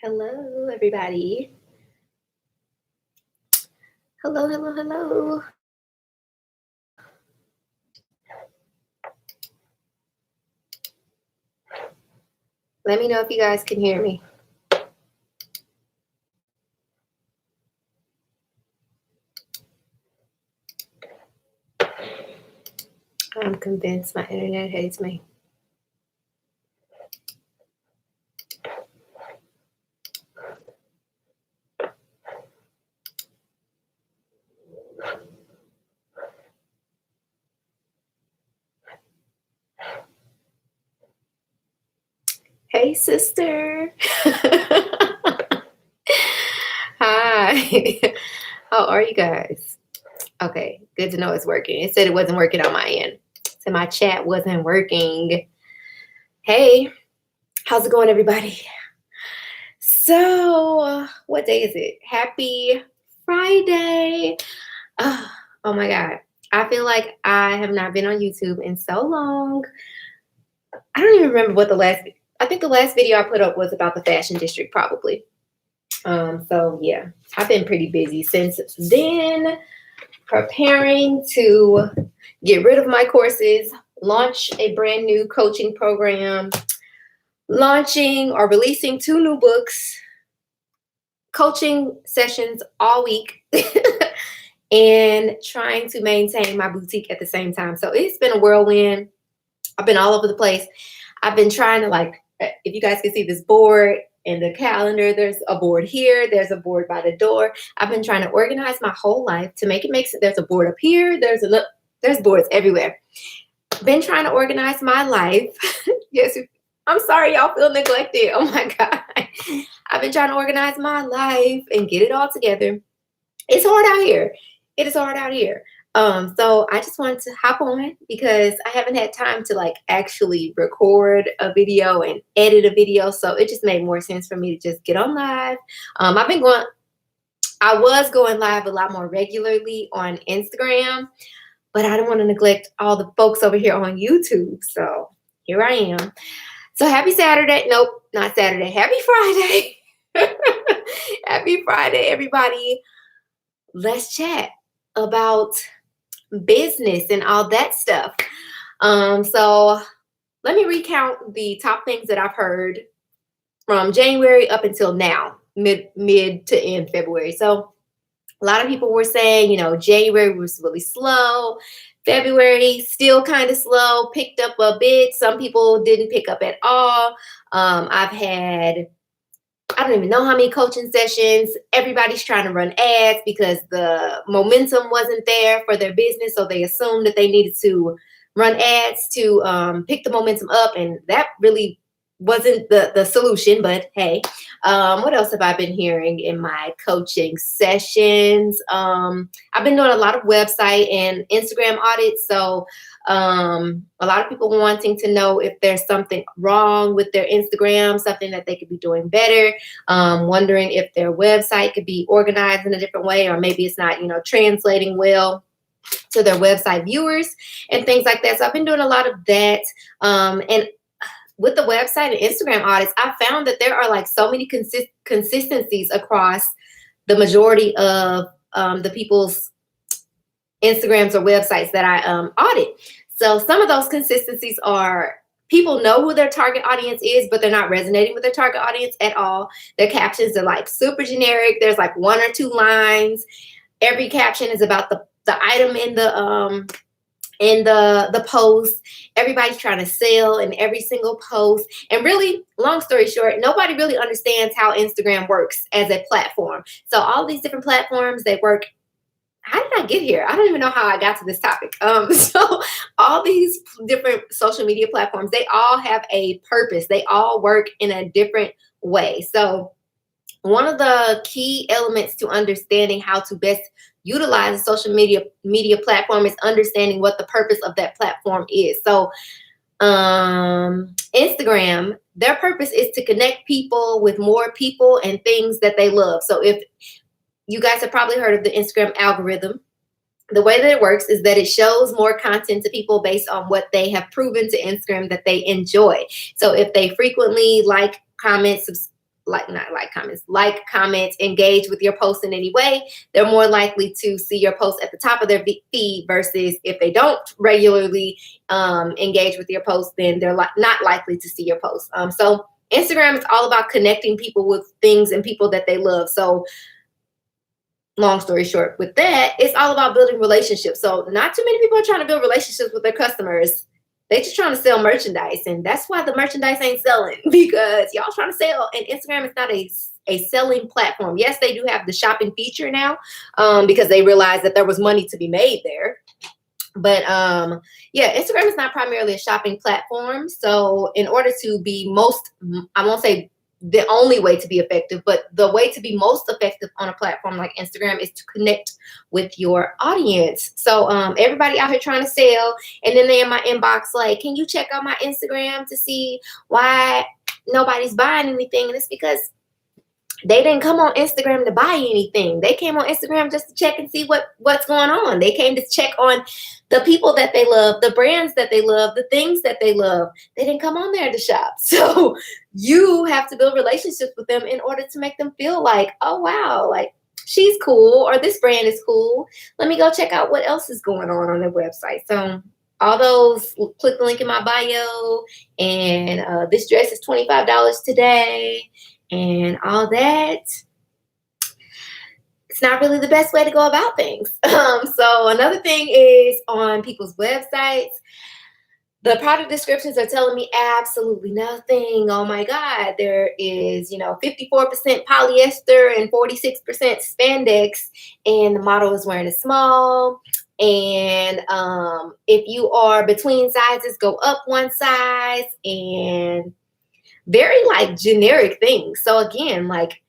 Hello, everybody. Hello, hello, hello. Let me know if you guys can hear me. I'm convinced my internet hates me. Hey, sister. Hi. How are you guys? Okay, good to know it's working. It said it wasn't working on my end. So my chat wasn't working. Hey, how's it going, everybody? So, what day is it? Happy Friday. Oh my God. I feel like I have not been on YouTube in so long. I don't even remember what I think the last video I put up was about the fashion district, probably. So yeah, I've been pretty busy since then, preparing to get rid of my courses, launch a brand new coaching program, launching or releasing 2 new books, coaching sessions all week, and trying to maintain my boutique at the same time. So it's been a whirlwind. I've been all over the place. I've been trying to if you guys can see this board and the calendar, there's a board here, there's a board by the door. I've been trying to organize my whole life to make it make sense. There's a board up here, there's boards everywhere. Been trying to organize my life. Yes, I'm sorry y'all feel neglected. Oh my God. I've been trying to organize my life and get it all together. It's hard out here. It is hard out here. So I just wanted to hop on because I haven't had time to actually record a video and edit a video. So it just made more sense for me to just get on live. I was going live a lot more regularly on Instagram, but I don't want to neglect all the folks over here on YouTube. So here I am. So happy Saturday. Nope, not Saturday. Happy Friday. Happy Friday, everybody. Let's chat about business and all that stuff. So let me recount the top things that I've heard from January up until now, mid to end February. So a lot of people were saying, January was really slow. February still kind of slow, picked up a bit. Some people didn't pick up at all. I've had I don't even know how many coaching sessions. Everybody's trying to run ads because the momentum wasn't there for their business. So they assumed that they needed to run ads to pick the momentum up. And that really wasn't the solution. But hey, what else have I been hearing in my coaching sessions? I've been doing a lot of website and Instagram audits. So a lot of people wanting to know if there's something wrong with their Instagram, something that they could be doing better, wondering if their website could be organized in a different way, or maybe it's not, translating well to their website viewers and things like that. So I've been doing a lot of that. And with the website and Instagram audits, I found that there are so many consistencies across the majority of the people's Instagrams or websites that I audit. So some of those consistencies are people know who their target audience is, but they're not resonating with their target audience at all. Their captions are super generic. There's 1 or 2 lines. Every caption is about the item in the post. Everybody's trying to sell in every single post. And really, long story short, nobody really understands how Instagram works as a platform. So all these different platforms, they work. How did I get here? I don't even know how I got to this topic. So all these different social media platforms, they all have a purpose. They all work in a different way. So one of the key elements to understanding how to best utilize a social media platform is understanding what the purpose of that platform is. So Instagram, their purpose is to connect people with more people and things that they love. So if you guys have probably heard of the Instagram algorithm. The way that it works is that it shows more content to people based on what they have proven to Instagram that they enjoy. So if they frequently comment, like comments, engage with your post in any way, they're more likely to see your post at the top of their feed versus if they don't regularly engage with your post, then they're not likely to see your post. So Instagram is all about connecting people with things and people that they love. So long story short, with that, it's all about building relationships. So not too many people are trying to build relationships with their customers. They just trying to sell merchandise, and that's why the merchandise ain't selling, because y'all trying to sell, and Instagram is not a selling platform. Yes, they do have the shopping feature now, because they realized that there was money to be made there. But yeah, Instagram is not primarily a shopping platform. So in order to be I won't say the only way to be effective, but the way to be most effective on a platform like Instagram is to connect with your audience. So everybody out here trying to sell, and then they in my inbox like, can you check out my Instagram to see why nobody's buying anything? And it's because they didn't come on Instagram to buy anything. They came on Instagram just to check and see what's going on. They came to check on the people that they love, the brands that they love, the things that they love. They didn't come on there to shop. So you have to build relationships with them in order to make them feel like, oh, wow, like she's cool, or this brand is cool. Let me go check out what else is going on their website. So all those, click the link in my bio, and this dress is $25 today, and all that, it's not really the best way to go about things. So another thing is on people's websites, the product descriptions are telling me absolutely nothing. Oh my God, there is, 54% polyester and 46% spandex, and the model is wearing a small. And if you are between sizes, go up one size, and very like generic things. So again, like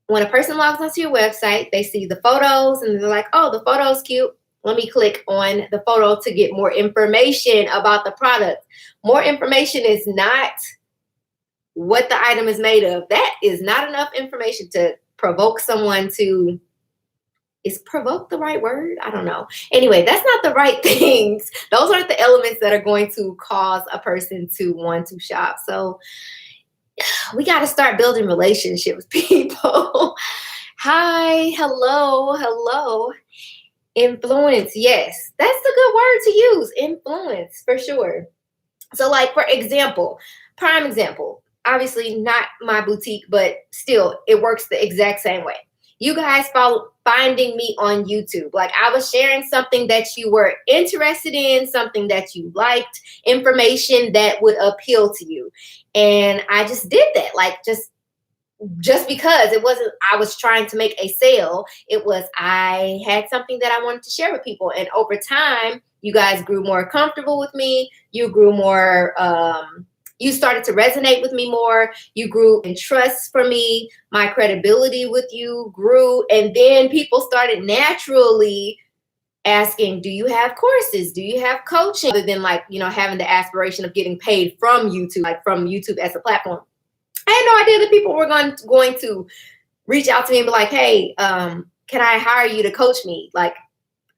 when a person logs onto your website, they see the photos and they're like, oh, the photo's cute. Let me click on the photo to get more information about the product. More information is not what the item is made of. That is not enough information to provoke someone to, is provoke the right word? I don't know. Anyway, that's not the right things. Those aren't the elements that are going to cause a person to want to shop. So we got to start building relationships with people. Hi, hello. Influence. Yes, that's a good word to use. Influence, for sure. So like, for example, prime example, obviously not my boutique, but still it works the exact same way. You guys finding me on YouTube. Like I was sharing something that you were interested in, something that you liked, information that would appeal to you. And I just did that. Like just because it wasn't, I was trying to make a sale. It was, I had something that I wanted to share with people. And over time, you guys grew more comfortable with me. You grew more, you started to resonate with me more. You grew in trust for me. My credibility with you grew. And then people started naturally asking, do you have courses? Do you have coaching? Other than like, having the aspiration of getting paid from YouTube, like from YouTube as a platform. I had no idea that people were going to reach out to me and be like, hey, can I hire you to coach me? Like,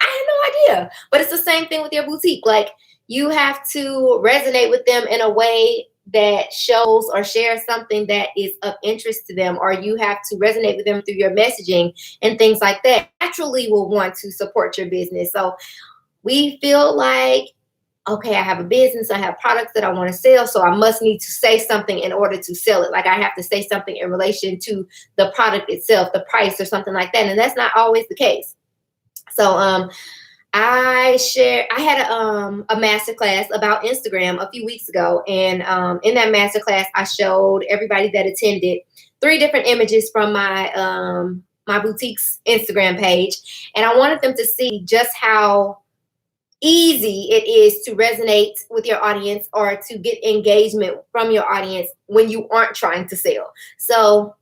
I had no idea. But it's the same thing with your boutique. Like, you have to resonate with them in a way that shows or shares something that is of interest to them, or you have to resonate with them through your messaging and things like that. Naturally will want to support your business. So we feel like, okay, I have a business, I have products that I want to sell, so I must need to say something in order to sell it. Like I have to say something in relation to the product itself, the price or something like that. And that's not always the case. So I had a masterclass about Instagram a few weeks ago. And in that masterclass, I showed everybody that attended 3 different images from my boutique's Instagram page. And I wanted them to see just how easy it is to resonate with your audience or to get engagement from your audience when you aren't trying to sell. So,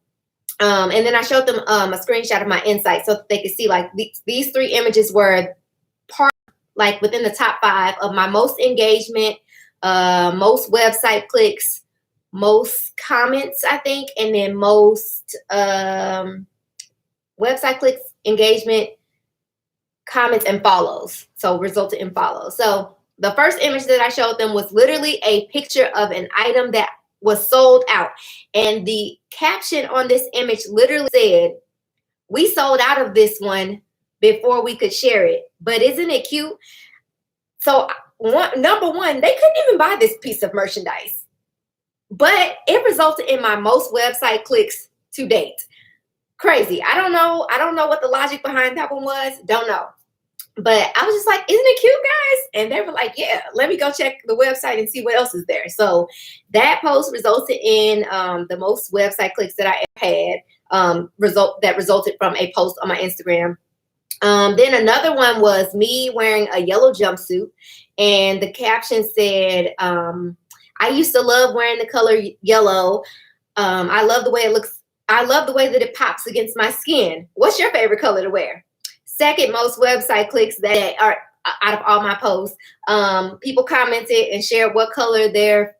and then I showed them a screenshot of my insights so that they could see like these 3 images were part, like within the top 5 of my most engagement, most website clicks, most comments, I think, and then most website clicks, engagement, comments, and follows. So resulted in follows. So the first image that I showed them was literally a picture of an item that was sold out. And the caption on this image literally said, "We sold out of this one before we could share it." But isn't it cute? So number one, they couldn't even buy this piece of merchandise, but it resulted in my most website clicks to date. Crazy. I don't know what the logic behind that one was. Don't know. But I was just like, isn't it cute, guys? And they were like, yeah, let me go check the website and see what else is there. So that post resulted in the most website clicks that I ever had, resulted from a post on my Instagram. Then another one was me wearing a yellow jumpsuit, and the caption said, "I used to love wearing the color yellow. I love the way it looks. I love the way that it pops against my skin. What's your favorite color to wear?" Second most website clicks that are out of all my posts. People commented and shared whatever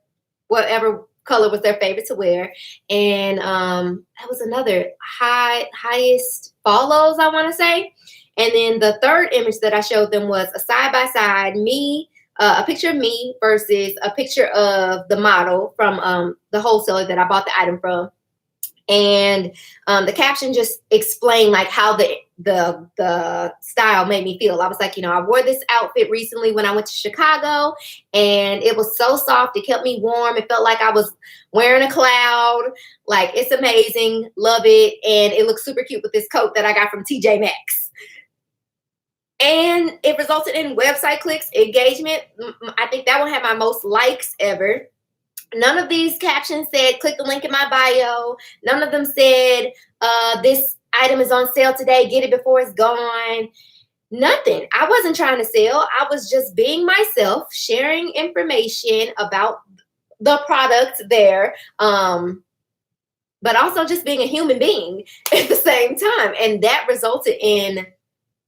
color was their favorite to wear. And that was another highest follows, I want to say. And then the third image that I showed them was a side-by-side me, a picture of me versus a picture of the model from the wholesaler that I bought the item from. And the caption just explained like how the style made me feel. I was like, I wore this outfit recently when I went to Chicago, and it was so soft. It kept me warm. It felt like I was wearing a cloud. Like, it's amazing. Love it. And it looks super cute with this coat that I got from TJ Maxx. And it resulted in website clicks, engagement. I think that one had my most likes ever. None of these captions said, click the link in my bio. None of them said, this item is on sale today. Get it before it's gone. Nothing. I wasn't trying to sell. I was just being myself, sharing information about the product there, but also just being a human being at the same time. And that resulted in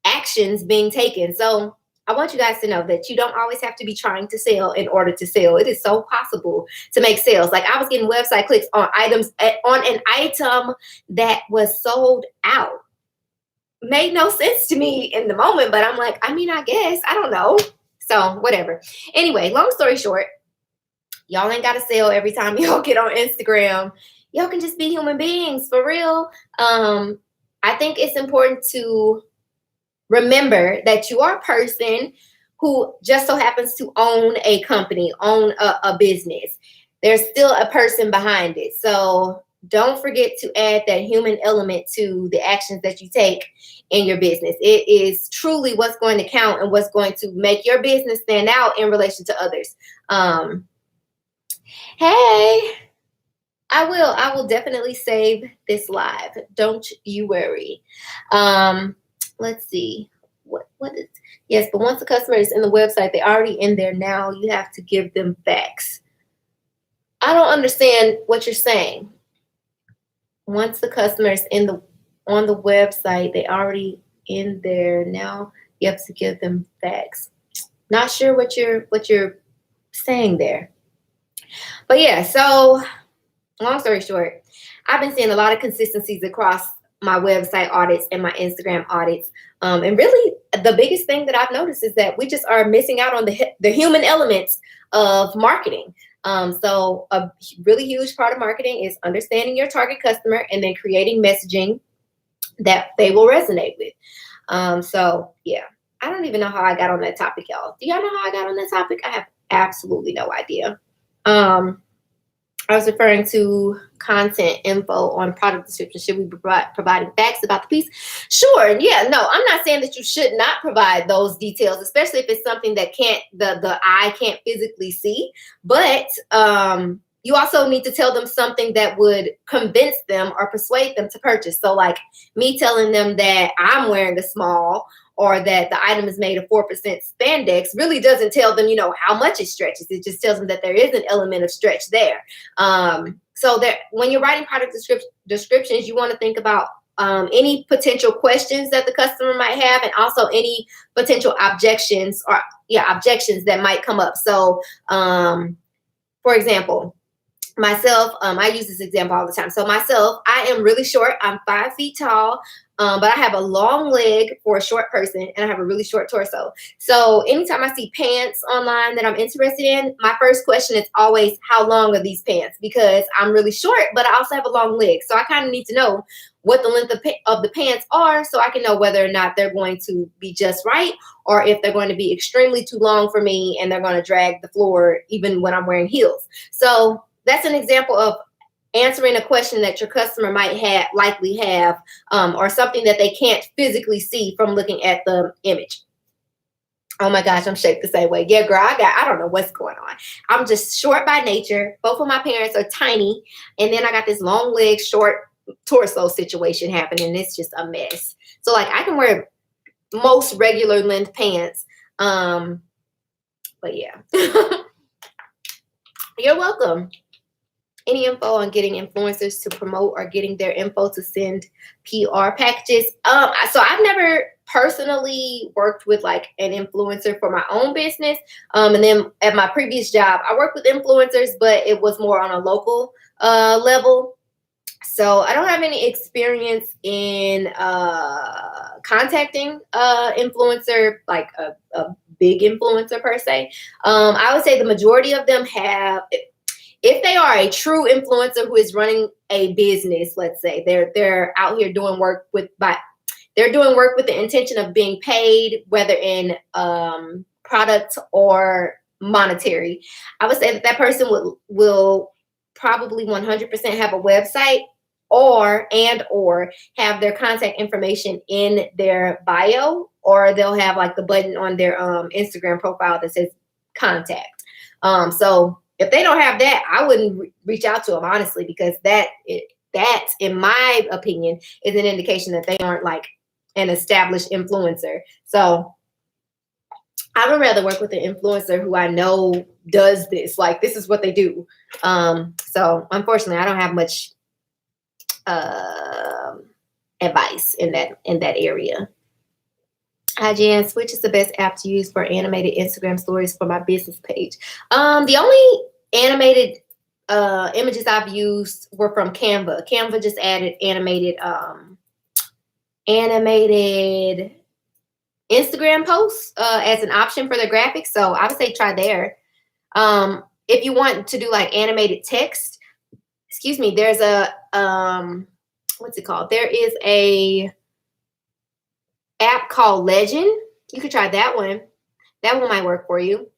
actions being taken. So I want you guys to know that you don't always have to be trying to sell in order to sell. It is so possible to make sales. Like, I was getting website clicks on on an item that was sold out. Made no sense to me in the moment, but I'm like, I guess, I don't know. So whatever. Anyway, long story short, y'all ain't got to sell every time y'all get on Instagram. Y'all can just be human beings, for real. I think it's important to remember that you are a person who just so happens to own a company, own a business. There's still a person behind it. So don't forget to add that human element to the actions that you take in your business. It is truly what's going to count and what's going to make your business stand out in relation to others. Hey, I will definitely save this live. Don't you worry. Let's see. What is, yes, but once the customer is in the website, they're already in there now. You have to give them facts. I don't understand what you're saying. Once the customer is on the website, they already in there now. You have to give them facts. Not sure what you're saying there. But yeah, so long story short, I've been seeing a lot of consistencies across my website audits and my Instagram audits. And really, the biggest thing that I've noticed is that we just are missing out on the human elements of marketing. So a really huge part of marketing is understanding your target customer and then creating messaging that they will resonate with. So yeah, I don't even know how I got on that topic, y'all. Do y'all know how I got on that topic? I have absolutely no idea. I was referring to content info on product description. Should we be providing facts about the piece? Sure. Yeah. No, I'm not saying that you should not provide those details, especially if it's something that the eye can't physically see. But you also need to tell them something that would convince them or persuade them to purchase. So like me telling them that I'm wearing a small, or that the item is made of 4% spandex, really doesn't tell them, how much it stretches. It just tells them that there is an element of stretch there. So that when you're writing product descriptions, you want to think about any potential questions that the customer might have, and also any potential objections that might come up. So, for example, myself, I use this example all the time. So myself, I am really short. I'm 5 feet tall, but I have a long leg for a short person, and I have a really short torso. So anytime I see pants online that I'm interested in, my first question is always, how long are these pants? Because I'm really short, but I also have a long leg. So I kind of need to know what the length of the pants are, so I can know whether or not they're going to be just right, or if they're going to be extremely too long for me and they're going to drag the floor even when I'm wearing heels. So that's an example of answering a question that your customer might likely have, or something that they can't physically see from looking at the image. Oh my gosh, I'm shaped the same way. Yeah, girl, I don't know what's going on. I'm just short by nature. Both of my parents are tiny, and then I got this long leg, short torso situation happening. It's just a mess. So like I can wear most regular length pants, but yeah. You're welcome. Any info on getting influencers to promote or getting their info to send PR packages? So I've never personally worked with like an influencer for my own business. And then at my previous job, I worked with influencers, but it was more on a local level. So I don't have any experience in contacting influencer, like a big influencer per se. I would say the majority of them have, if they are a true influencer who is running a business, let's say they're out here doing work they're doing work with the intention of being paid, whether in product or monetary. I would say that person will probably 100% have a website or have their contact information in their bio, or they'll have like the button on their Instagram profile that says contact. So if they don't have that, I wouldn't reach out to them, honestly, because that, in my opinion, is an indication that they aren't like an established influencer. So I would rather work with an influencer who I know does this. Like, this is what they do. So unfortunately, I don't have much advice in that area. Hi, Jan. Which is the best app to use for animated Instagram stories for my business page? The only animated images I've used were from Canva. Canva just added animated Instagram posts as an option for their graphics. So I would say try there. If you want to do like animated text, there's a what's it called? There is a app called Legend. You could try that one. That one might work for you.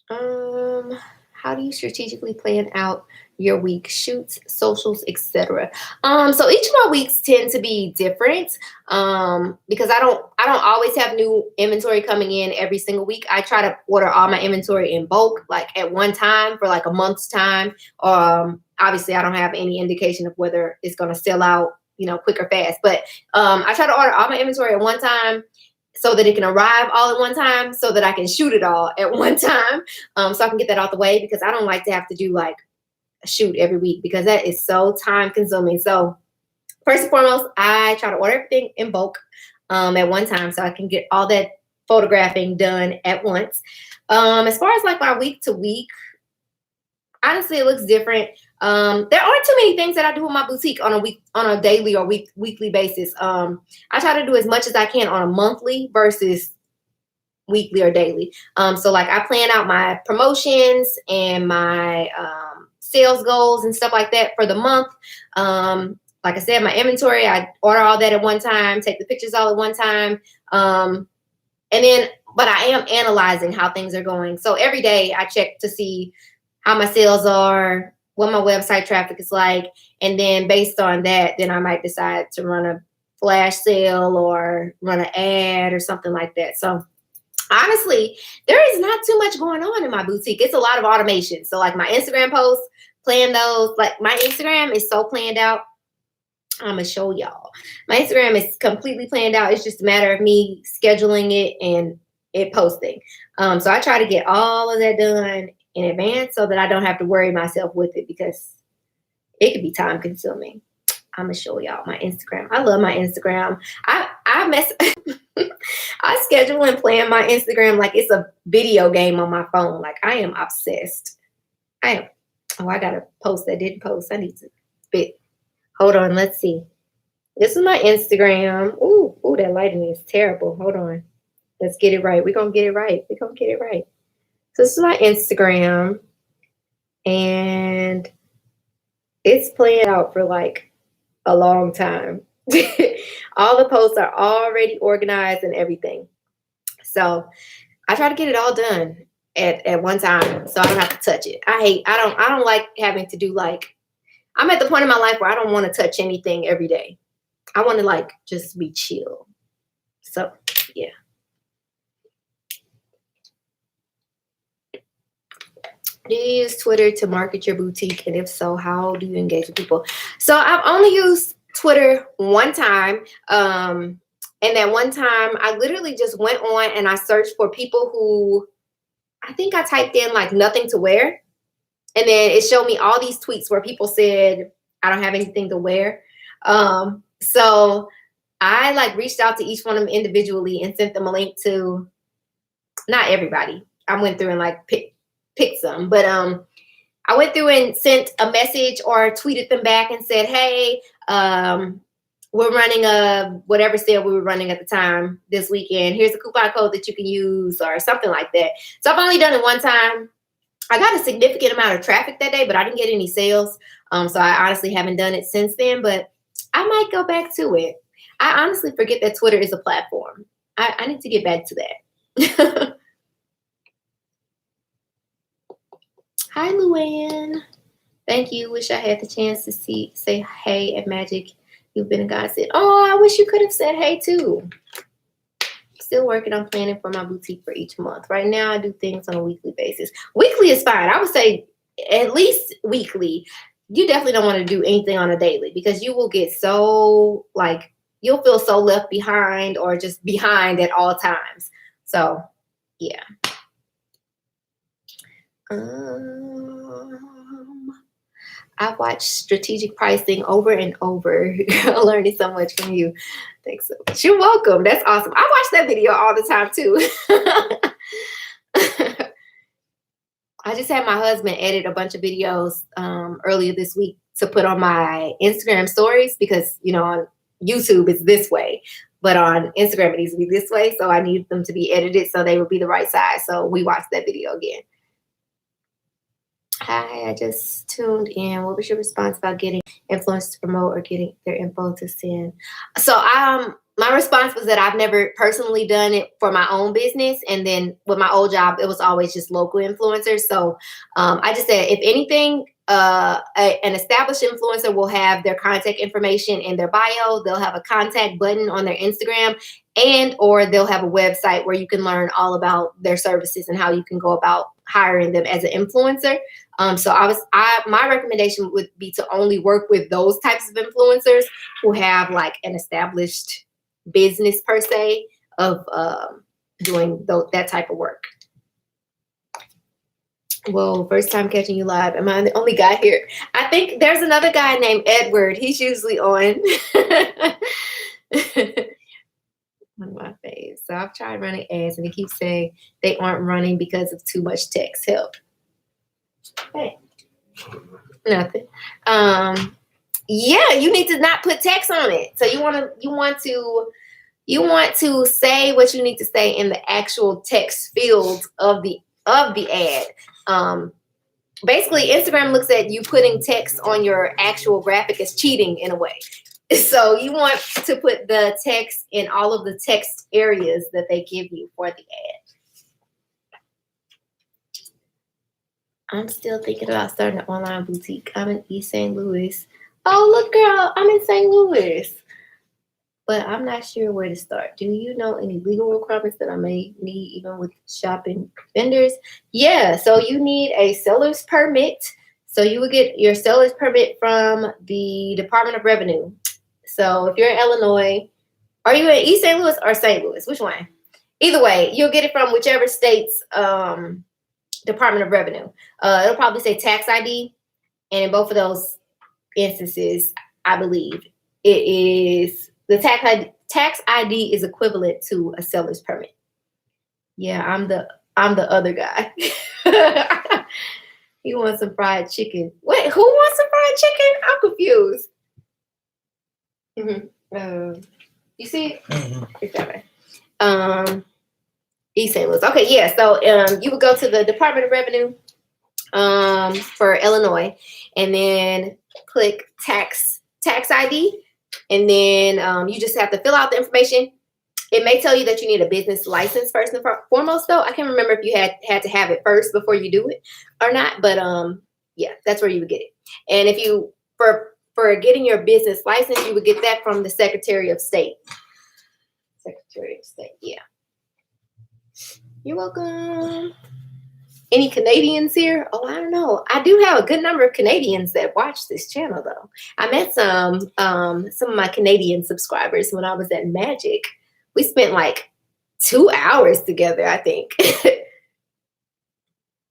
How do you strategically plan out your week? Shoots, socials, etc. So each of my weeks tend to be different because I don't always have new inventory coming in every single week. I try to order all my inventory in bulk, like at one time for like a month's time. Obviously, I don't have any indication of whether it's going to sell out, quick or fast. But I try to order all my inventory at one time, so that it can arrive all at one time, so that I can shoot it all at one time. So I can get that out the way, because I don't like to have to do like a shoot every week, because that is so time consuming. So first and foremost, I try to order everything in bulk at one time, so I can get all that photographing done at once. As far as like my week to week, honestly, it looks different. There aren't too many things that I do in my boutique on a daily or weekly basis. I try to do as much as I can on a monthly versus weekly or daily. So like I plan out my promotions and my sales goals and stuff like that for the month. Like I said, my inventory, I order all that at one time, take the pictures all at one time. But I am analyzing how things are going. So every day I check to see how my sales are, what my website traffic is like. And then based on that, then I might decide to run a flash sale or run an ad or something like that. So honestly, there is not too much going on in my boutique. It's a lot of automation. So like my Instagram posts, plan those. Like my Instagram is so planned out. I'm going to show y'all. My Instagram is completely planned out. It's just a matter of me scheduling it and it posting. So I try to get all of that done in advance so that I don't have to worry myself with it, because it could be time consuming. I'm gonna show y'all my Instagram. I love my Instagram. I schedule and plan my Instagram like it's a video game on my phone. Like I am obsessed. I got a post that didn't post. I need to fit. Hold on, let's see. This is my Instagram. Ooh, that lighting is terrible. Hold on. Let's get it right. We're gonna get it right. We're gonna get it right. So this is my Instagram, and it's playing out for like a long time. All the posts are already organized and everything. So I try to get it all done at one time so I don't have to touch it. I don't like having to do like I'm at the point in my life where I don't want to touch anything every day. I want to like just be chill. So yeah. Do you use Twitter to market your boutique? And if so, how do you engage with people? So I've only used Twitter one time. And that one time I literally just went on and I searched for people who I think I typed in like nothing to wear. And then it showed me all these tweets where people said, I don't have anything to wear. So I like reached out to each one of them individually and sent them a link to not everybody. I went through and like picked some, but I went through and sent a message or tweeted them back and said, hey, we're running a whatever sale we were running at the time this weekend. Here's a coupon code that you can use or something like that. So I've only done it one time. I got a significant amount of traffic that day, but I didn't get any sales. So I honestly haven't done it since then, but I might go back to it. I honestly forget that Twitter is a platform. I need to get back to that. Hi, Luann. Thank you. Wish I had the chance to say hey at Magic. You've been a godsend. Oh, I wish you could have said hey too. Still working on planning for my boutique for each month. Right now, I do things on a weekly basis. Weekly is fine. I would say at least weekly. You definitely don't want to do anything on a daily because you will get so like you'll feel so left behind or just behind at all times. So, yeah. I watched Strategic Pricing over and over. Learning so much from you. Thanks so much. You're welcome. That's awesome. I watch that video all the time too. I just had my husband edit a bunch of videos earlier this week to put on my Instagram stories because, you know, on YouTube it's this way, but on Instagram it needs to be this way. So I need them to be edited so they would be the right size. So we watched that video again. Hi, I just tuned in. What was your response about getting influencers to promote or getting their info to send? So my response was that I've never personally done it for my own business. And then with my old job, it was always just local influencers. So I just said, if anything, an established influencer will have their contact information in their bio. They'll have a contact button on their Instagram and or they'll have a website where you can learn all about their services and how you can go about hiring them as an influencer. So my recommendation would be to only work with those types of influencers who have like an established business per se of doing that type of work. Whoa, first time catching you live. Am I the only guy here? I think there's another guy named Edward. He's usually on. One of my faves. So I've tried running ads and they keep saying they aren't running because of too much text. Help. Hey, nothing. Yeah, you need to not put text on it. So you want to say what you need to say in the actual text field of the ad. Basically, Instagram looks at you putting text on your actual graphic as cheating in a way. So you want to put the text in all of the text areas that they give you for the ad. I'm still thinking about starting an online boutique. I'm in East St. Louis. Oh, look, girl, I'm in St. Louis. But I'm not sure where to start. Do you know any legal requirements that I may need even with shopping vendors? Yeah, so you need a seller's permit. So you would get your seller's permit from the Department of Revenue. So if you're in Illinois, are you in East St. Louis or St. Louis? Which one? Either way, you'll get it from whichever state's Department of Revenue. It'll probably say tax ID. And in both of those instances, I believe it is the tax ID is equivalent to a seller's permit. Yeah, I'm the other guy. He wants some fried chicken. Wait, who wants some fried chicken? I'm confused. You see it? It's that way. East St. Louis. Okay, yeah. So you would go to the Department of Revenue for Illinois, and then click tax ID, and then you just have to fill out the information. It may tell you that you need a business license first and foremost, though. I can't remember if you had to have it first before you do it or not, but yeah, that's where you would get it. And if you for getting your business license, you would get that from the Secretary of State. Secretary of State, yeah. You're welcome. Any Canadians here? Oh, I don't know. I do have a good number of Canadians that watch this channel, though. I met some of my Canadian subscribers when I was at Magic. We spent like 2 hours together, I think.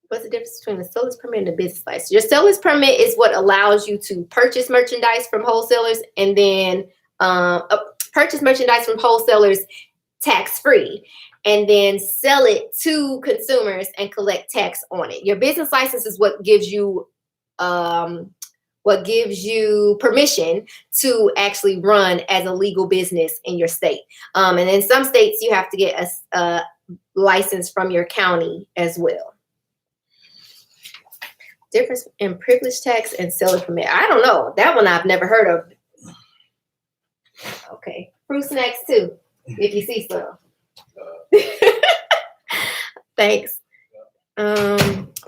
What's the difference between a seller's permit and a business license? Your seller's permit is what allows you to purchase merchandise from wholesalers, and then purchase merchandise from wholesalers tax-free, and then sell it to consumers and collect tax on it. Your business license is what gives you permission to actually run as a legal business in your state. And in some states, you have to get a license from your county as well. Difference in privilege tax and seller permit. I don't know. That one I've never heard of. Okay. Fruit snacks too, if you see some. Thanks.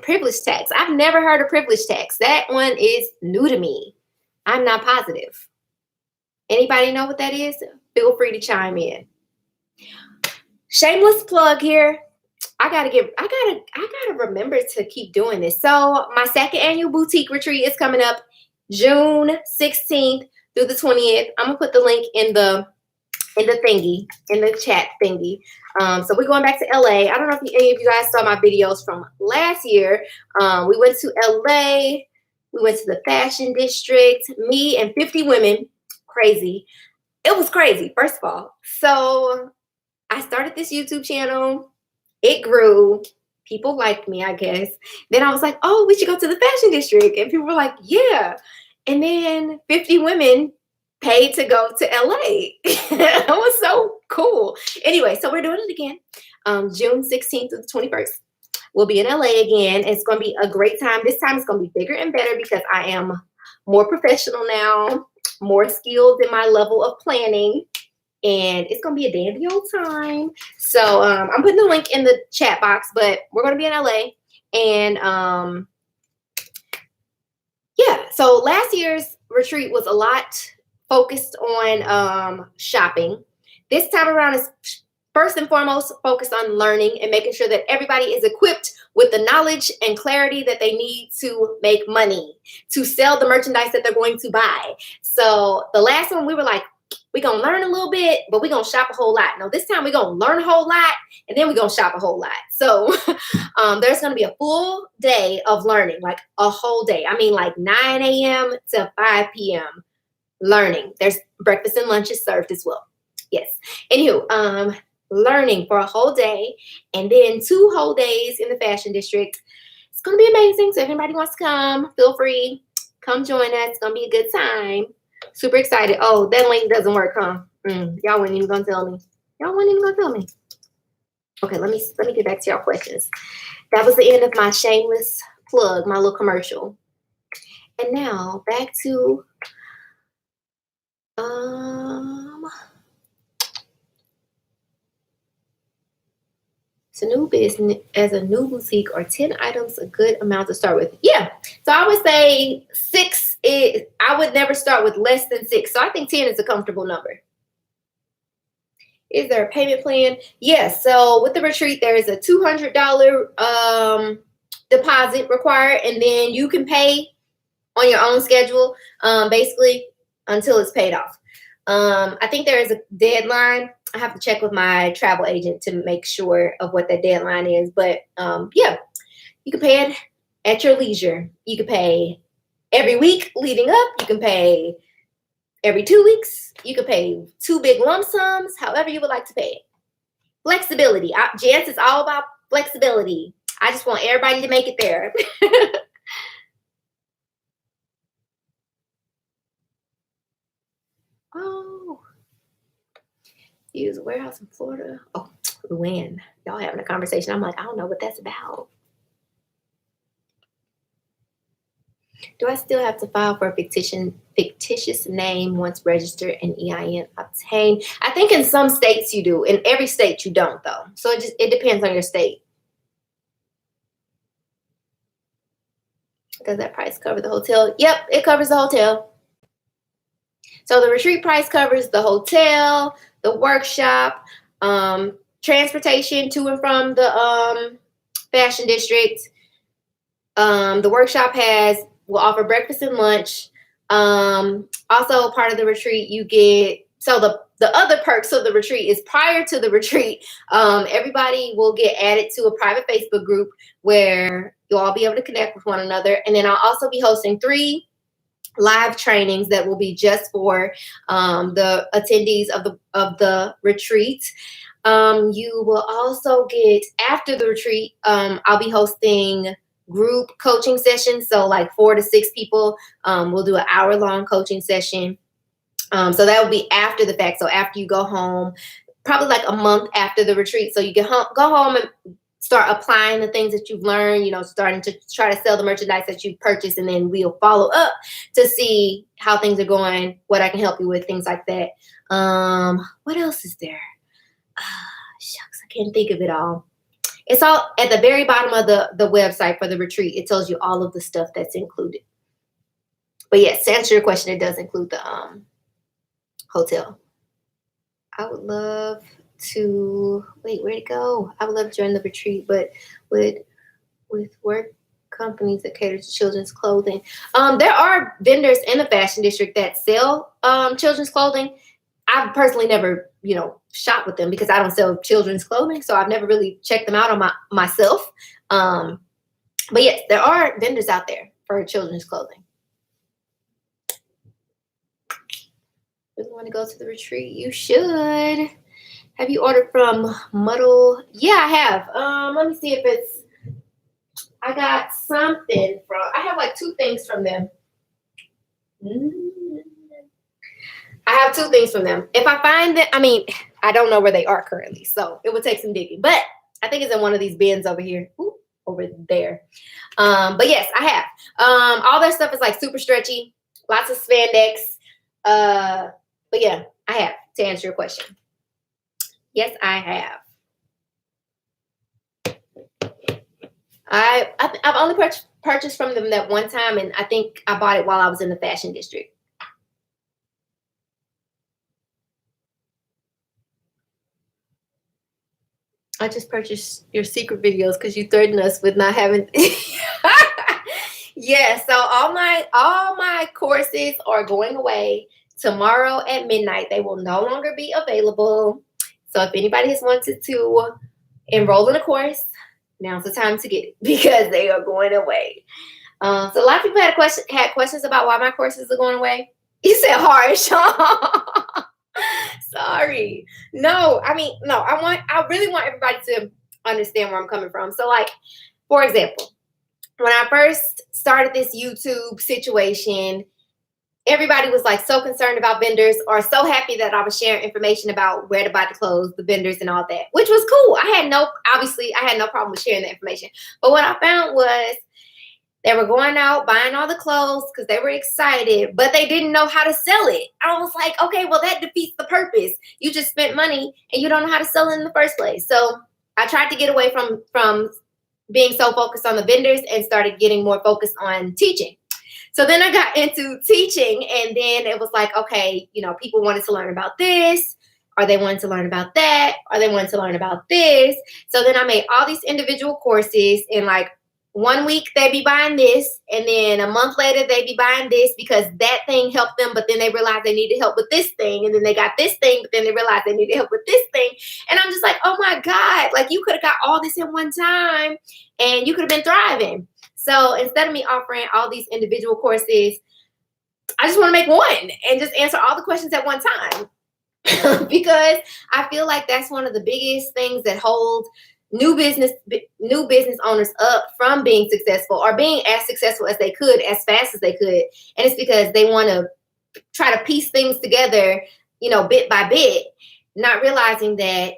Privilege tax. I've never heard of privilege tax. That one is new to me. I'm not positive. Anybody know what that is? Feel free to chime in. Shameless plug here. I gotta remember to keep doing this. So my second annual boutique retreat is coming up June 16th through the 20th. I'm gonna put the link in the chat thingy. So we're going back to LA. I don't know if any of you guys saw my videos from last year. We went to LA. We went to the fashion district, me and 50 women. Crazy. It was crazy, first of all. So I started this YouTube channel. It grew. People liked me, I guess. Then I was like, oh, we should go to the fashion district. And people were like, yeah. And then 50 women paid to go to LA. It was so cool. Anyway, so we're doing it again. June 16th to the 21st. We'll be in LA again. It's going to be a great time. This time it's going to be bigger and better because I am more professional now, more skilled in my level of planning. And it's going to be a dandy old time. So I'm putting the link in the chat box, but we're going to be in LA. And yeah, so last year's retreat was a lot focused on shopping. This time around is first and foremost focused on learning and making sure that everybody is equipped with the knowledge and clarity that they need to make money, to sell the merchandise that they're going to buy. So the last one, we were like, we're going to learn a little bit, but we're going to shop a whole lot. No, this time we're going to learn a whole lot, and then we're going to shop a whole lot. So there's going to be a full day of learning, like a whole day. I mean, like 9 a.m. to 5 p.m. learning. There's breakfast and lunch is served as well. Yes. Anywho, learning for a whole day, and then 2 whole days in the fashion district. It's going to be amazing. So if anybody wants to come, feel free. Come join us. It's going to be a good time. Super excited. Oh, that link doesn't work, huh? Y'all weren't even gonna tell me. Okay, let me get back to y'all questions. That was the end of my shameless plug, my little commercial. And now back to it's a new business as a new boutique, or 10 items a good amount to start with. Yeah. So I would say 6. I would never start with less than 6. So I think 10 is a comfortable number. Is there a payment plan? Yes. So with the retreat, there is a $200 deposit required, and then you can pay on your own schedule, basically until it's paid off. I think there is a deadline. I have to check with my travel agent to make sure of what that deadline is. But yeah, you can pay it at your leisure. You can pay every week leading up. You can pay every 2 weeks. You can pay 2 big lump sums, however you would like to pay it. Flexibility. Jess is all about flexibility. I just want everybody to make it there. Oh, use a warehouse in Florida. Oh, when y'all having a conversation, I'm like, I don't know what that's about. Do I still have to file for a fictitious name once registered and EIN obtained? I think in some states you do. In every state you don't though. So it depends on your state. Does that price cover the hotel? Yep, it covers the hotel. So the retreat price covers the hotel, the workshop, transportation to and from the fashion district. The workshop will offer breakfast and lunch. Also part of the retreat, you get, so the other perks of the retreat is prior to the retreat, everybody will get added to a private Facebook group where you'll all be able to connect with one another. And then I'll also be hosting 3 live trainings that will be just for the attendees of the retreat. You will also get, after the retreat, I'll be hosting group coaching sessions. So like 4 to 6 people, we'll do an hour-long coaching session. So that will be after the fact. So after you go home, probably like a month after the retreat. So you can go home and start applying the things that you've learned, starting to try to sell the merchandise that you've purchased. And then we'll follow up to see how things are going, what I can help you with, things like that. What else is there? Shucks, I can't think of it all. It's all at the very bottom of the website for the retreat. It tells you all of the stuff that's included. But yes, to answer your question, it does include the hotel. I would love to, wait, where'd it go? I would love to join the retreat, but with work companies that cater to children's clothing. There are vendors in the fashion district that sell children's clothing. I've personally never, shop with them because I don't sell children's clothing. So I've never really checked them out on myself. But yes, there are vendors out there for children's clothing. Really want to go to the retreat? You should. Have you ordered from Muddle? Yeah, I have. Let me see if I got something I have like 2 things from them. I have 2 things from them. If I find that, I don't know where they are currently, so it would take some digging. But I think it's in one of these bins over here. Ooh, over there. But yes, I have. All their stuff is like super stretchy, lots of spandex. But yeah, I have, to answer your question. Yes, I have. I've only purchased from them that one time, and I think I bought it while I was in the fashion district. I just purchased your secret videos because you threatened us with not having. Yeah, so all my courses are going away tomorrow at midnight. They will no longer be available. So if anybody has wanted to enroll in a course, now's the time to get it because they are going away. So a lot of people had questions about why my courses are going away. You said harsh. Sorry. No, I really want everybody to understand where I'm coming from. So like, for example, when I first started this YouTube situation, everybody was like so concerned about vendors or so happy that I was sharing information about where to buy the clothes, the vendors and all that, which was cool. I had no problem with sharing the information. But what I found was they were going out buying all the clothes because they were excited, but they didn't know how to sell it. I was like, okay, well, that defeats the purpose. You just spent money and you don't know how to sell it in the first place. So I tried to get away from being so focused on the vendors and started getting more focused on teaching. So then I got into teaching, and then it was like, okay, people wanted to learn about this, or they wanted to learn about that, or they wanted to learn about this. So then I made all these individual courses, and like 1 week they'd be buying this, and then a month later they'd be buying this because that thing helped them, but then they realized they needed help with this thing, and then they got this thing, but then they realized they needed help with this thing. And I'm just like, oh my God, like you could have got all this in one time and you could have been thriving. So instead of me offering all these individual courses, I just want to make one and just answer all the questions at one time. Because I feel like that's one of the biggest things that hold new business owners up from being successful or being as successful as they could, as fast as they could. And it's because they want to try to piece things together, bit by bit, not realizing that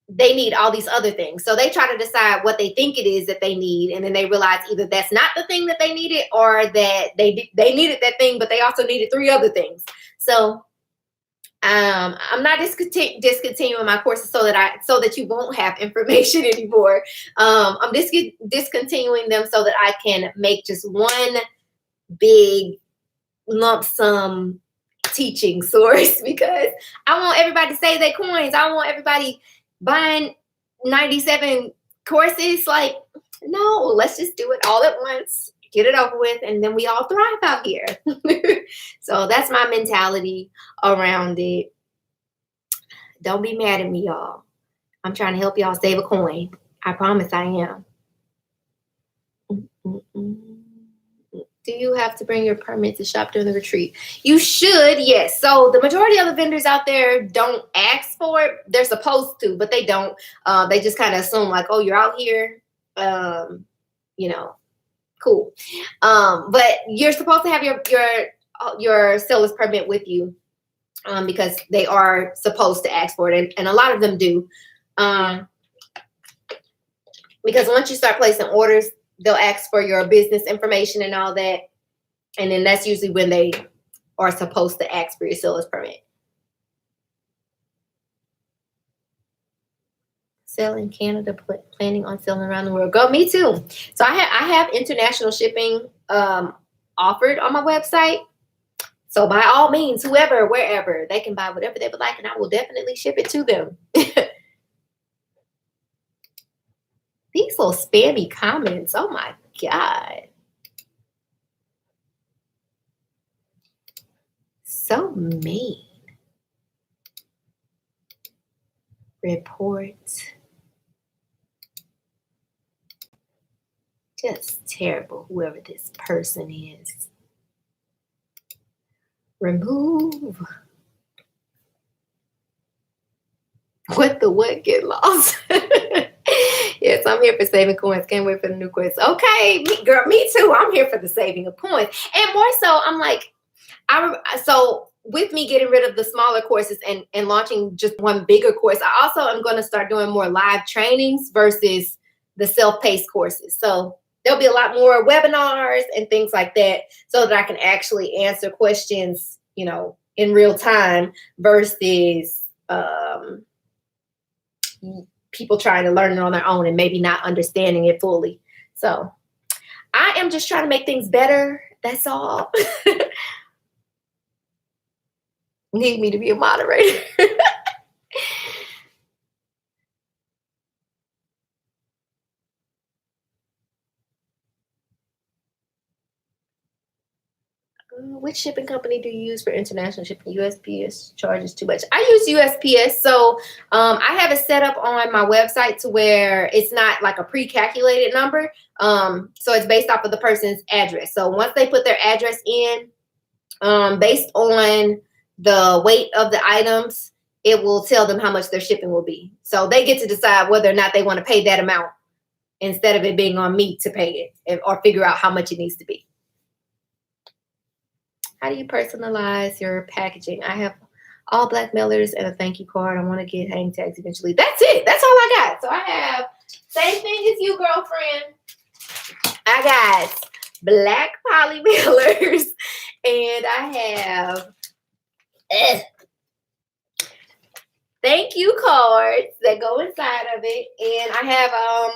they need all these other things. So they try to decide what they think it is that they need, and then they realize either that's not the thing that they needed, or that they needed that thing, but they also needed 3 other things. So I'm not discontinuing my courses so that you won't have information anymore. I'm discontinuing them so that I can make just one big lump sum teaching source, because I want everybody to save their coins. I want everybody buying 97 courses. Like, no, let's just do it all at once, get it over with, and then we all thrive out here. So that's my mentality around it. Don't be mad at me, y'all. I'm trying to help y'all save a coin. I promise I am. Do you have to bring your permit to shop during the retreat? You should, yes. So the majority of the vendors out there don't ask for it. They're supposed to, but they don't. They just kind of assume like, oh, you're out here, cool. But you're supposed to have your seller's permit with you, because they are supposed to ask for it, and a lot of them do. Because once you start placing orders, they'll ask for your business information and all that. And then that's usually when they are supposed to ask for your seller's permit. Sell in Canada, planning on selling around the world. Go, me too. So I have international shipping offered on my website. So by all means, whoever, wherever, they can buy whatever they would like, and I will definitely ship it to them. These little spammy comments. Oh my God. So mean. Reports. Just terrible, whoever this person is. Remove. What the what get lost? Yes, I'm here for saving coins. Can't wait for the new coins. Okay, me too. I'm here for the saving of coins. And more so, I'm like, so with me getting rid of the smaller courses and launching just one bigger course, I also am going to start doing more live trainings versus the self-paced courses. So there'll be a lot more webinars and things like that, so that I can actually answer questions, in real time, versus people trying to learn it on their own and maybe not understanding it fully. So I am just trying to make things better. That's all. Need me to be a moderator. Which shipping company do you use for international shipping? USPS charges too much. I use USPS. So I have it set up on my website to where it's not like a pre-calculated number. So it's based off of the person's address. So once they put their address in, based on the weight of the items, it will tell them how much their shipping will be. So they get to decide whether or not they want to pay that amount, instead of it being on me to pay it, or figure out how much it needs to be. How do you personalize your packaging? I have all black mailers and a thank you card. I want to get hang tags eventually. That's it. That's all I got. So I have same thing as you, girlfriend. I got black poly mailers, and I have thank you cards that go inside of it. And I have I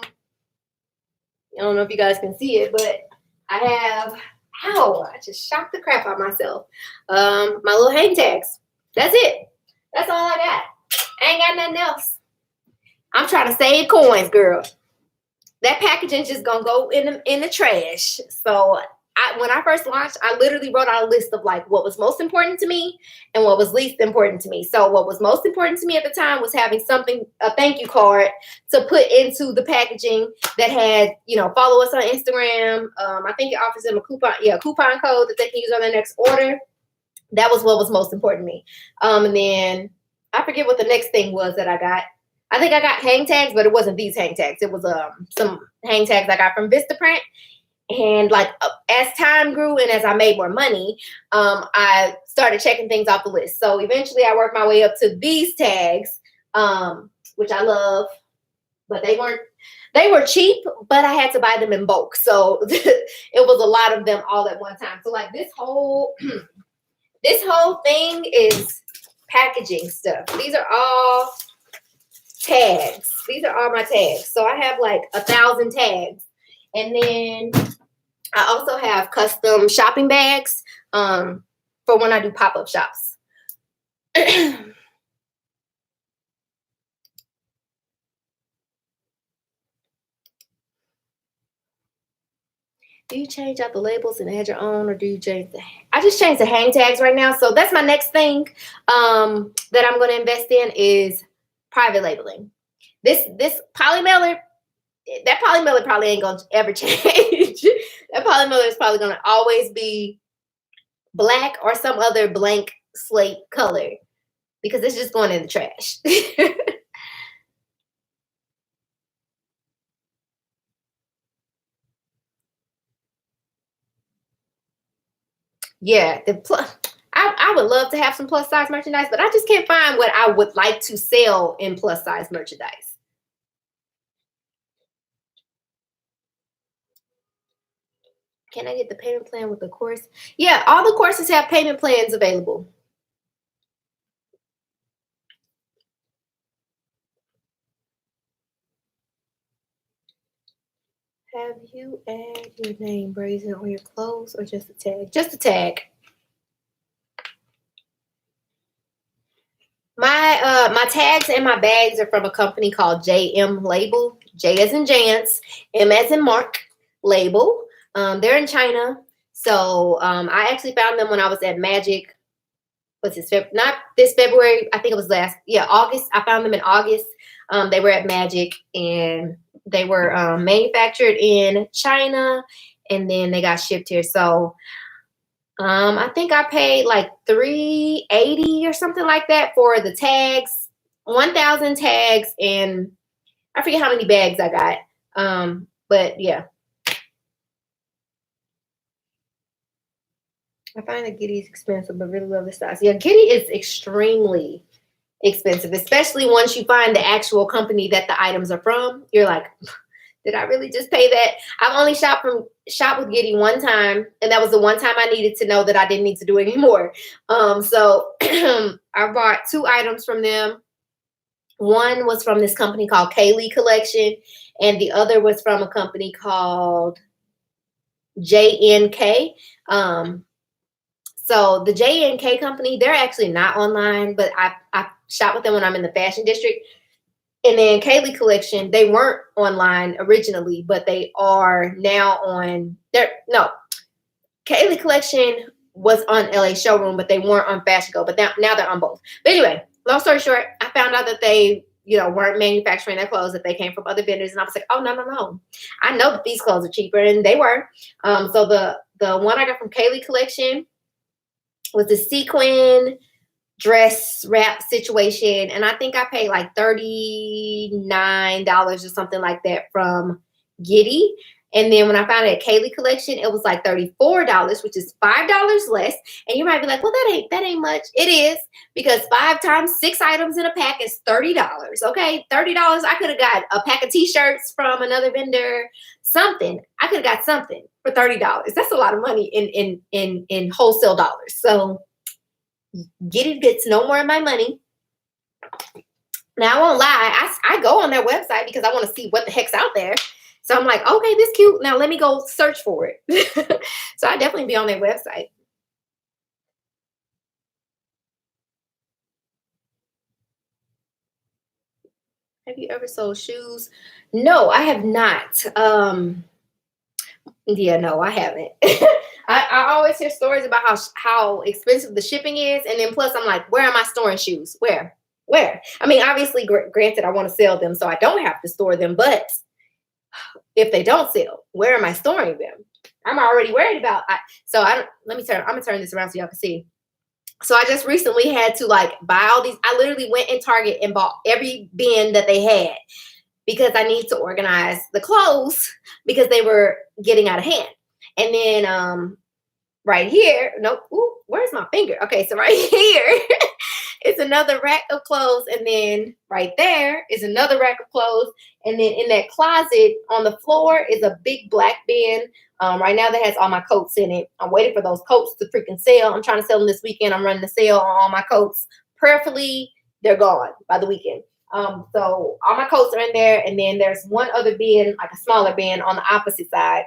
don't know if you guys can see it, but I have, ow, I just shocked the crap out of myself. My little hang tags. That's it. That's all I got. I ain't got nothing else. I'm trying to save coins, girl. That packaging is just gonna go in the trash. So when I first launched, I literally wrote out a list of like what was most important to me and what was least important to me. So what was most important to me at the time was having a thank you card to put into the packaging that had, follow us on Instagram. I think it offers them a coupon code that they can use on their next order. That was what was most important to me. And then I forget what the next thing was that I got. I think I got hang tags, but it wasn't these hang tags. It was some hang tags I got from Vistaprint. And like as time grew and as I made more money, I started checking things off the list. So eventually I worked my way up to these tags, which I love, but they were cheap, but I had to buy them in bulk. So it was a lot of them all at one time. So like this whole this whole thing is packaging stuff. These are all tags. These are all my tags. So I have like 1,000 tags. And then I also have custom shopping bags for when I do pop-up shops. Do you change out the labels and add your own, or do you change the? I just changed the hang tags right now, so that's my next thing that I'm going to invest in is private labeling. This poly mailer, that poly mailer probably ain't going to ever change. That poly mailer is probably going to always be black or some other blank slate color because it's just going in the trash. Yeah, I would love to have some plus size merchandise, but I just can't find what I would like to sell in plus size merchandise. Can I get the payment plan with the course? Yeah, all the courses have payment plans available. Have you add your name brazen on your clothes or just a tag? Just a tag. My tags and my bags are from a company called JM Label. J as in Jance, M as in Mark Label. They're in China. So I actually found them when I was at Magic. What's this? Not this February. I think it was August. I found them in August. They were at Magic and they were manufactured in China and then they got shipped here. So I think I paid like $380 or something like that for the tags, 1,000 tags, and I forget how many bags I got. But yeah. I find that Giddy is expensive, but really love the size. Yeah, Giddy is extremely expensive, especially once you find the actual company that the items are from. You're like, did I really just pay that? I've only shopped with Giddy one time, and that was the one time I needed to know that I didn't need to do it anymore. So I bought 2 items from them. One was from this company called Kaylee Collection, and the other was from a company called JNK. So the JNK company, they're actually not online, but I shop with them when I'm in the fashion district. And then Kaylee Collection, they weren't online originally, but they are now on Kaylee Collection was on LA Showroom, but they weren't on Fashion Go, but now they're on both. But anyway, long story short, I found out that they, weren't manufacturing their clothes, that they came from other vendors. And I was like, oh, no. I know that these clothes are cheaper, and they were. So the one I got from Kaylee Collection was the sequin dress wrap situation, and I think I paid like $39 or something like that from Giddy. And then when I found it at Kaylee Collection, it was like $34, which is $5 less. And you might be like, well, that ain't much. It is, because 5 times 6 items in a pack is $30. Okay, $30. I could have got a pack of t-shirts from another vendor, something. I could have got something for $30. That's a lot of money in wholesale dollars. So Giddy gets no more of my money. Now I won't lie, I go on their website because I want to see what the heck's out there. So I'm like, okay, this cute. Now let me go search for it. So I definitely be on their website. Have you ever sold shoes? No, I have not. Yeah, no, I haven't. I always hear stories about how expensive the shipping is, and then plus I'm like, where am I storing shoes? Where? I mean, obviously, granted, I want to sell them, so I don't have to store them. But if they don't sell, where am I storing them? I'm already worried about. I'm gonna turn this around so y'all can see. So I just recently had to like buy all these. I literally went in Target and bought every bin that they had because I need to organize the clothes because they were getting out of hand. And then right here, nope, ooh, where's my finger? Okay, so right here is another rack of clothes, and then right there is another rack of clothes, and then in that closet on the floor is a big black bin. Right now that has all my coats in it. I'm waiting for those coats to freaking sell. I'm trying to sell them this weekend. I'm running a sale on all my coats. Prayerfully, they're gone by the weekend. So all my coats are in there, and then there's one other bin, like a smaller bin on the opposite side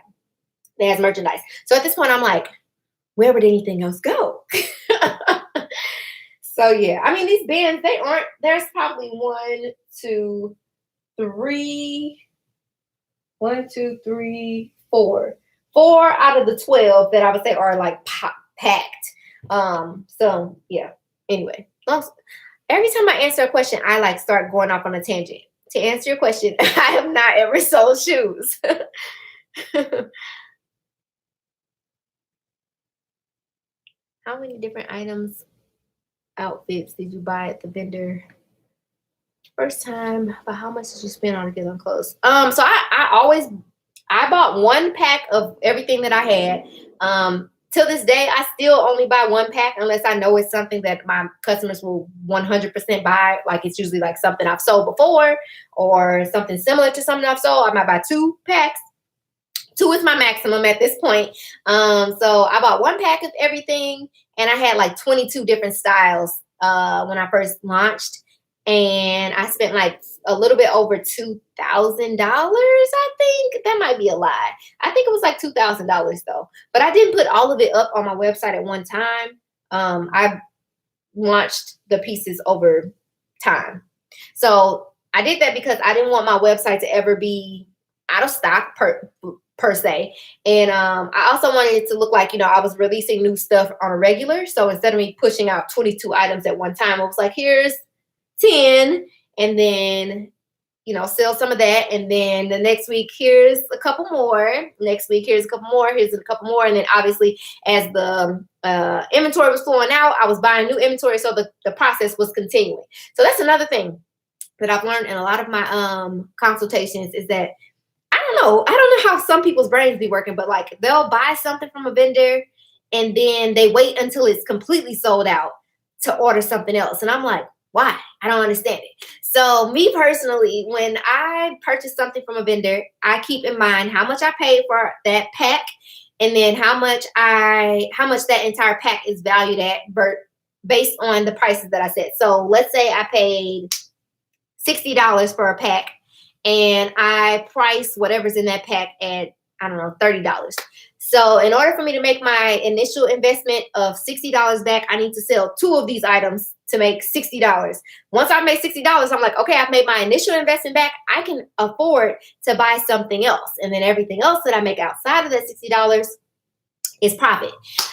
that has merchandise. So at this point, I'm like, where would anything else go? So yeah, I mean, these bins, they aren't, there's probably four out of the 12 that I would say are like packed. So yeah, anyway, every time I answer a question, I like start going off on a tangent. To answer your question, I have not ever sold shoes. How many different items, outfits did you buy at the vendor first time? But how much did you spend on getting clothes? So I bought one pack of everything that I had. Till this day, I still only buy one pack unless I know it's something that my customers will 100% buy. Like it's usually like something I've sold before or something similar to something I've sold. I might buy 2 packs. 2 is my maximum at this point. So I bought one pack of everything, and I had like 22 different styles when I first launched. And I spent like a little bit over $2,000. I think that might be a lie. I think it was like $2,000 though. But I didn't put all of it up on my website at one time. I launched the pieces over time. So I did that because I didn't want my website to ever be out of stock per se. And I also wanted it to look like, I was releasing new stuff on a regular. So instead of me pushing out 22 items at one time, it was like, here's 10, and then, sell some of that. And then the next week, here's a couple more. Next week, here's a couple more. Here's a couple more. And then obviously, as the inventory was flowing out, I was buying new inventory. So the process was continuing. So that's another thing that I've learned in a lot of my consultations is that I don't know how some people's brains be working, but like they'll buy something from a vendor and then they wait until it's completely sold out to order something else. And I'm like, why? I don't understand it. So me personally, when I purchase something from a vendor, I keep in mind how much I paid for that pack and then how much that entire pack is valued at based on the prices that I said. So let's say I paid $60 for a pack and I price whatever's in that pack at, I don't know, $30. So in order for me to make my initial investment of $60 back, I need to sell 2 of these items to make $60. Once I make $60, I'm like, okay, I've made my initial investment back. I can afford to buy something else. And then everything else that I make outside of that $60 is profit.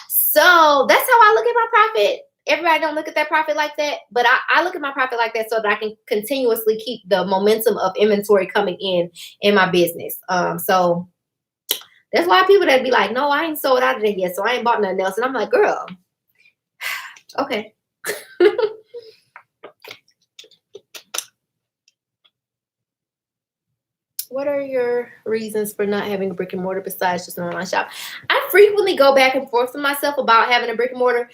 So that's how I look at my profit. Everybody don't look at that profit like that, but I look at my profit like that so that I can continuously keep the momentum of inventory coming in my business. So there's a lot of people that be like, no, I ain't sold out of it yet, so I ain't bought nothing else. And I'm like, girl, okay. What are your reasons for not having a brick and mortar besides just an online shop? I frequently go back and forth with myself about having a brick and mortar.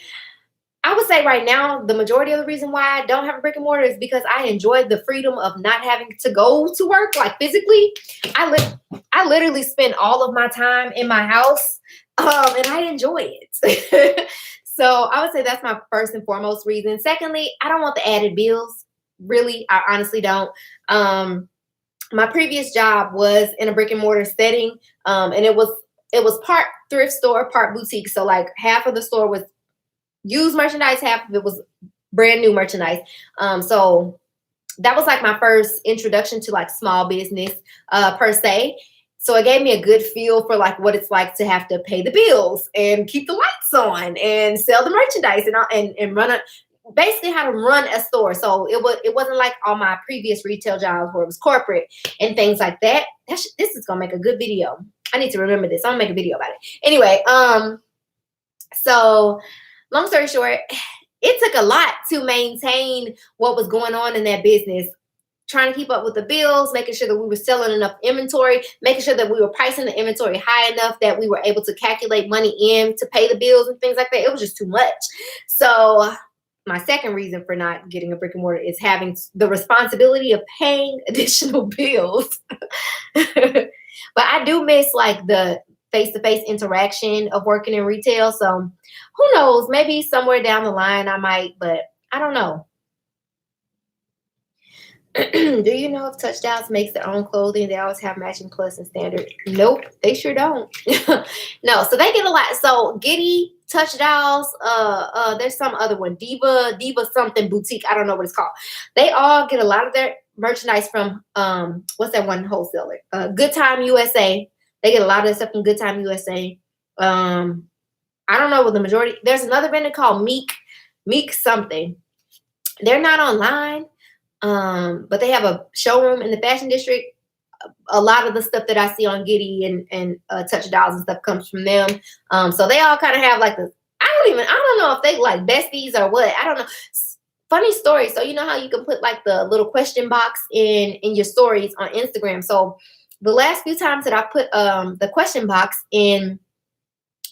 I would say right now, the majority of the reason why I don't have a brick and mortar is because I enjoy the freedom of not having to go to work, like physically. I literally spend all of my time in my house, and I enjoy it. So I would say that's my first and foremost reason. Secondly, I don't want the added bills. Really, I honestly don't. My previous job was in a brick and mortar setting, and it was part thrift store, part boutique. So like half of the store was used merchandise, half of it was brand new merchandise. So that was like my first introduction to like small business per se. So it gave me a good feel for like what it's like to have to pay the bills and keep the lights on and sell the merchandise and run basically how to run a store. So it wasn't like all my previous retail jobs where it was corporate and things like that. This is gonna make a good video. I need to remember this. I'm gonna make a video about it. Anyway, so long story short, it took a lot to maintain what was going on in that business, trying to keep up with the bills, making sure that we were selling enough inventory, making sure that we were pricing the inventory high enough that we were able to calculate money in to pay the bills and things like that. It was just too much. So my second reason for not getting a brick and mortar is having the responsibility of paying additional bills. But I do miss like the face-to-face interaction of working in retail. So who knows, maybe somewhere down the line I might, but I don't know. Do you know if Touch Dolls makes their own clothing? They always have matching plus and standard. Nope, they sure don't. No, so they get a lot. So Giddy, Touch Dolls, there's some other one, Diva something boutique. I don't know what it's called. They all get a lot of their merchandise from what's that one wholesaler? Good Time USA. They get a lot of their stuff from Good Time USA. I don't know what the majority. There's another vendor called Meek something. They're not online. But they have a showroom in the fashion district. A lot of the stuff that I see on Giddy and Touch Dolls and stuff comes from them. So they all kind of have like this. I don't know if they like besties or what. I don't know. Funny story. So you know how you can put like the little question box in your stories on Instagram. So the last few times that I put the question box in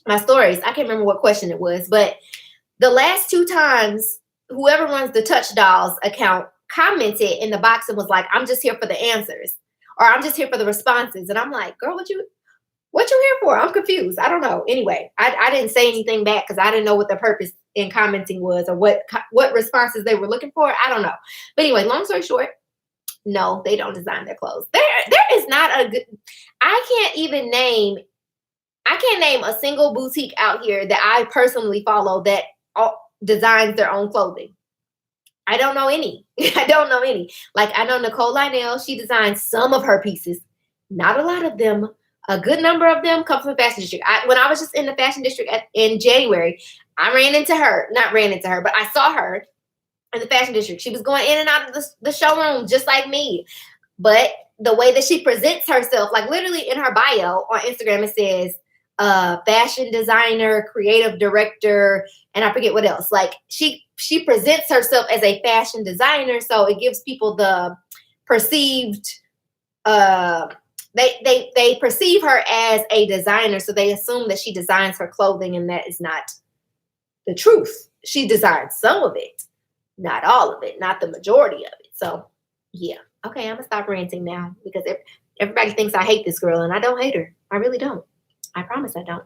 my stories, I can't remember what question it was, but the last two times, whoever runs the Touch Dolls account commented in the box and was like, I'm just here for the answers, or I'm just here for the responses. And I'm like, girl, what you here for? I'm confused. I don't know. Anyway, I didn't say anything back because I didn't know what the purpose in commenting was or what responses they were looking for. I don't know. But anyway, long story short, no, they don't design their clothes. There is not a good, I can't name a single boutique out here that I personally follow that designs their own clothing. I don't know any. I don't know any. Like I know Nicole Lionel, she designs some of her pieces. Not a lot of them. A good number of them come from the fashion district. When I was just in the fashion district in January, I but I saw her in the fashion district. She was going in and out of the showroom just like me. But the way that she presents herself, like literally in her bio on Instagram, it says fashion designer, creative director, and I forget what else. Like she presents herself as a fashion designer, so it gives people the perceived they perceive her as a designer, so they assume that she designs her clothing, and that is not the truth. She designs some of it, not all of it, not the majority of it. So yeah, okay, I'm gonna stop ranting now because everybody thinks I hate this girl, and I don't hate her. I really don't. I promise I don't.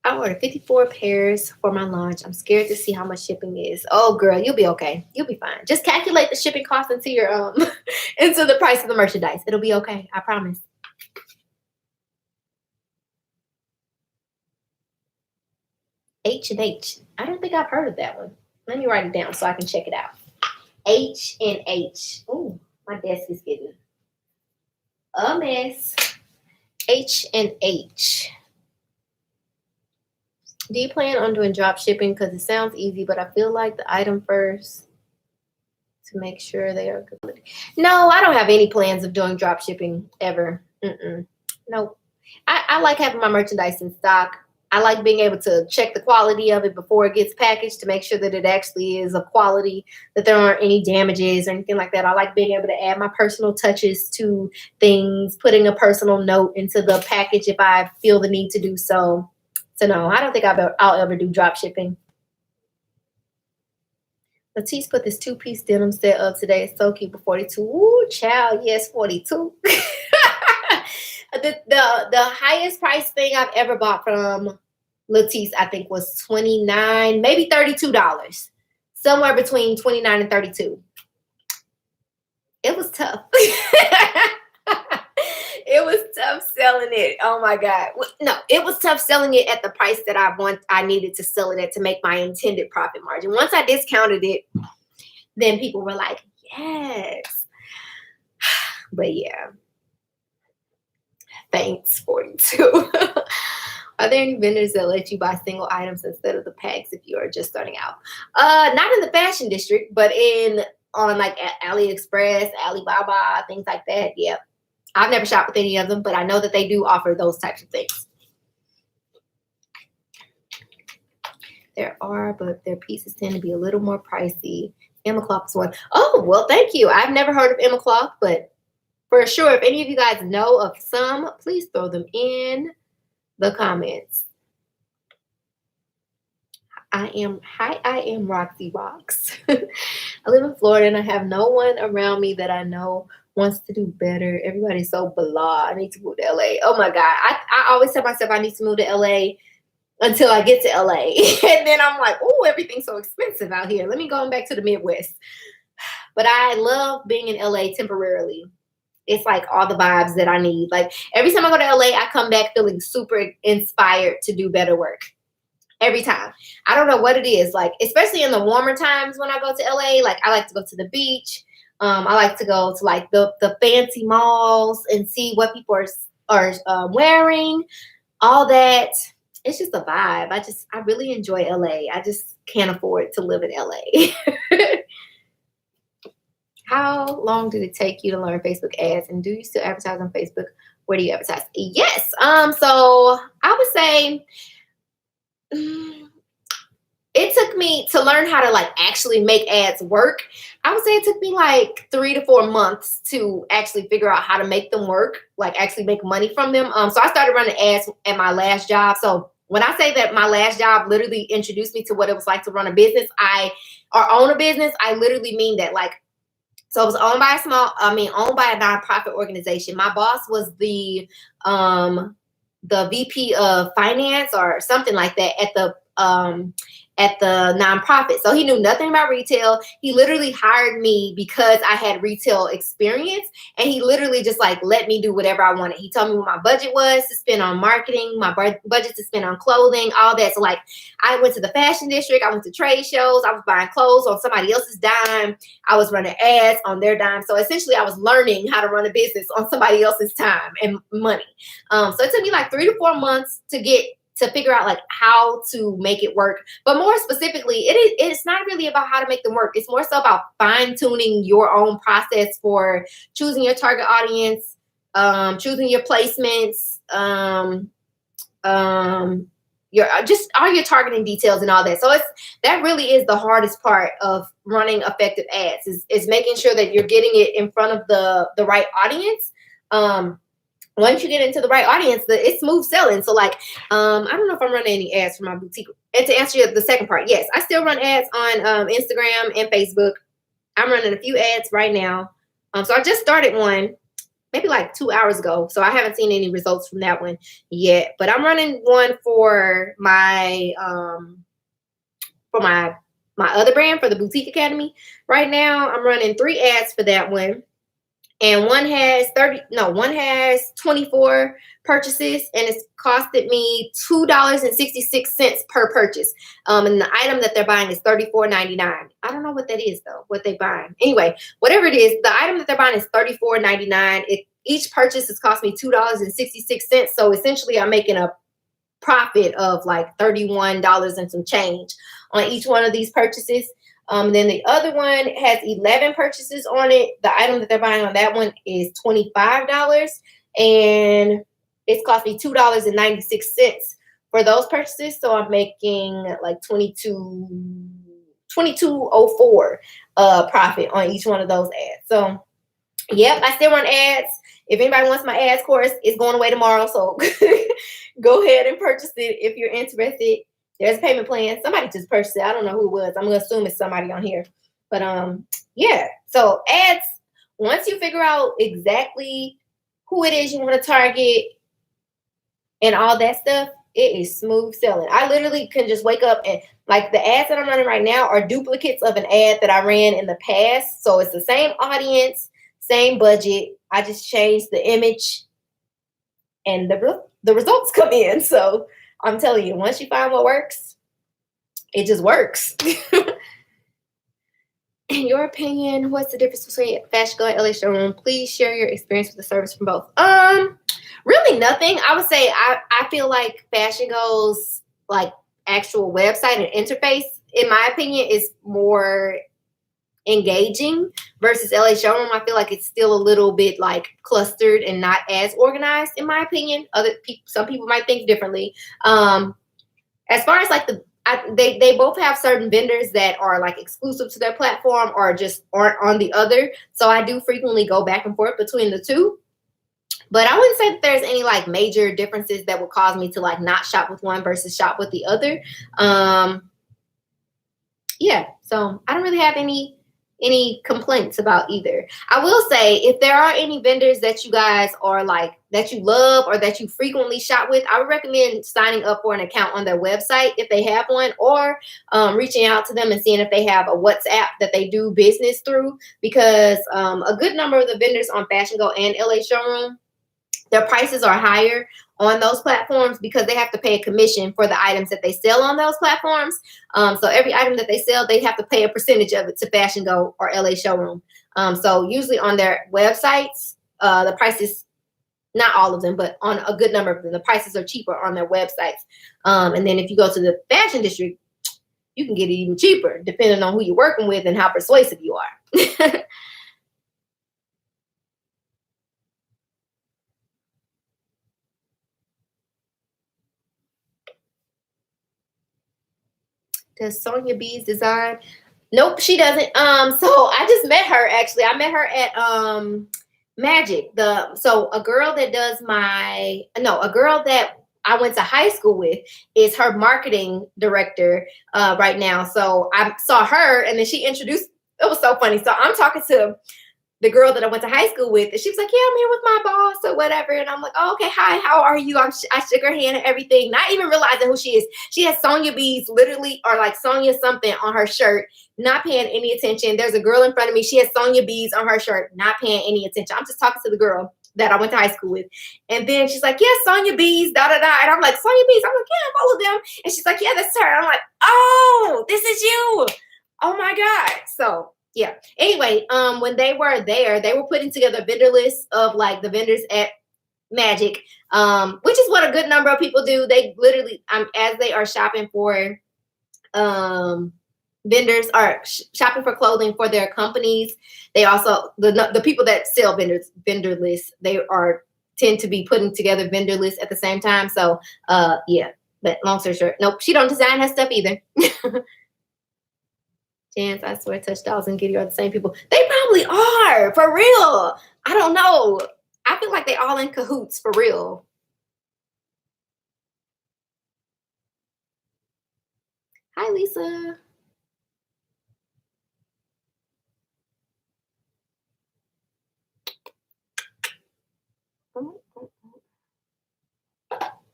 I ordered 54 pairs for my lunch. I'm scared to see how much shipping is. Oh, girl, you'll be okay. You'll be fine. Just calculate the shipping cost into your into the price of the merchandise. It'll be okay. I promise. H&H. I don't think I've heard of that one. Let me write it down so I can check it out. H&H. Ooh, my desk is getting a mess. H&H. Do you plan on doing drop shipping? Because it sounds easy, but I feel like the item first to make sure they are good. No, I don't have any plans of doing drop shipping ever. Nope. I like having my merchandise in stock. I like being able to check the quality of it before it gets packaged to make sure that it actually is of quality, that there aren't any damages or anything like that. I like being able to add my personal touches to things, putting a personal note into the package if I feel the need to do so. So no, I don't think I'll ever do drop shipping. Latisse put this 2-piece denim set up today. It's so cute for 42. Ooh, child, yes, 42. The highest price thing I've ever bought from Latisse, I think, was $29, maybe $32. Somewhere between 29 and 32. It was tough. It was tough selling it. Oh my God. No, it was tough selling it at the price that I needed to sell it at to make my intended profit margin. Once I discounted it, then people were like, yes. But yeah. Thanks, 42. Are there any vendors that let you buy single items instead of the packs if you are just starting out? Not in the fashion district, but on like AliExpress, Alibaba, things like that. Yeah. I've never shopped with any of them, but I know that they do offer those types of things. There are, but their pieces tend to be a little more pricey. Emma Cloth is one. Oh, well, thank you. I've never heard of Emma Cloth, but for sure, if any of you guys know of some, please throw them in the comments. I am Roxy Rocks. I live in Florida and I have no one around me that I know wants to do better. Everybody's so blah. I need to move to LA. Oh my God. I always tell myself I need to move to LA until I get to LA. And then I'm like, oh, everything's so expensive out here. Let me go back to the Midwest. But I love being in LA temporarily. It's like all the vibes that I need. Like every time I go to LA, I come back feeling super inspired to do better work. Every time. I don't know what it is. Like, especially in the warmer times when I go to LA, like I like to go to the beach. I like to go to like the fancy malls and see what people are wearing, all that. It's just a vibe. I really enjoy LA. I just can't afford to live in LA. How long did it take you to learn Facebook ads? And do you still advertise on Facebook? Where do you advertise? Yes. So I would say it took me to learn how to like actually make ads work. I would say it took me like 3 to 4 months to actually figure out how to make them work, like actually make money from them. So I started running ads at my last job. So when I say that my last job literally introduced me to what it was like to run a business, or own a business, I literally mean that. Like, so it was owned by a nonprofit organization. My boss was the VP of finance or something like that at the nonprofit. So he knew nothing about retail. He literally hired me because I had retail experience, and he literally just like let me do whatever I wanted. He told me what my budget was to spend on marketing, my budget to spend on clothing, all that. So like I went to the fashion district, I went to trade shows, I was buying clothes on somebody else's dime, I was running ads on their dime. So essentially I was learning how to run a business on somebody else's time and money. So it took me like 3 to 4 months to figure out like how to make it work. But more specifically, it's not really about how to make them work. It's more so about fine-tuning your own process for choosing your target audience, choosing your placements, just all your targeting details and all that. So that really is the hardest part of running effective ads is making sure that you're getting it in front of the right audience. Once you get into the right audience, it's smooth selling. So like, I don't know if I'm running any ads for my boutique. And to answer the second part, yes, I still run ads on Instagram and Facebook. I'm running a few ads right now. So I just started one maybe like 2 hours ago. So I haven't seen any results from that one yet. But I'm running one for my other brand, for the Boutique Academy. Right now, I'm running 3 ads for that one. And one has 24 purchases, and it's costed me $2.66 per purchase. And the item that they're buying is $34.99. I don't know what that is though, what they're buying. Anyway, whatever it is, the item that they're buying is $34.99. Each purchase has cost me $2.66. So essentially I'm making a profit of like $31 and some change on each one of these purchases. Then the other one has 11 purchases on it. The item that they're buying on that one is $25, and it's cost me $2.96 for those purchases. So I'm making like $22.04 profit on each one of those ads. So yep, I still run ads. If anybody wants my ads course, it's going away tomorrow. So go ahead and purchase it if you're interested. There's a payment plan. Somebody just purchased it. I don't know who it was. I'm going to assume it's somebody on here. But yeah. So ads, once you figure out exactly who it is you want to target and all that stuff, it is smooth selling. I literally can just wake up and like the ads that I'm running right now are duplicates of an ad that I ran in the past. So it's the same audience, same budget. I just changed the image and the results come in. So I'm telling you, once you find what works, it just works. In your opinion, what's the difference between Fashion Go and LA Showroom? Please share your experience with the service from both. Really nothing. I would say I feel like Fashion Go's like actual website and interface, in my opinion, is more engaging versus LA Showroom. I feel like it's still a little bit like clustered and not as organized, in my opinion. Some people might think differently. As far as like they both have certain vendors that are like exclusive to their platform or just aren't on the other. So I do frequently go back and forth between the two. But I wouldn't say that there's any like major differences that would cause me to like not shop with one versus shop with the other. Yeah, so I don't really have any complaints about either. I will say, if there are any vendors that you guys are like that you love or that you frequently shop with, I would recommend signing up for an account on their website if they have one, or reaching out to them and seeing if they have a WhatsApp that they do business through, because a good number of the vendors on Fashion Go and LA Showroom, their prices are higher on those platforms because they have to pay a commission for the items that they sell on those platforms. So every item that they sell, they have to pay a percentage of it to Fashion Go or LA Showroom. So usually on their websites, the prices, not all of them, but on a good number of them, the prices are cheaper on their websites. And then if you go to the fashion district, you can get it even cheaper depending on who you're working with and how persuasive you are. Does Sonia B's design? Nope, she doesn't. So I just met her actually. I met her at Magic. A girl that does a girl that I went to high school with is her marketing director right now. So I saw her and then she introduced. It was so funny. So I'm talking to the girl that I went to high school with, and she was like, "Yeah, I'm here with my boss or whatever." And I'm like, "Oh, okay, hi, how are you?" I shook her hand and everything, not even realizing who she is. She has Sonia B's literally, or like Sonia something on her shirt, not paying any attention. There's a girl in front of me. She has Sonia B's on her shirt, not paying any attention. I'm just talking to the girl that I went to high school with. And then she's like, "Yeah, Sonia B's, da da da." And I'm like, "Sonia B's?" I'm like, "Yeah, I follow them." And she's like, "Yeah, that's her." I'm like, "Oh, this is you. Oh my God." So yeah. Anyway, when they were there, they were putting together a vendor list of like the vendors at Magic, which is what a good number of people do. They literally, as they are shopping for vendors, are shopping for clothing for their companies. They also the people that sell vendor lists, they are tend to be putting together vendor lists at the same time. So yeah. But long story short, nope, she don't design her stuff either. Chance, I swear, Touch Dolls and Giddy are the same people. They probably are, for real. I don't know. I feel like they all in cahoots, for real. Hi, Lisa.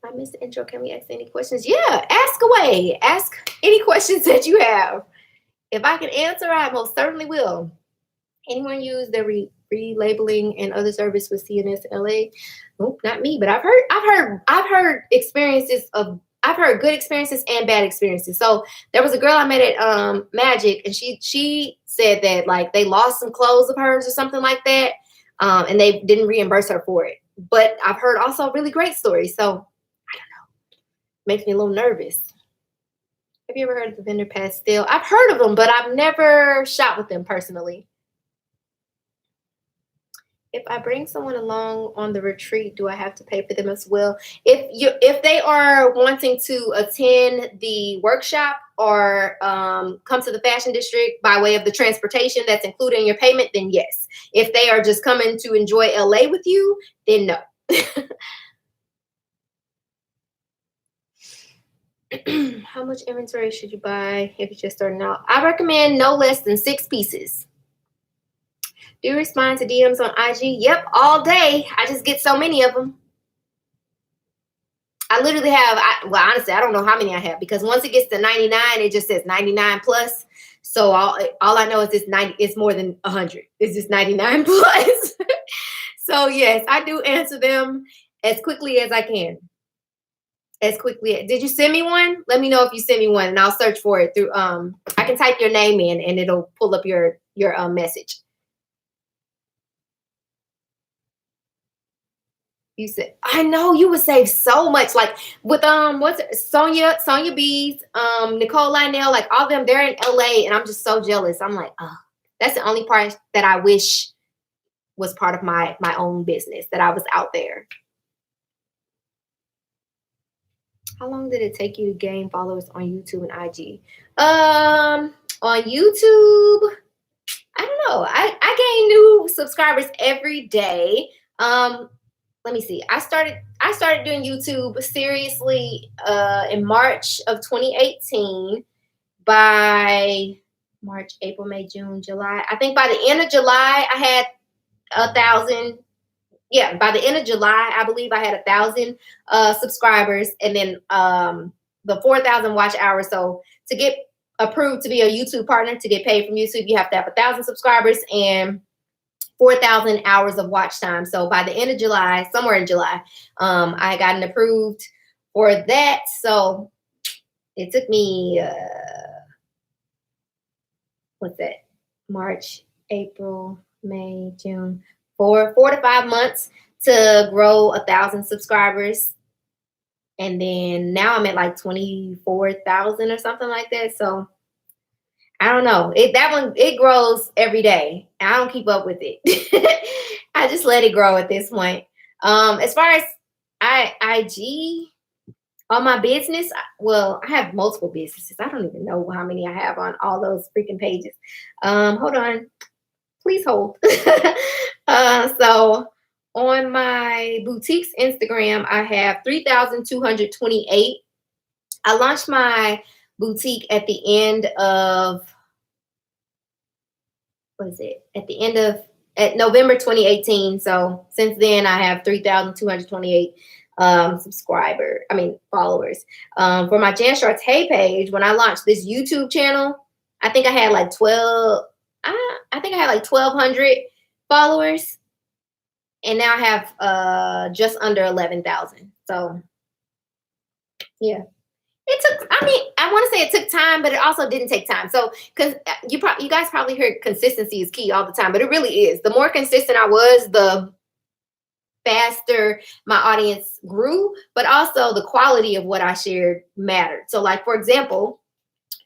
I missed the intro. Can we ask any questions? Yeah, ask away. Ask any questions that you have. If I can answer, I most certainly will. Anyone use the relabeling and other service with CNS LA? Nope, not me. But I've heard experiences of. I've heard good experiences and bad experiences. So there was a girl I met at Magic, and she said that like they lost some clothes of hers or something like that, and they didn't reimburse her for it. But I've heard also really great stories. So I don't know. Makes me a little nervous. Have you ever heard of the vendor Pastille? I've heard of them, but I've never shopped with them personally. If I bring someone along on the retreat, do I have to pay for them as well? If they are wanting to attend the workshop or come to the fashion district by way of the transportation that's included in your payment, then yes. If they are just coming to enjoy LA with you, then no. How much inventory should you buy if you're just starting out? I recommend no less than 6 pieces. Do you respond to DMs on IG? Yep, all day. I just get so many of them. I literally have, honestly, I don't know how many I have, because once it gets to 99, it just says 99 plus. So all I know is it's more than 100. It's just 99 plus. So yes, I do answer them as quickly as I can. As quickly. Did you send me one? Let me know if you send me one, and I'll search for it through. I can type your name in, and it'll pull up your message. You said, I know you would save so much. Like with what's it, Sonia B's, Nicole Lionel, like all of them, they're in LA, and I'm just so jealous. I'm like, oh, that's the only part that I wish was part of my own business, that I was out there. How long did it take you to gain followers on YouTube and IG? On YouTube, I don't know. I gain new subscribers every day. Let me see. I started doing YouTube seriously in March of 2018. By March, April, May, June, July. I think by the end of July, I had 1,000. Yeah, by the end of July, I believe I had 1,000 subscribers, and then the 4,000 watch hours. So to get approved to be a YouTube partner, to get paid from YouTube, you have to have 1,000 subscribers and 4,000 hours of watch time. So by the end of July, somewhere in July, I gotten approved for that. So it took me what's that? March, April, May, June, 4 to 5 months to grow 1,000 subscribers. And then now I'm at like 24,000 or something like that. So I don't know. It grows every day. I don't keep up with it. I just let it grow at this point. As far as IG on my business, well, I have multiple businesses. I don't even know how many I have on all those freaking pages. Hold on. Please hold. So on my boutique's Instagram, I have 3,228. I launched my boutique at the end of, at November 2018. So since then I have 3,228 followers. For my Jan Charté page, when I launched this YouTube channel, I think I had like 1,200 followers, and now I have just under 11,000. So yeah. I want to say it took time, but it also didn't take time. So, because you guys probably heard consistency is key all the time, but it really is. The more consistent I was, the faster my audience grew, but also the quality of what I shared mattered. So, like, for example,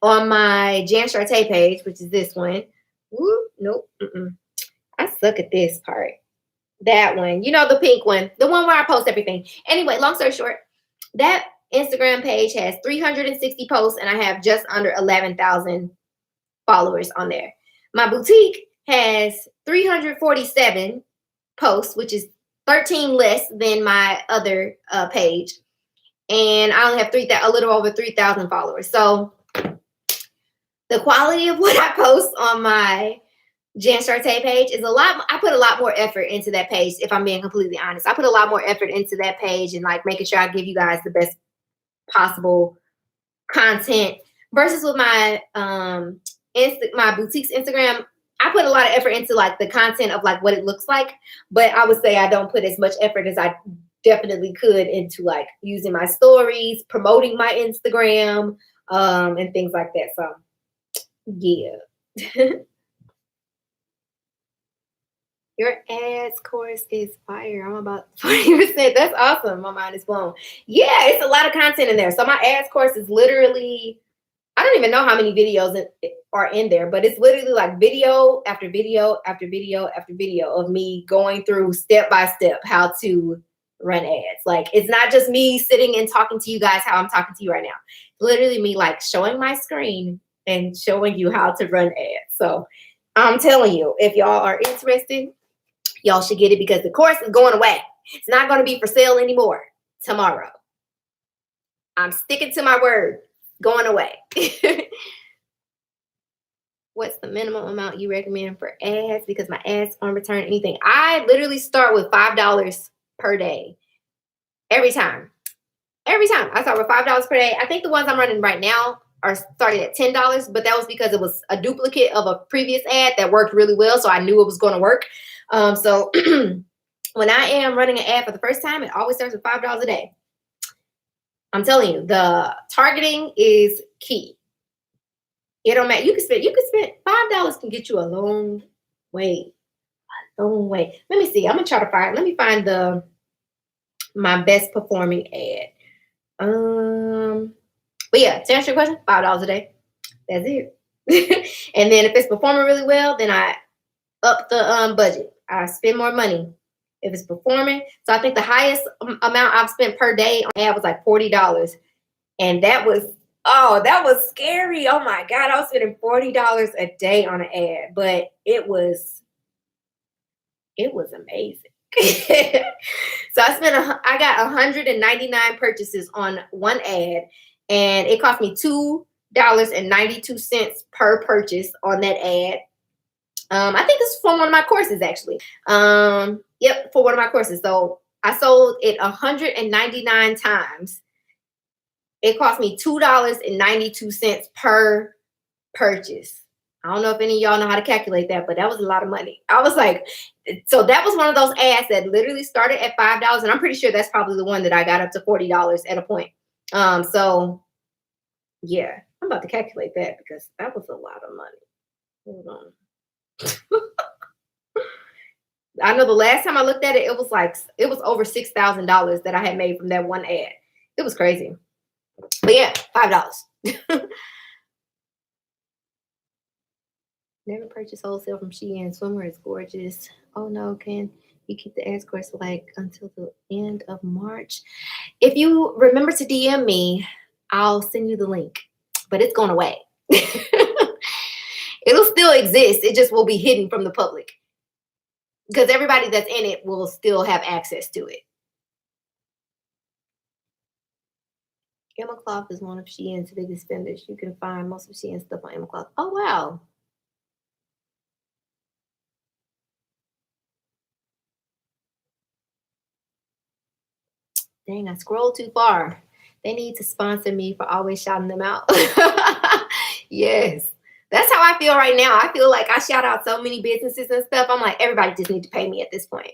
on my Jan Charté page, which is this one, I suck at this part. That one, the pink one, the one where I post everything. Anyway, long story short, that Instagram page has 360 posts, and I have just under 11,000 followers on there. My boutique has 347 posts, which is 13 less than my other page, and I only have a little over 3,000 followers. So the quality of what I post on my Jan Charté page is I put a lot more effort into that page, if I'm being completely honest. I put a lot more effort into that page and like making sure I give you guys the best possible content versus with my my boutique's Instagram. I put a lot of effort into like the content of like what it looks like, but I would say I don't put as much effort as I definitely could into like using my stories, promoting my Instagram, and things like that. So yeah. Your ads course is fire. I'm about 40%. That's awesome. My mind is blown. Yeah, it's a lot of content in there. So my ads course is literally, I don't even know how many videos are in there, but it's literally like video after video after video after video of me going through step by step how to run ads. Like, it's not just me sitting and talking to you guys how I'm talking to you right now. It's literally me like showing my screen and showing you how to run ads. So I'm telling you, if y'all are interested, y'all should get it because the course is going away. It's not going to be for sale anymore tomorrow. I'm sticking to my word. Going away. What's the minimum amount you recommend for ads? Because my ads don't return anything. I literally start with $5 per day. Every time. I start with $5 per day. I think the ones I'm running right now are started at $10, but that was because it was a duplicate of a previous ad that worked really well, so I knew it was going to work. So when I am running an ad for the first time, it always starts with $5 a day. I'm telling you, the targeting is key. It don't matter. You can spend $5 can get you a long way. A long way. Let me see. I'm gonna try to find. Let me find my best performing ad. But yeah, to answer your question, $5 a day. That's it. And then if it's performing really well, then I up the budget. I spend more money if it's performing. So I think the highest amount I've spent per day on ad was like $40. And that was scary. Oh my God. I was spending $40 a day on an ad, but it was amazing. So I got 199 purchases on one ad, and it cost me $2.92 per purchase on that ad. I think this is for one of my courses actually. Yep, for one of my courses. So I sold it 199 times. It cost me $2.92 per purchase. I don't know if any of y'all know how to calculate that, but that was a lot of money. I was like, so that was one of those ads that literally started at $5, and I'm pretty sure that's probably the one that I got up to $40 at a point. So yeah, I'm about to calculate that because that was a lot of money. Hold on. I know the last time I looked at it, it was over $6,000 that I had made from that one ad. It was crazy. But yeah, $5. Never purchase wholesale from Shein. Swimwear is gorgeous. Oh no, can you keep the ads course like until the end of March? If you remember to DM me, I'll send you the link. But it's going away. It'll still exist. It just will be hidden from the public. Because everybody that's in it will still have access to it. Emma Cloth is one of Shein's biggest vendors. You can find most of Shein's stuff on Emma Cloth. Oh wow. Dang, I scrolled too far. They need to sponsor me for always shouting them out. Yes. That's how I feel right now. I feel like I shout out so many businesses and stuff. I'm like, everybody just needs to pay me at this point.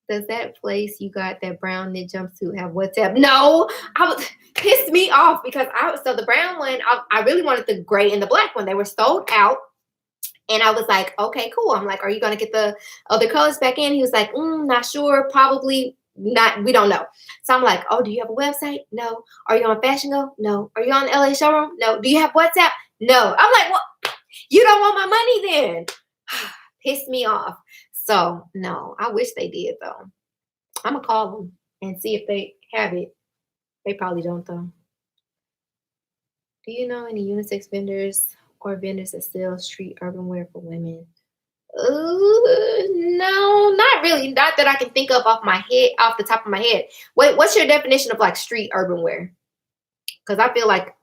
Does that place you got that brown knit jumpsuit have WhatsApp? No, I was pissed me off because so the brown one, I really wanted the gray and the black one. They were sold out. And I was like, okay, cool. I'm like, are you going to get the other colors back in? He was like, not sure. Probably not. We don't know. So I'm like, oh, do you have a website? No. Are you on Fashion Go? No. Are you on LA Showroom? No. Do you have WhatsApp? No. I'm like, well, you don't want my money then. Pissed me off. So no, I wish they did though. I'm going to call them and see if they have it. They probably don't though. Do you know any unisex vendors or vendors that sell street urban wear for women? No, not really. Not that I can think of off the top of my head. What's your definition of like street urban wear? Because I feel like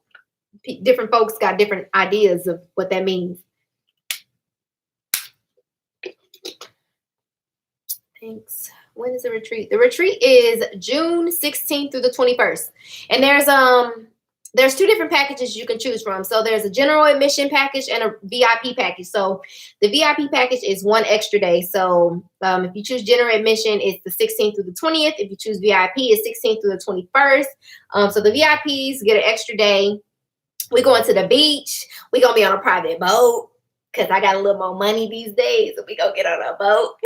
different folks got different ideas of what that means. Thanks. When is the retreat? The retreat is June 16th through the 21st. And there's two different packages you can choose from. So there's a general admission package and a VIP package. So the VIP package is one extra day. So if you choose general admission, it's the 16th through the 20th. If you choose VIP, it's 16th through the 21st. So the VIPs get an extra day. We're going to the beach. We're going to be on a private boat because I got a little more money these days. So we're going to get on a boat.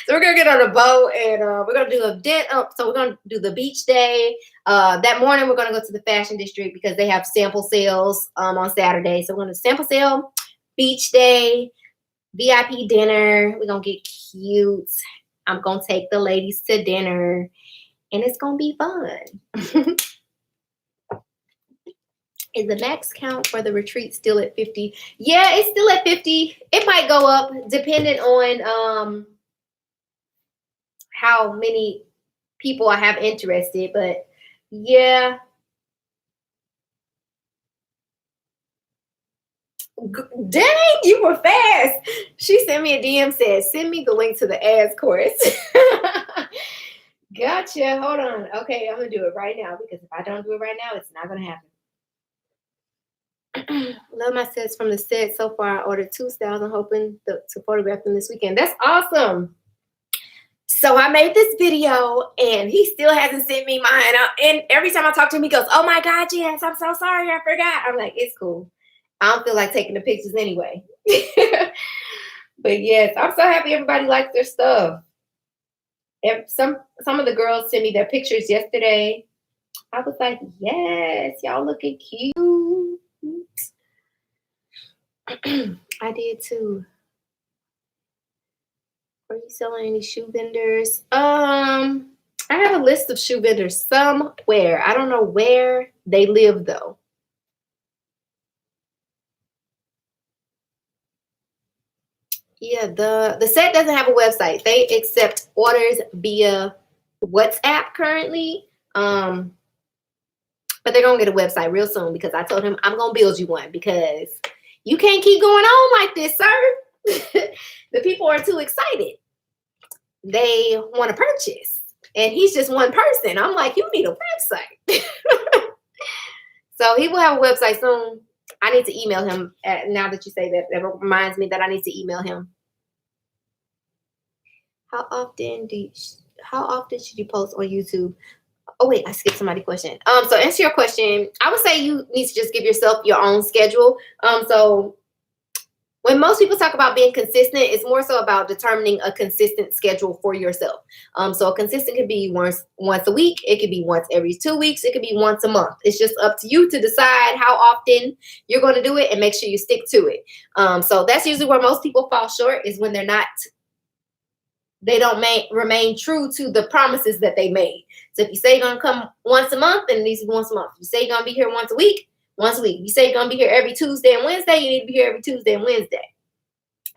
So we're going to get on a boat and we're going to do so we're going to do the beach day. That morning, we're going to go to the fashion district because they have sample sales on Saturday. So we're going to sample sale, beach day, VIP dinner. We're going to get cute. I'm going to take the ladies to dinner and it's going to be fun. Is the max count for the retreat still at 50? Yeah, it's still at 50. It might go up depending on how many people I have interested, but yeah. Dang, you were fast. She sent me a DM, said, send me the link to the ads course. Gotcha. Hold on. Okay, I'm going to do it right now because if I don't do it right now, it's not going to happen. Love my sets from the set. So far, I ordered 2 styles. I'm hoping to photograph them this weekend. That's awesome. So I made this video and he still hasn't sent me mine. And every time I talk to him, he goes, oh my God, yes, I'm so sorry. I forgot. I'm like, it's cool. I don't feel like taking the pictures anyway. But yes, I'm so happy everybody likes their stuff. Some of the girls sent me their pictures yesterday. I was like, yes, y'all looking cute. I did too. Are you selling any shoe vendors? I have a list of shoe vendors somewhere. I don't know where they live though. Yeah, the set doesn't have a website. They accept orders via WhatsApp currently. But they're gonna get a website real soon because I told him I'm gonna build you one because you can't keep going on like this, sir. The people are too excited. They want to purchase. And he's just one person. I'm like, you need a website. So he will have a website soon. I need to email him. Now that you say that, that reminds me that I need to email him. How often should you post on YouTube? Oh wait, I skipped somebody's question. So answer your question. I would say you need to just give yourself your own schedule. So when most people talk about being consistent, it's more so about determining a consistent schedule for yourself. So a consistent could be once a week. It could be once every 2 weeks. It could be once a month. It's just up to you to decide how often you're going to do it and make sure you stick to it. So that's usually where most people fall short, is when they don't remain true to the promises that they made. So if you say you're going to come once a month, then it needs to be once a month. If you say you're going to be here once a week, once a week. If you say you're going to be here every Tuesday and Wednesday, you need to be here every Tuesday and Wednesday.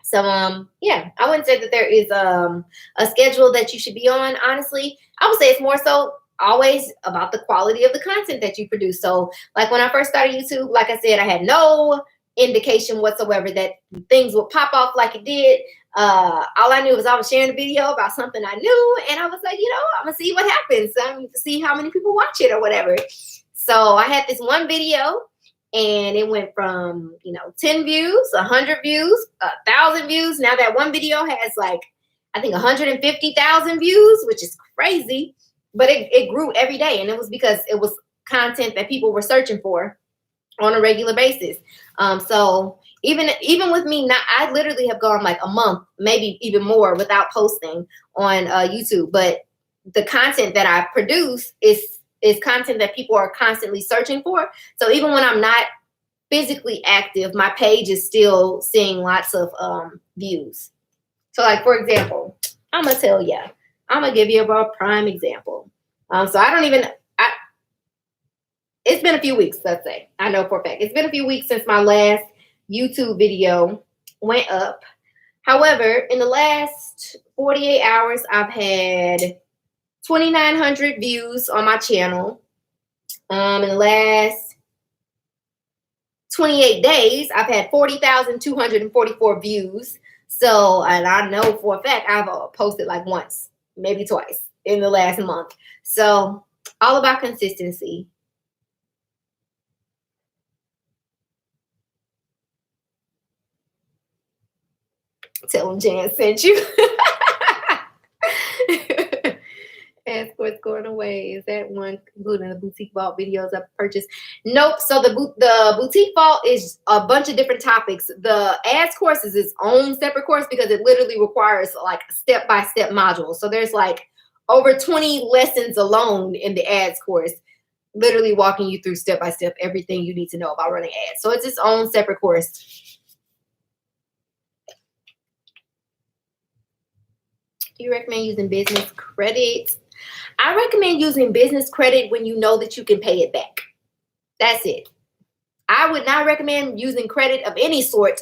So, yeah, I wouldn't say that there is a schedule that you should be on, honestly. I would say it's more so always about the quality of the content that you produce. So, like when I first started YouTube, like I said, I had no indication whatsoever that things would pop off like it did. All I knew was I was sharing a video about something I knew, and I was like, I'm gonna see what happens. I'm gonna see how many people watch it or whatever. So I had this one video, and it went from 10 views, 100 views, 1,000 views. Now that one video has like, I think 150,000 views, which is crazy, but it grew every day, and it was because it was content that people were searching for on a regular basis. So even with me, I literally have gone like a month, maybe even more, without posting on YouTube. But the content that I produce is content that people are constantly searching for. So even when I'm not physically active, my page is still seeing lots of views. So like, for example, I'm gonna give you a prime example. So it's been a few weeks, let's say. I know for a fact. It's been a few weeks since my last YouTube video went up. However, in the last 48 hours, I've had 2,900 views on my channel. In the last 28 days, I've had 40,244 views. So, and I know for a fact I've posted like once, maybe twice in the last month. So, all about consistency. Tell them Jan sent you. Ask what's going away. Is that one including the boutique vault videos I've purchased? Nope. So the boutique vault is a bunch of different topics. The ads course is its own separate course because it literally requires like step-by-step modules. So there's like over 20 lessons alone in the ads course, literally walking you through step-by-step everything you need to know about running ads. So it's its own separate course. Do you recommend using business credit? I recommend using business credit when you know that you can pay it back. That's it. I would not recommend using credit of any sort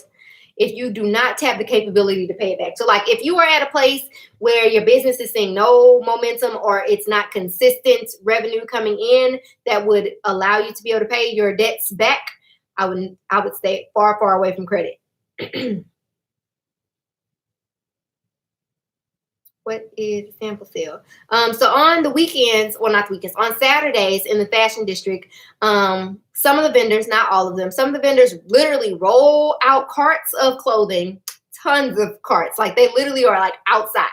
if you do not have the capability to pay it back. So like if you are at a place where your business is seeing no momentum or it's not consistent revenue coming in that would allow you to be able to pay your debts back, I would stay far, far away from credit. What is sample sale? So on the weekends, well, not the weekends, on Saturdays in the fashion district, some of the vendors, not all of them, some of the vendors literally roll out carts of clothing, tons of carts. Like they literally are like outside.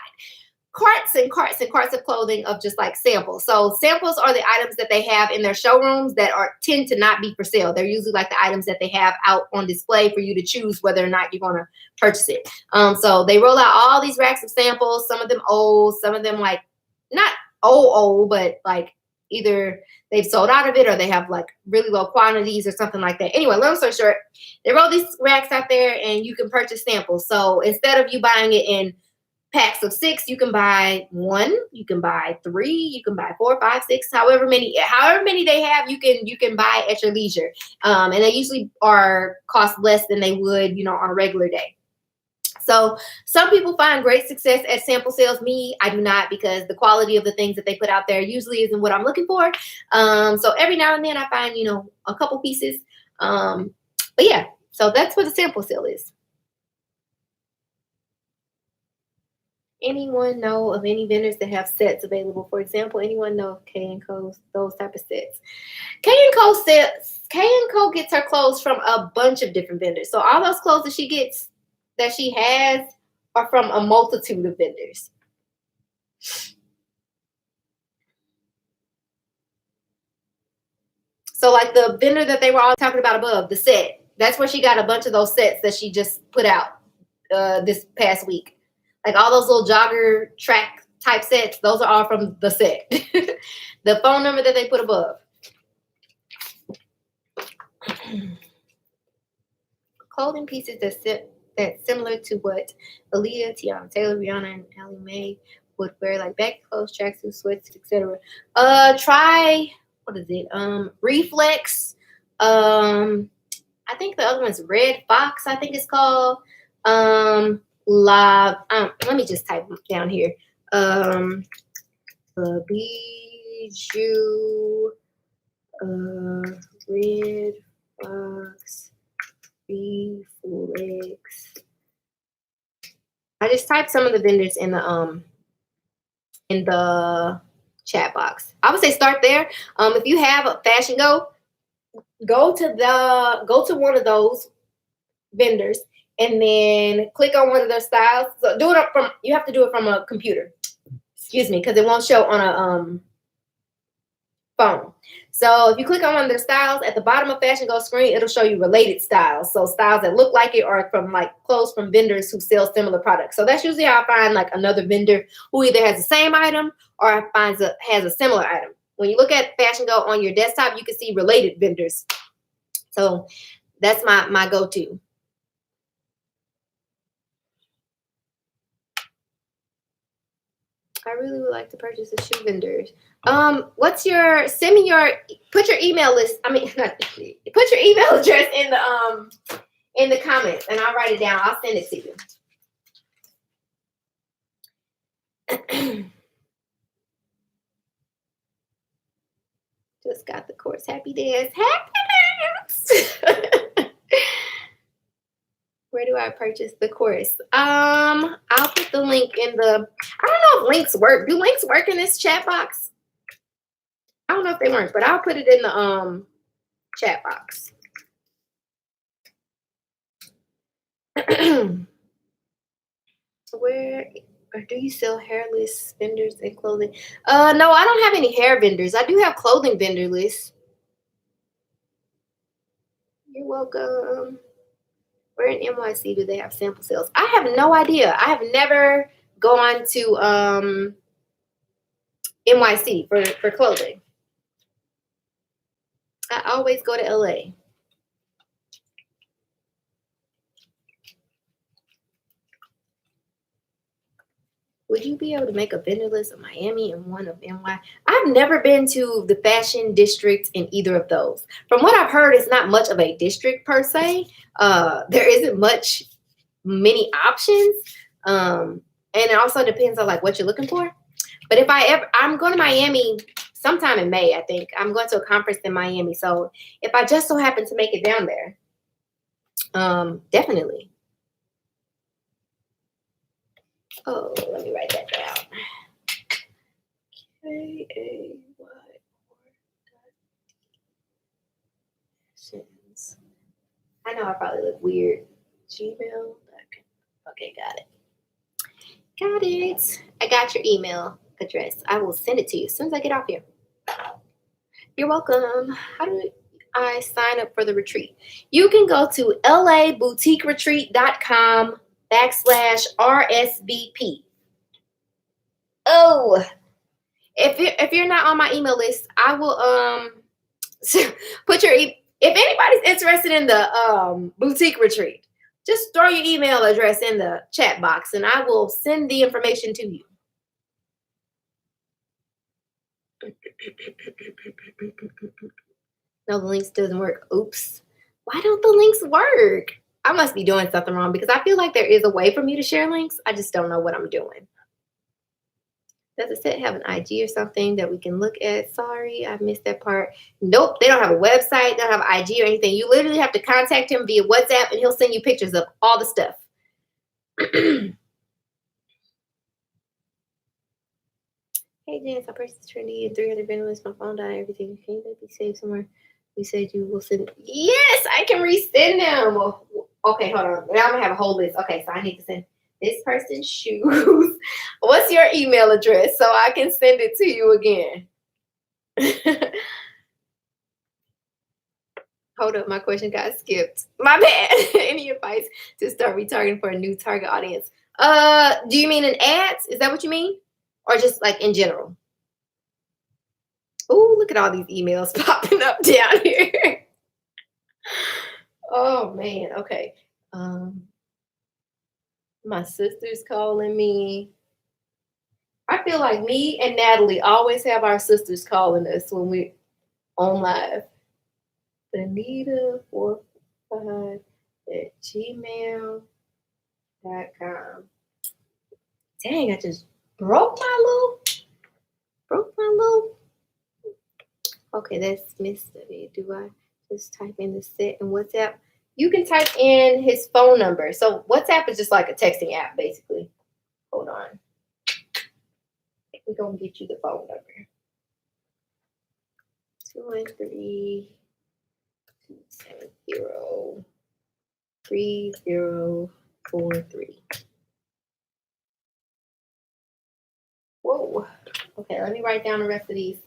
Carts and carts and carts of clothing of just like samples. So samples are the items that they have in their showrooms that tend to not be for sale. They're usually like the items that they have out on display for you to choose whether or not you're going to purchase it. So they roll out all these racks of samples, some of them old, some of them like not old, but like either they've sold out of it or they have like really low quantities or something like that. Anyway, long story short, they roll these racks out there and you can purchase samples. So instead of you buying it in packs of 6, you can buy 1, you can buy 3, you can buy 4, 5, 6, however many they have, you can buy at your leisure. And they usually are cost less than they would, on a regular day. So some people find great success at sample sales. Me, I do not, because the quality of the things that they put out there usually isn't what I'm looking for. So every now and then I find, a couple pieces. But yeah, so that's what a sample sale is. Anyone know of any vendors that have sets available? For example, anyone know of K&Co, those type of sets? K&Co gets her clothes from a bunch of different vendors. So all those clothes that she has are from a multitude of vendors. So like the vendor that they were all talking about above, the set, that's where she got a bunch of those sets that she just put out this past week. Like all those little jogger track type sets, those are all from the set. The phone number that they put above. Clothing pieces that's similar to what Aaliyah, Tiana Taylor, Rihanna, and Ally Mae would wear, like baggy clothes, tracksuits, sweats, etc. Try, what is it? Reflex. I think the other one's Red Fox, I think it's called. Let me just type down here. Bijou, Red Fox, Reflex. I just typed some of the vendors in the chat box. I would say start there. If you have a Fashion Go, go to one of those vendors and then click on one of their styles. So you have to do it from a computer. Excuse me, because it won't show on a phone. So if you click on one of their styles, at the bottom of Fashion Go screen, it'll show you related styles. So styles that look like it are from like clothes from vendors who sell similar products. So that's usually how I find like another vendor who either has the same item or has a similar item. When you look at Fashion Go on your desktop, you can see related vendors. So that's my go-to. I really would like to purchase a shoe vendor. Put your email list. Put your email address in the comments, and I'll write it down. I'll send it to you. Just got the course. Happy dance. Where do I purchase the course? I'll put the link in the. I don't know if links work. Do links work in this chat box? I don't know if they work, but I'll put it in the chat box. Where do you sell hairless vendors and clothing? No, I don't have any hair vendors. I do have clothing vendor lists. You're welcome. Where in NYC do they have sample sales? I have no idea. I have never gone to NYC for clothing. I always go to LA. Would you be able to make a vendor list of Miami and one of NY? I've never been to the fashion district in either of those. From what I've heard, it's not much of a district per se. There isn't many options. And it also depends on like what you're looking for. But if I'm going to Miami sometime in May, I think. I'm going to a conference in Miami. So if I just so happen to make it down there, definitely. Oh, let me write that down. KAY. I know I probably look weird. Gmail. Okay, got it. Got it. I got your email address. I will send it to you as soon as I get off here. You're welcome. How do I sign up for the retreat? You can go to laboutiqueretreat.com/RSVP. Oh, if you're not on my email list, I will put your if anybody's interested in the boutique retreat, just throw your email address in the chat box and I will send the information to you. No, the links doesn't work. Oops. Why don't the links work? I must be doing something wrong because I feel like there is a way for me to share links. I just don't know what I'm doing. Does the set have an IG or something that we can look at? Sorry, I missed that part. Nope, they don't have a website. They don't have an IG or anything. You literally have to contact him via WhatsApp and he'll send you pictures of all the stuff. Hey, Janice, I purchased Trinity and 300 vanillas. My phone died. Everything. Can you be saved somewhere? You said you will send. Yes, I can resend them. Okay, hold on. Now I'm going to have a whole list. Okay, so I need to send this person's shoes. What's your email address so I can send it to you again? Hold up, my question got skipped. My bad. Any advice to start retargeting for a new target audience? Do you mean in ads? Is that what you mean? Or just like in general? Oh, look at all these emails popping up down here. Oh man, okay. My sister's calling me. I feel like me and Natalie always have our sisters calling us when we on live. Anita45@gmail.com. Dang, I just broke my little. Okay, that's mystery. Do I just type in the set in WhatsApp? You can type in his phone number. So WhatsApp is just like a texting app, basically. Hold on. We're going to get you the phone number. 213-270-3043. Whoa. Okay, let me write down the rest of these.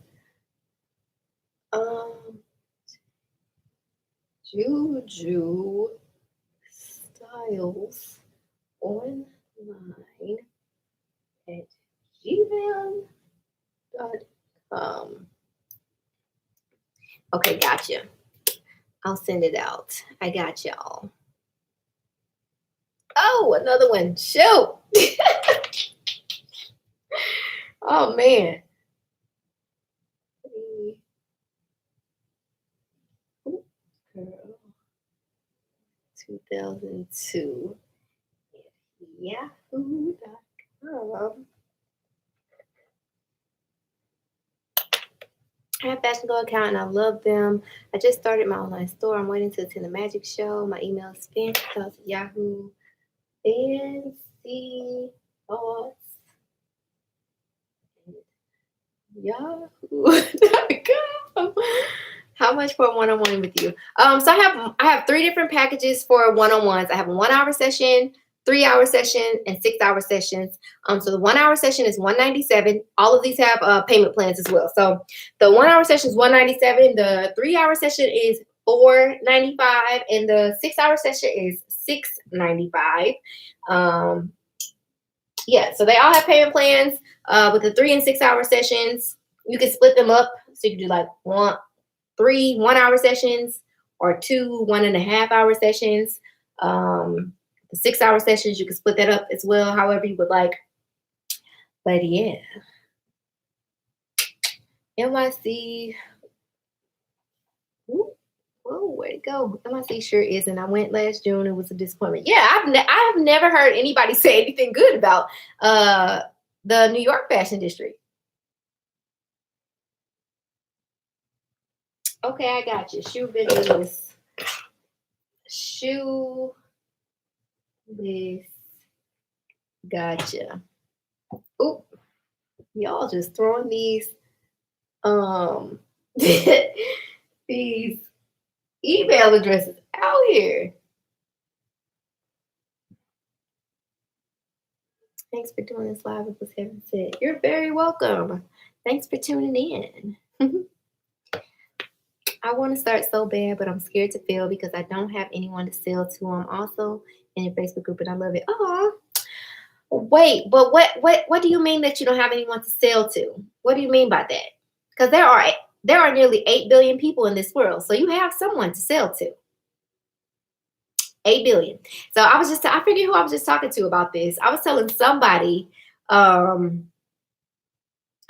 Juju Styles online at gmail.com. Okay, gotcha. I'll send it out. I got y'all. Oh, another one. Shoot. Oh, man. 2002. Yahoo.com. I have Fashion Go account and I love them. I just started my online store. I'm waiting to attend the magic show. My email is fancy@Yahoo. Fancy thoughts. Yahoo.com. How much for a one-on-one with you? So I have 3 different packages for one-on-ones. I have a 1-hour session, 3-hour session, and 6-hour sessions. So the 1-hour session is $197. All of these have payment plans as well. So the 1-hour session is $197. The 3-hour session is $495, and the 6-hour session is $695. Yeah, so they all have payment plans. With the 3 and 6-hour sessions, you can split them up. So you can do like 3 1-hour sessions or 2 1.5-hour sessions. The 6-hour sessions, you can split that up as well, however you would like. But yeah. MIC. Whoa, where'd it go? MIC sure is. And I went last June. It was a disappointment. Yeah, I have never heard anybody say anything good about the New York fashion district. Okay, I got you. Shoe business. Shoe business. Gotcha. Oop. Y'all just throwing these these email addresses out here. Thanks for doing this live with us, Heaven said. You're very welcome. Thanks for tuning in. I want to start so bad, but I'm scared to fail because I don't have anyone to sell to. I'm also in a Facebook group and I love it. Oh, wait, but what do you mean that you don't have anyone to sell to? What do you mean by that? Because there are nearly 8 billion people in this world, so you have someone to sell to. 8 billion. So I forget who I was just talking to about this. I was telling somebody, I don't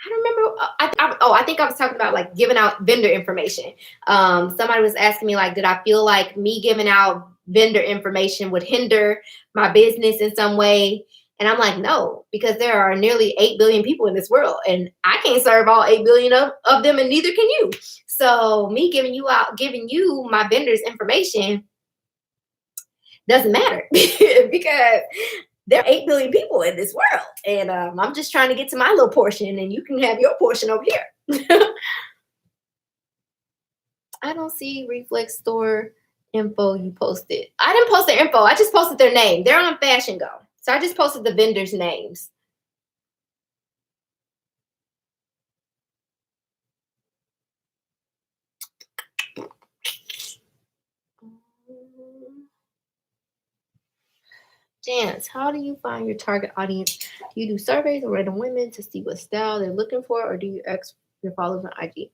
remember. I think I was talking about like giving out vendor information. Somebody was asking me like, did I feel like me giving out vendor information would hinder my business in some way? And I'm like, no, because there are nearly 8 billion people in this world, and I can't serve all 8 billion of them, and neither can you. So me giving you my vendors information doesn't matter because there are 8 billion people in this world. And I'm just trying to get to my little portion, and you can have your portion over here. I don't see Reflex store info you posted. I didn't post their info. I just posted their name. They're on Fashion Go. So I just posted the vendors' names. Janice, how do you find your target audience? Do you do surveys or random women to see what style they're looking for, or do you ask your followers on IG?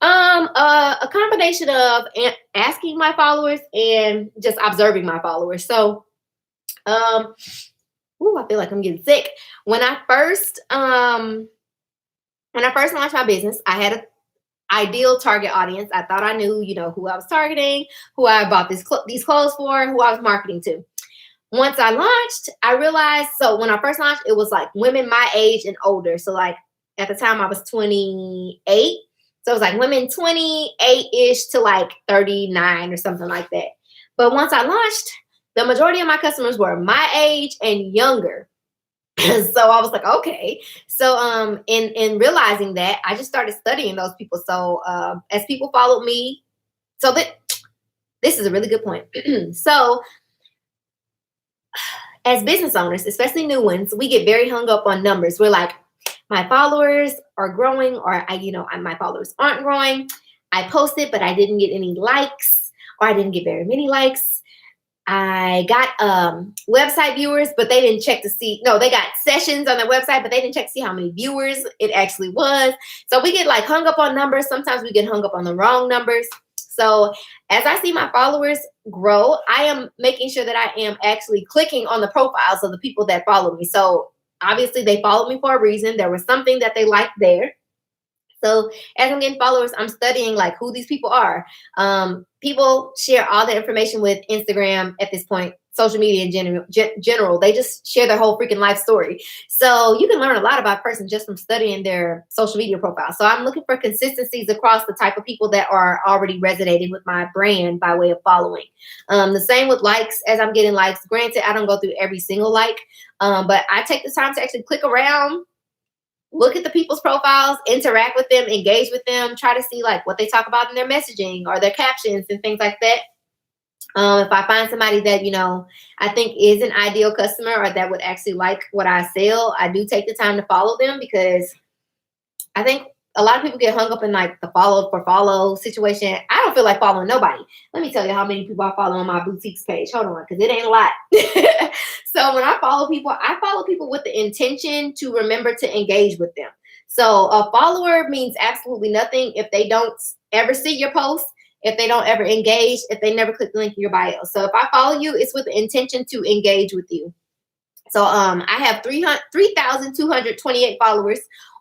A combination of asking my followers and just observing my followers. So, I feel like I'm getting sick. When I first launched my business, I had an ideal target audience. I thought I knew, who I was targeting, who I bought these clothes for, who I was marketing to. Once I launched, I realized, so when I first launched, it was like women my age and older. So like at the time I was 28. So it was like women 28-ish to like 39 or something like that. But once I launched, the majority of my customers were my age and younger. So I was like, okay. So in realizing that, I just started studying those people. So as people followed me, so this is a really good point. So as business owners, especially new ones, we get very hung up on numbers. We're like, my followers are growing, or my followers aren't growing. I posted, but I didn't get any likes, or I didn't get very many likes. I got website viewers, but they didn't check to see. No, they got sessions on their website, but they didn't check to see how many viewers it actually was. So we get like hung up on numbers. Sometimes we get hung up on the wrong numbers. So as I see my followers grow, I am making sure that I am actually clicking on the profiles of the people that follow me. So obviously they followed me for a reason. There was something that they liked there. So as I'm getting followers, I'm studying like who these people are. People share all the information with Instagram at this point, social media in general. They just share their whole freaking life story. So you can learn a lot about a person just from studying their social media profile. So I'm looking for consistencies across the type of people that are already resonating with my brand by way of following. The same with likes. As I'm getting likes, granted, I don't go through every single like, but I take the time to actually click around, look at the people's profiles, interact with them, engage with them, try to see like what they talk about in their messaging or their captions and things like that. If I find somebody that, I think is an ideal customer or that would actually like what I sell, I do take the time to follow them, because I think a lot of people get hung up in like the follow for follow situation. I don't feel like following nobody. Let me tell you how many people I follow on my boutiques page. Hold on, because it ain't a lot. So when I follow people with the intention to remember to engage with them. So a follower means absolutely nothing if they don't ever see your post, if they don't ever engage, if they never click the link in your bio. So if I follow you, it's with the intention to engage with you. So I have 3,228 followers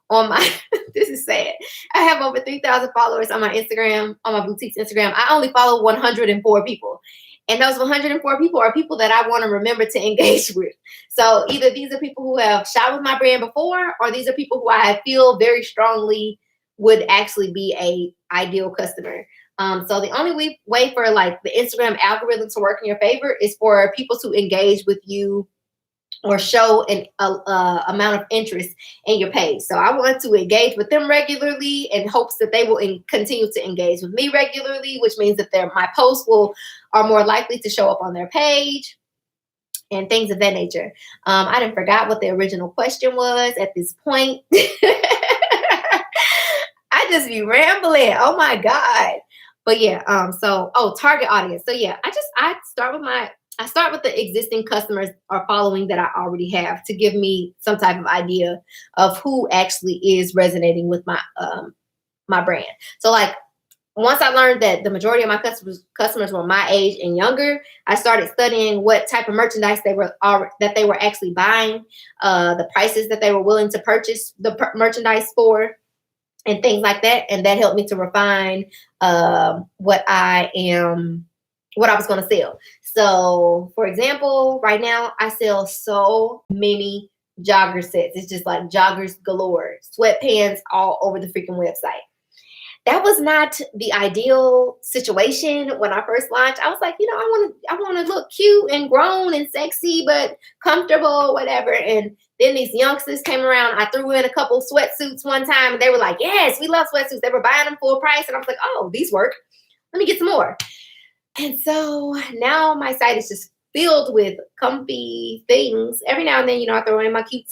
on my, this is sad. I have over 3,000 followers on my Instagram, on my boutique's Instagram. I only follow 104 people. And those 104 people are people that I want to remember to engage with. So either these are people who have shot with my brand before, or these are people who I feel very strongly would actually be a ideal customer. So the only way for like the Instagram algorithm to work in your favor is for people to engage with you or show an amount of interest in your page. So I want to engage with them regularly in hopes that they will continue to engage with me regularly, which means that my posts are more likely to show up on their page and things of that nature. I didn't forgot what the original question was at this point. I just be rambling. Oh my God. But yeah, target audience. So yeah, I start with the existing customers or following that I already have to give me some type of idea of who actually is resonating with my my brand. So like once I learned that the majority of my customers were my age and younger, I started studying what type of merchandise that they were actually buying, the prices that they were willing to purchase the merchandise for, and things like that. And that helped me to refine what I was going to sell. So, for example, right now I sell so many jogger sets. It's just like joggers galore, sweatpants all over the freaking website. That was not the ideal situation when I first launched. I was like, I want to look cute and grown and sexy, but comfortable, whatever. And then these youngsters came around. I threw in a couple sweatsuits one time, and they were like, "Yes, we love sweatsuits." They were buying them full price, and I was like, "Oh, these work. Let me get some more." And so now my site is just filled with comfy things. Every now and then, I throw in my cute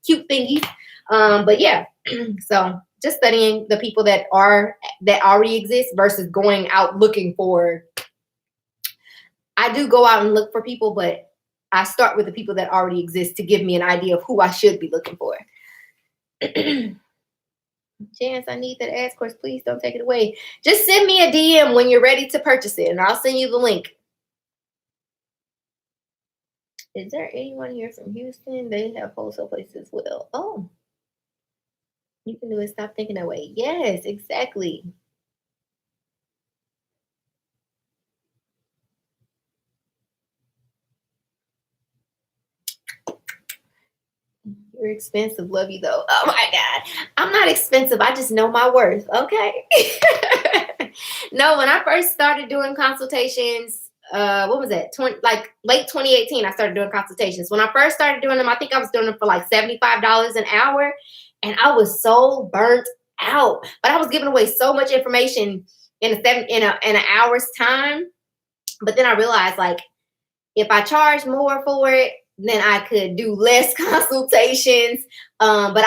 thingies. But yeah, so just studying the people that already exist versus going out looking for. I do go out and look for people, but I start with the people that already exist to give me an idea of who I should be looking for. Chance, I need that ads course. Please don't take it away. Just send me a DM when you're ready to purchase it, and I'll send you the link. Is there anyone here from Houston? They have wholesale places as well. Oh. You can do it. Stop thinking that way. Yes, exactly. You're expensive. Love you though. Oh my God. I'm not expensive. I just know my worth. Okay. No, when I first started doing consultations, what was that? Late 2018, I started doing consultations. When I first started doing them, I think I was doing them for like $75 an hour. And I was so burnt out, but I was giving away so much information in an hour's time. But then I realized, like, if I charge more for it, then I could do less consultations. But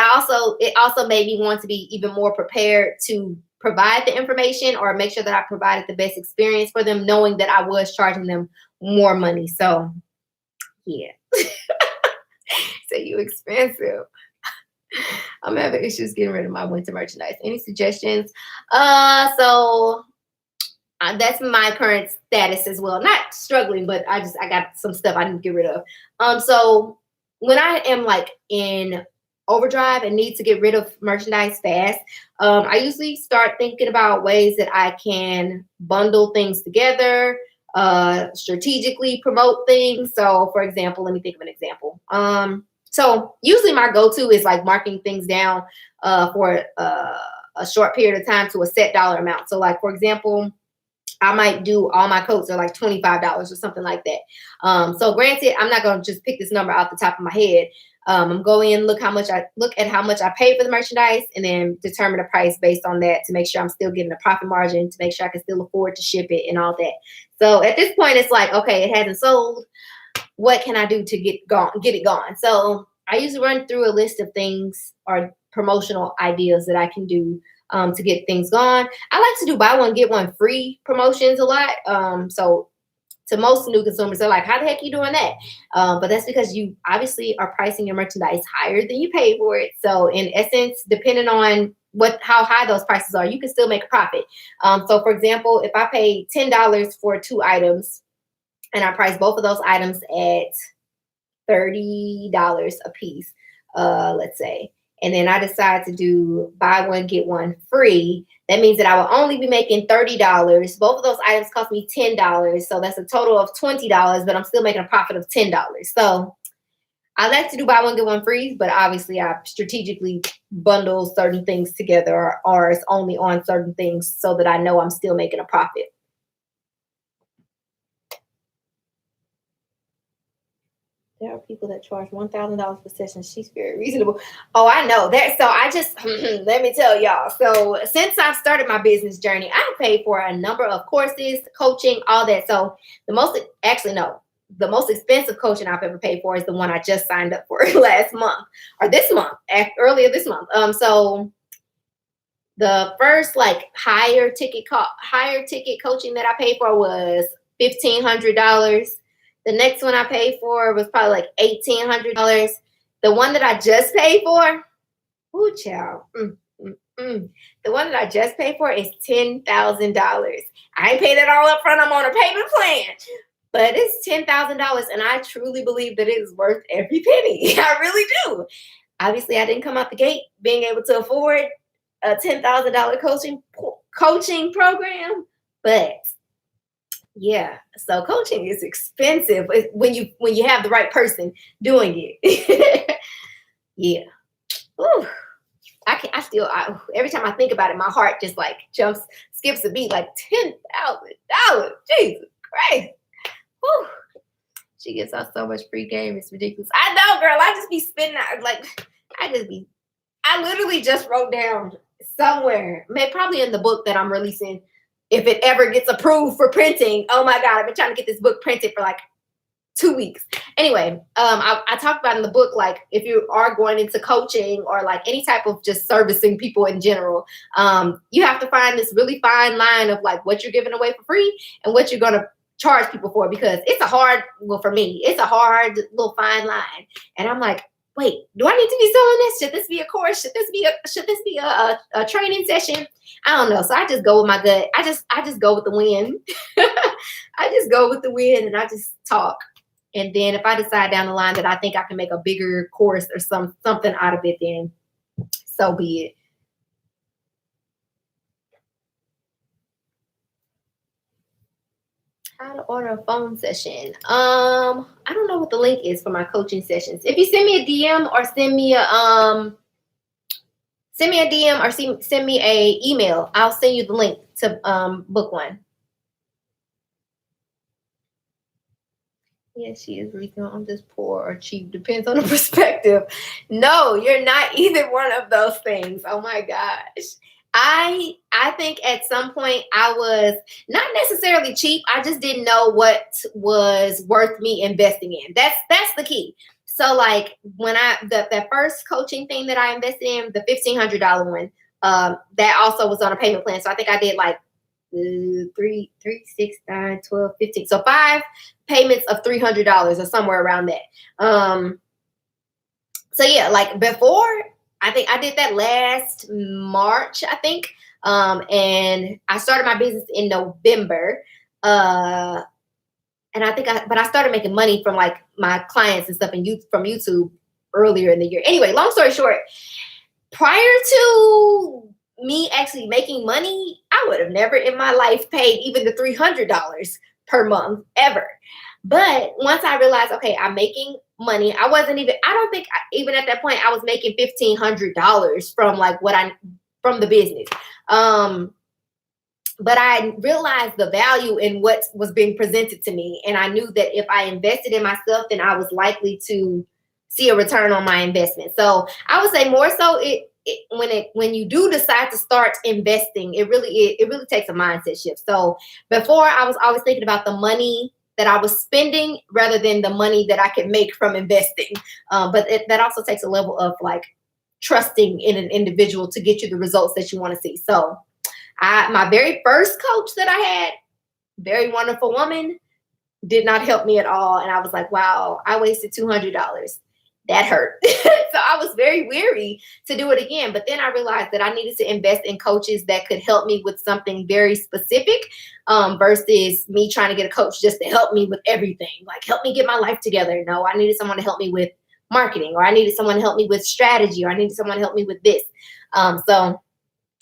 it also made me want to be even more prepared to provide the information or make sure that I provided the best experience for them, knowing that I was charging them more money. So yeah. So you expensive. I'm having issues getting rid of my winter merchandise. Any suggestions? So that's my current status as well. Not struggling, but I got some stuff I need to get rid of. So when I am like in overdrive and need to get rid of merchandise fast, I usually start thinking about ways that I can bundle things together, strategically promote things. So for example, let me think of an example. So usually my go-to is like marking things down for a short period of time to a set dollar amount. So like, for example, I might do all my coats are like $25 or something like that. So granted, I'm not going to just pick this number out the top of my head. I'm going in, look at how much I paid for the merchandise, and then determine the price based on that to make sure I'm still getting a profit margin, to make sure I can still afford to ship it and all that. So at this point, it's like, okay, it hasn't sold. What can I do to get it gone? So I usually run through a list of things or promotional ideas that I can do to get things gone. I like to do buy one, get one free promotions a lot. So to most new consumers, they're like, how the heck are you doing that? But that's because you obviously are pricing your merchandise higher than you paid for it. So in essence, depending on how high those prices are, you can still make a profit. So for example, if I pay $10 for 2 items and I price both of those items at $30 a piece, let's say, and then I decide to do buy one, get one free, that means that I will only be making $30. Both of those items cost me $10. So that's a total of $20, but I'm still making a profit of $10. So I like to do buy one, get one free, but obviously I strategically bundle certain things together, or it's only on certain things so that I know I'm still making a profit. There are people that charge $1,000 per session. She's very reasonable. Oh, I know that. So I just, let me tell y'all. So since I've started my business journey, I've paid for a number of courses, coaching, all that. So the most expensive coaching I've ever paid for is the one I just signed up for last month, or this month, earlier this month. So the first like higher ticket coaching that I paid for was $1,500. The next one I paid for was probably like $1,800. The one that I just paid for, ooh, child, The one that I just paid for is $10,000. I ain't paid it all up front. I'm on a payment plan, but it's $10,000, and I truly believe that it is worth every penny. I really do. Obviously, I didn't come out the gate being able to afford a $10,000 coaching program, but yeah. So coaching is expensive when you have the right person doing it. Yeah. Ooh. Every time I think about it, my heart just like skips a beat, like $10,000. Jesus Christ. Whew. She gives us so much free game. It's ridiculous. I know, girl. I just be spending I literally just wrote down somewhere, probably in the book that I'm releasing, if it ever gets approved for printing. Oh my God, I've been trying to get this book printed for like 2 weeks. Anyway, I talked about in the book, like if you are going into coaching or like any type of just servicing people in general, you have to find this really fine line of like what you're giving away for free and what you're going to charge people for, because for me, it's a hard little fine line. And I'm like, wait, do I need to be selling this? Should this be a course? Should this be a training session? I don't know. So I just go with my gut. I just go with the wind. I just go with the wind and I just talk. And then if I decide down the line that I think I can make a bigger course or something out of it, then so be it. How to order a phone session. I don't know what the link is for my coaching sessions. If you send me a DM or send me a email, I'll send you the link to book one. Yes, she is regional. I'm just poor or cheap. Depends on the perspective. No, you're not either one of those things. Oh my gosh. I think at some point I was not necessarily cheap. I just didn't know what was worth me investing in. That's the key. So like when that first coaching thing that I invested in, the $1,500 one, that also was on a payment plan. So I think I did like 3, 6, 9, 12, 15. So 5 payments of $300 or somewhere around that. So yeah, like before, I think I did that last March, I think. And I started my business in November. And I started making money from like my clients and stuff from YouTube earlier in the year. Anyway, long story short, prior to me actually making money, I would have never in my life paid even the $300 per month ever. But once I realized, okay, I'm making money, I don't think even at that point I was making $1,500 from the business. But I realized the value in what was being presented to me. And I knew that if I invested in myself, then I was likely to see a return on my investment. So I would say more so when you do decide to start investing, it really takes a mindset shift. So before, I was always thinking about the money that I was spending rather than the money that I could make from investing. But that also takes a level of like trusting in an individual to get you the results that you want to see. So my very first coach that I had, very wonderful woman, did not help me at all. And I was like, wow, I wasted $200. That hurt. So I was very weary to do it again. But then I realized that I needed to invest in coaches that could help me with something very specific versus me trying to get a coach just to help me with everything. Like, help me get my life together. No, I needed someone to help me with marketing, or I needed someone to help me with strategy, or I needed someone to help me with this. So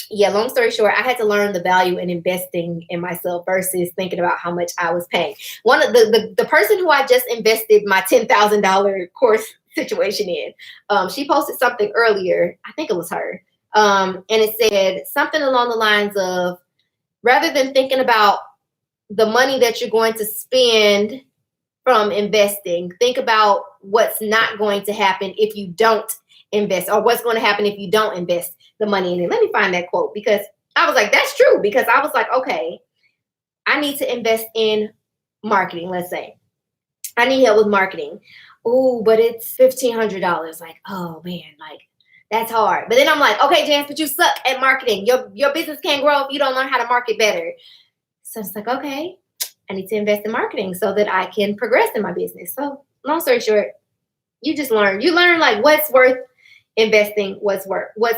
yeah, long story short, I had to learn the value in investing in myself versus thinking about how much I was paying. One of the person who I just invested my $10,000 course situation in, she posted something earlier. I think it was her. And it said something along the lines of, rather than thinking about the money that you're going to spend from investing, think about what's not going to happen if you don't invest, or what's going to happen if you don't invest the money in it. Let me find that quote, because I was like, that's true. Because I was like, okay, I need to invest in marketing. Let's say I need help with marketing. Oh, but it's $1,500. Like, oh man, like that's hard. But then I'm like, okay, Jance, but you suck at marketing. Your business can't grow if you don't learn how to market better. So it's like, okay, I need to invest in marketing so that I can progress in my business. So long story short, you learn like what's worth investing what's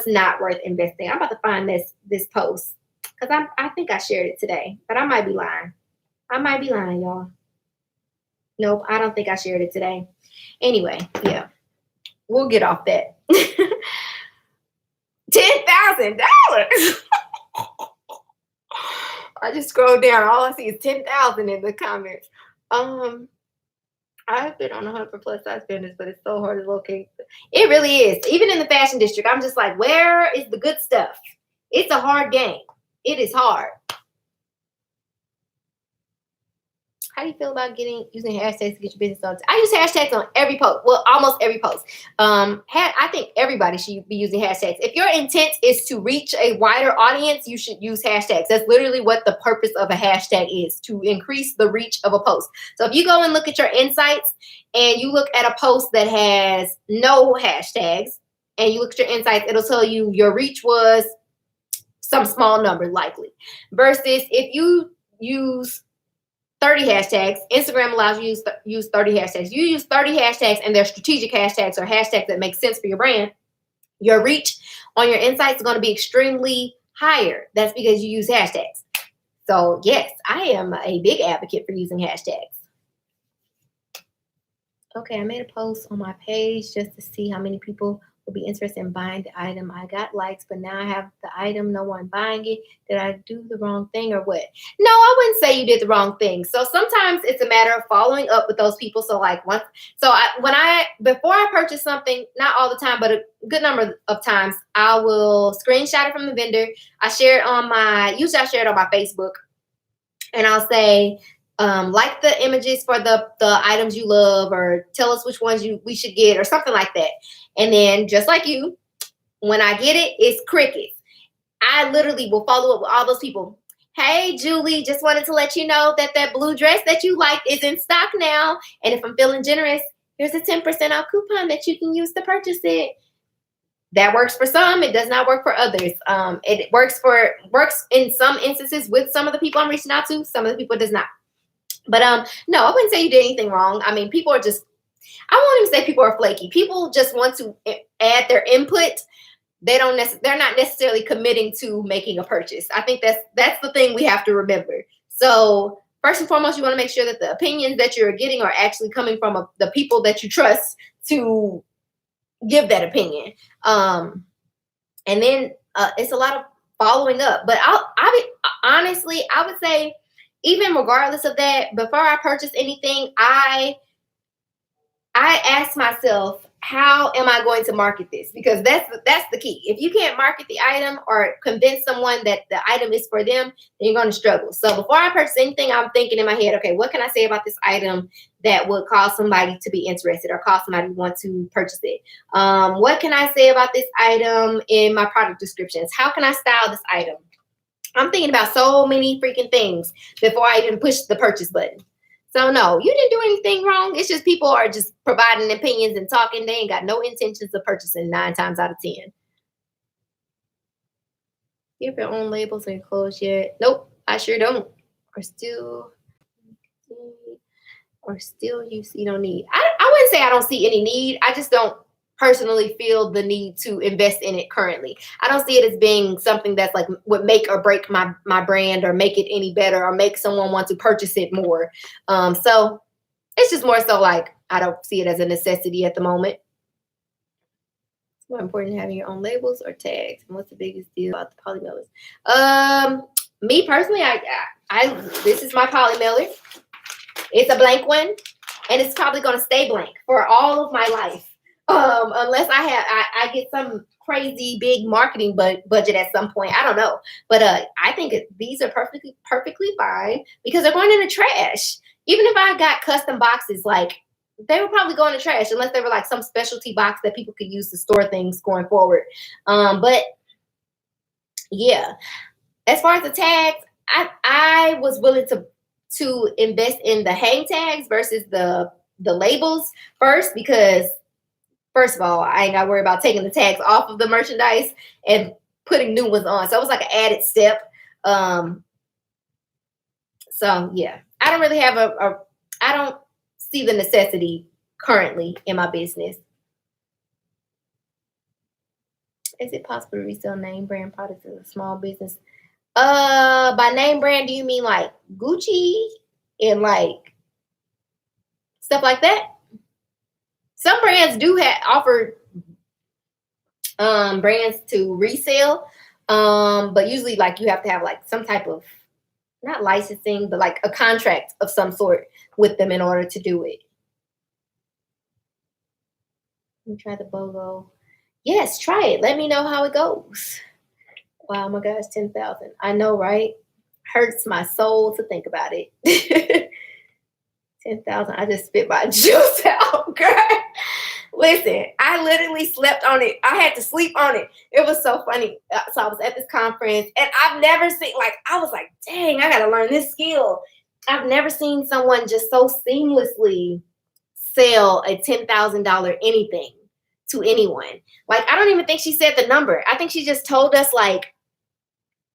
not worth investing. I'm about to find this post because I think I shared it today, but I might be lying. I might be lying, y'all. Nope, I don't think I shared it today. Anyway, yeah, we'll get off that. $10,000. I just scrolled down. All I see is 10,000 in the comments. I've been on 100 plus size vendors, but it's so hard to locate. It really is. Even in the fashion district, I'm just like, where is the good stuff? It's a hard game. It is hard. How do you feel about using hashtags to get your business on? I use hashtags on every post. Well, almost every post. I think everybody should be using hashtags. If your intent is to reach a wider audience, you should use hashtags. That's literally what the purpose of a hashtag is, to increase the reach of a post. So if you go and look at your insights and you look at a post that has no hashtags and you look at your insights, it'll tell you your reach was some small number likely. Versus if you use 30 hashtags, Instagram allows you to use 30 hashtags. You use 30 hashtags and they're strategic hashtags or hashtags that make sense for your brand. Your reach on your insights is going to be extremely higher. That's because you use hashtags. So yes, I am a big advocate for using hashtags. Okay, I made a post on my page just to see how many people will be interested in buying the item. I got likes, but now I have the item, no one buying it. Did I do the wrong thing or what? No, I wouldn't say you did the wrong thing. So sometimes it's a matter of following up with those people. So like before I purchase something, not all the time, but a good number of times, I will screenshot it from the vendor. Usually I share it on my Facebook, and I'll say, like the images for the items you love, or tell us which ones we should get, or something like that. And then just like you, when I get it, it's crickets. I literally will follow up with all those people. Hey, Julie, just wanted to let you know that blue dress that you liked is in stock now. And if I'm feeling generous, here's a 10% off coupon that you can use to purchase it. That works for some. It does not work for others. It works in some instances with some of the people I'm reaching out to. Some of the people it does not. But no, I wouldn't say you did anything wrong. I mean, people are just, I won't even say people are flaky. People just want to add their input. They're not necessarily committing to making a purchase. I think that's the thing we have to remember. So first and foremost, you want to make sure that the opinions that you're getting are actually coming from the people that you trust to give that opinion. And then it's a lot of following up. But honestly, I would say, even regardless of that, before I purchase anything, I ask myself, how am I going to market this? Because that's the key. If you can't market the item or convince someone that the item is for them, then you're going to struggle. So before I purchase anything, I'm thinking in my head, okay, what can I say about this item that would cause somebody to be interested or cause somebody to want to purchase it? What can I say about this item in my product descriptions? How can I style this item? I'm thinking about so many freaking things before I even push the purchase button. So no, you didn't do anything wrong. It's just people are just providing opinions and talking. They ain't got no intentions of purchasing 9 times out of 10. You have your own labels and clothes yet? Nope, I sure don't. Or still you see no need. I wouldn't say I don't see any need. I just don't personally feel the need to invest in it currently. I don't see it as being something that's like would make or break my brand or make it any better or make someone want to purchase it more. So it's just more so like I don't see it as a necessity at the moment. It's more important having your own labels or tags. And what's the biggest deal about the poly mailers? Me personally, I this is my poly mailer. It's a blank one, and it's probably going to stay blank for all of my life. Unless I get some crazy big marketing budget at some point. I don't know. But I think these are perfectly fine because they're going in the trash. Even if I got custom boxes, like they would probably go in the trash unless they were like some specialty box that people could use to store things going forward. But yeah, as far as the tags, I was willing to invest in the hang tags versus the labels first because first of all, I ain't got to worry about taking the tags off of the merchandise and putting new ones on. So it was like an added step. So yeah, I don't really have I don't see the necessity currently in my business. Is it possible to resell name brand products as a small business? By name brand, do you mean like Gucci and like stuff like that? Some brands do offer brands to resell, but usually like you have to have like some type of not licensing, but like a contract of some sort with them in order to do it. Let me try the BOGO. Yes, try it. Let me know how it goes. Wow, my gosh, 10,000. I know, right? Hurts my soul to think about it. 10,000. I just spit my juice out, girl. Listen, I literally slept on it. I had to sleep on it. It was so funny. So I was at this conference and I've never seen, like, I was like, dang, I got to learn this skill. I've never seen someone just so seamlessly sell a $10,000 anything to anyone. Like, I don't even think she said the number. I think she just told us like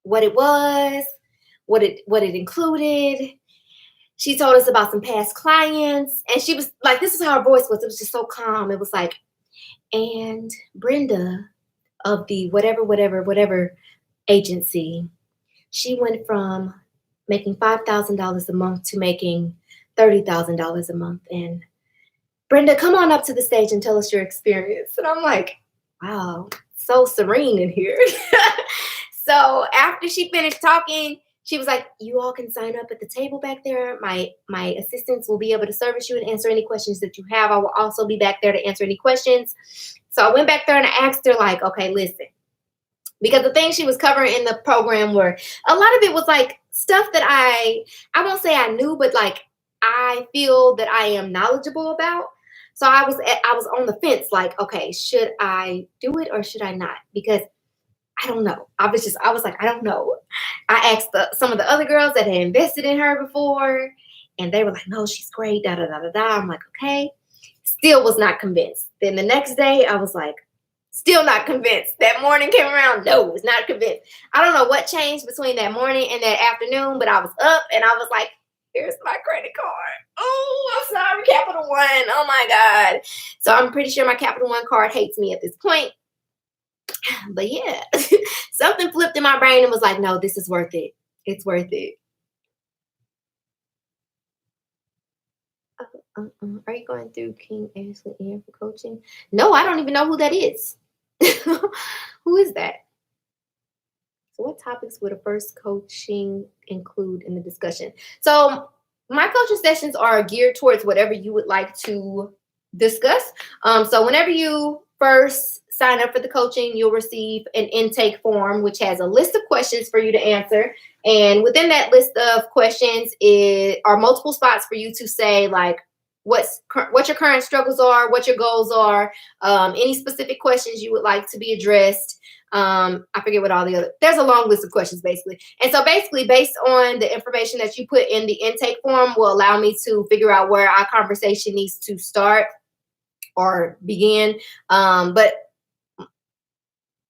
what it was, what it included. She told us about some past clients, and she was like, this is how her voice was. It was just so calm. It was like, and Brenda of the whatever agency, she went from making $5,000 a month to making $30,000 a month. And Brenda, come on up to the stage and tell us your experience. And I'm like, wow, so serene in here. So after she finished talking, she was like, you all can sign up at the table back there. My assistants will be able to service you and answer any questions that you have. I will also be back there to answer any questions. So I went back there and I asked her like, okay, listen, because the things she was covering in the program were, a lot of it was like stuff that I won't say I knew, but like I feel that I am knowledgeable about. So I was on the fence, like, okay, should I do it or should I not? Because I don't know. I was like, I don't know. I asked some of the other girls that had invested in her before, and they were like, no, she's great, da da da da da. I'm like, okay. Still was not convinced. Then the next day, I was like, still not convinced. That morning came around, no, was not convinced. I don't know what changed between that morning and that afternoon, but I was up and I was like, here's my credit card. Oh, I'm sorry, Capital One. Oh my God. So I'm pretty sure my Capital One card hates me at this point. But yeah, something flipped in my brain and was like, no, this is worth it. It's worth it. Are you going through King Ashley Ann for coaching? No, I don't even know who that is. Who is that? So what topics would a first coaching include in the discussion? So my coaching sessions are geared towards whatever you would like to discuss. So whenever you first sign up for the coaching, you'll receive an intake form, which has a list of questions for you to answer. And within that list of questions are multiple spots for you to say, like, what your current struggles are, what your goals are, any specific questions you would like to be addressed. I forget what all the other, there's a long list of questions basically. And so basically based on the information that you put in the intake form will allow me to figure out where our conversation needs to start or begin. But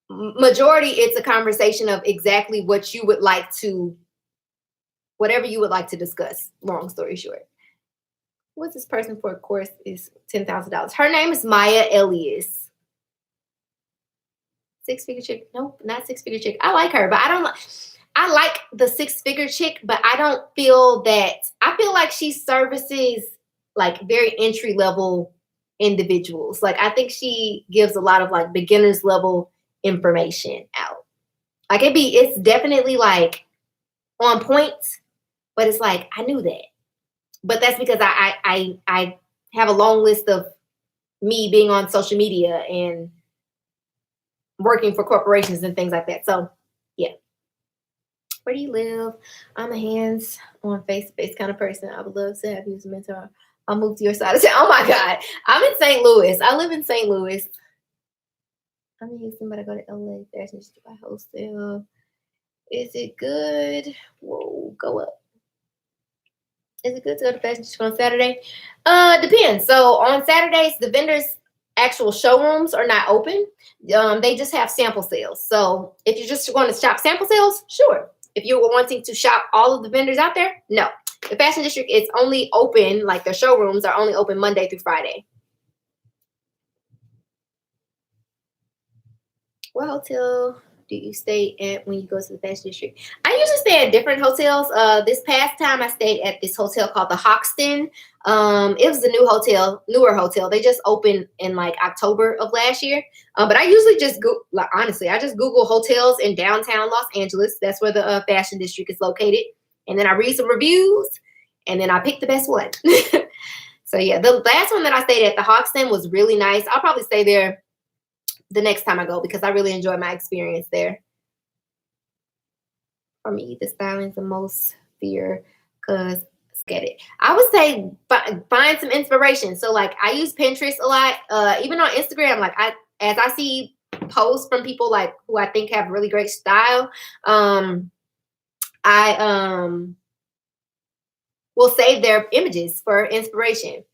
majority, it's a conversation of exactly what you would like to, whatever you would like to discuss, long story short. What's this person for a course is $10,000. Her name is Maya Elias. Six-figure chick. Nope, not six-figure chick. I like her, but I like the six-figure chick, but I don't feel that, I feel like she services like very entry-level individuals. Like I think she gives a lot of like beginners level information out. Like it's definitely like on point, but it's like, I knew that. But that's because I have a long list of me being on social media and working for corporations and things like that. So yeah. Where do you live? I'm a hands on face-to-face kind of person. I would love to have you as a mentor. I'll move to your side of town. Oh my God. I'm in St. Louis. I live in St. Louis. I'm in Houston, but I go to LA fashion to buy wholesale. Is it good? Whoa, go up. Is it good to go to fashion show on Saturday? Depends. So on Saturdays, the vendors' actual showrooms are not open. They just have sample sales. So if you're just going to shop sample sales, sure. If you were wanting to shop all of the vendors out there, no. The fashion district is only open, like their showrooms are only open Monday through Friday. What hotel do you stay at when you go to the fashion district? I usually stay at different hotels. This past time I stayed at this hotel called the Hoxton. It was the newer hotel. They just opened in like October of last year. But I usually just go, like, honestly, I just Google hotels in downtown Los Angeles. That's where the fashion district is located. And then I read some reviews, and then I pick the best one. So yeah, the last one that I stayed at, the Hoxton, was really nice. I'll probably stay there the next time I go because I really enjoy my experience there. For me, the styling's the most fear because get it. I would say find some inspiration. So like I use Pinterest a lot, even on Instagram. Like as I see posts from people like who I think have really great style, I will save their images for inspiration.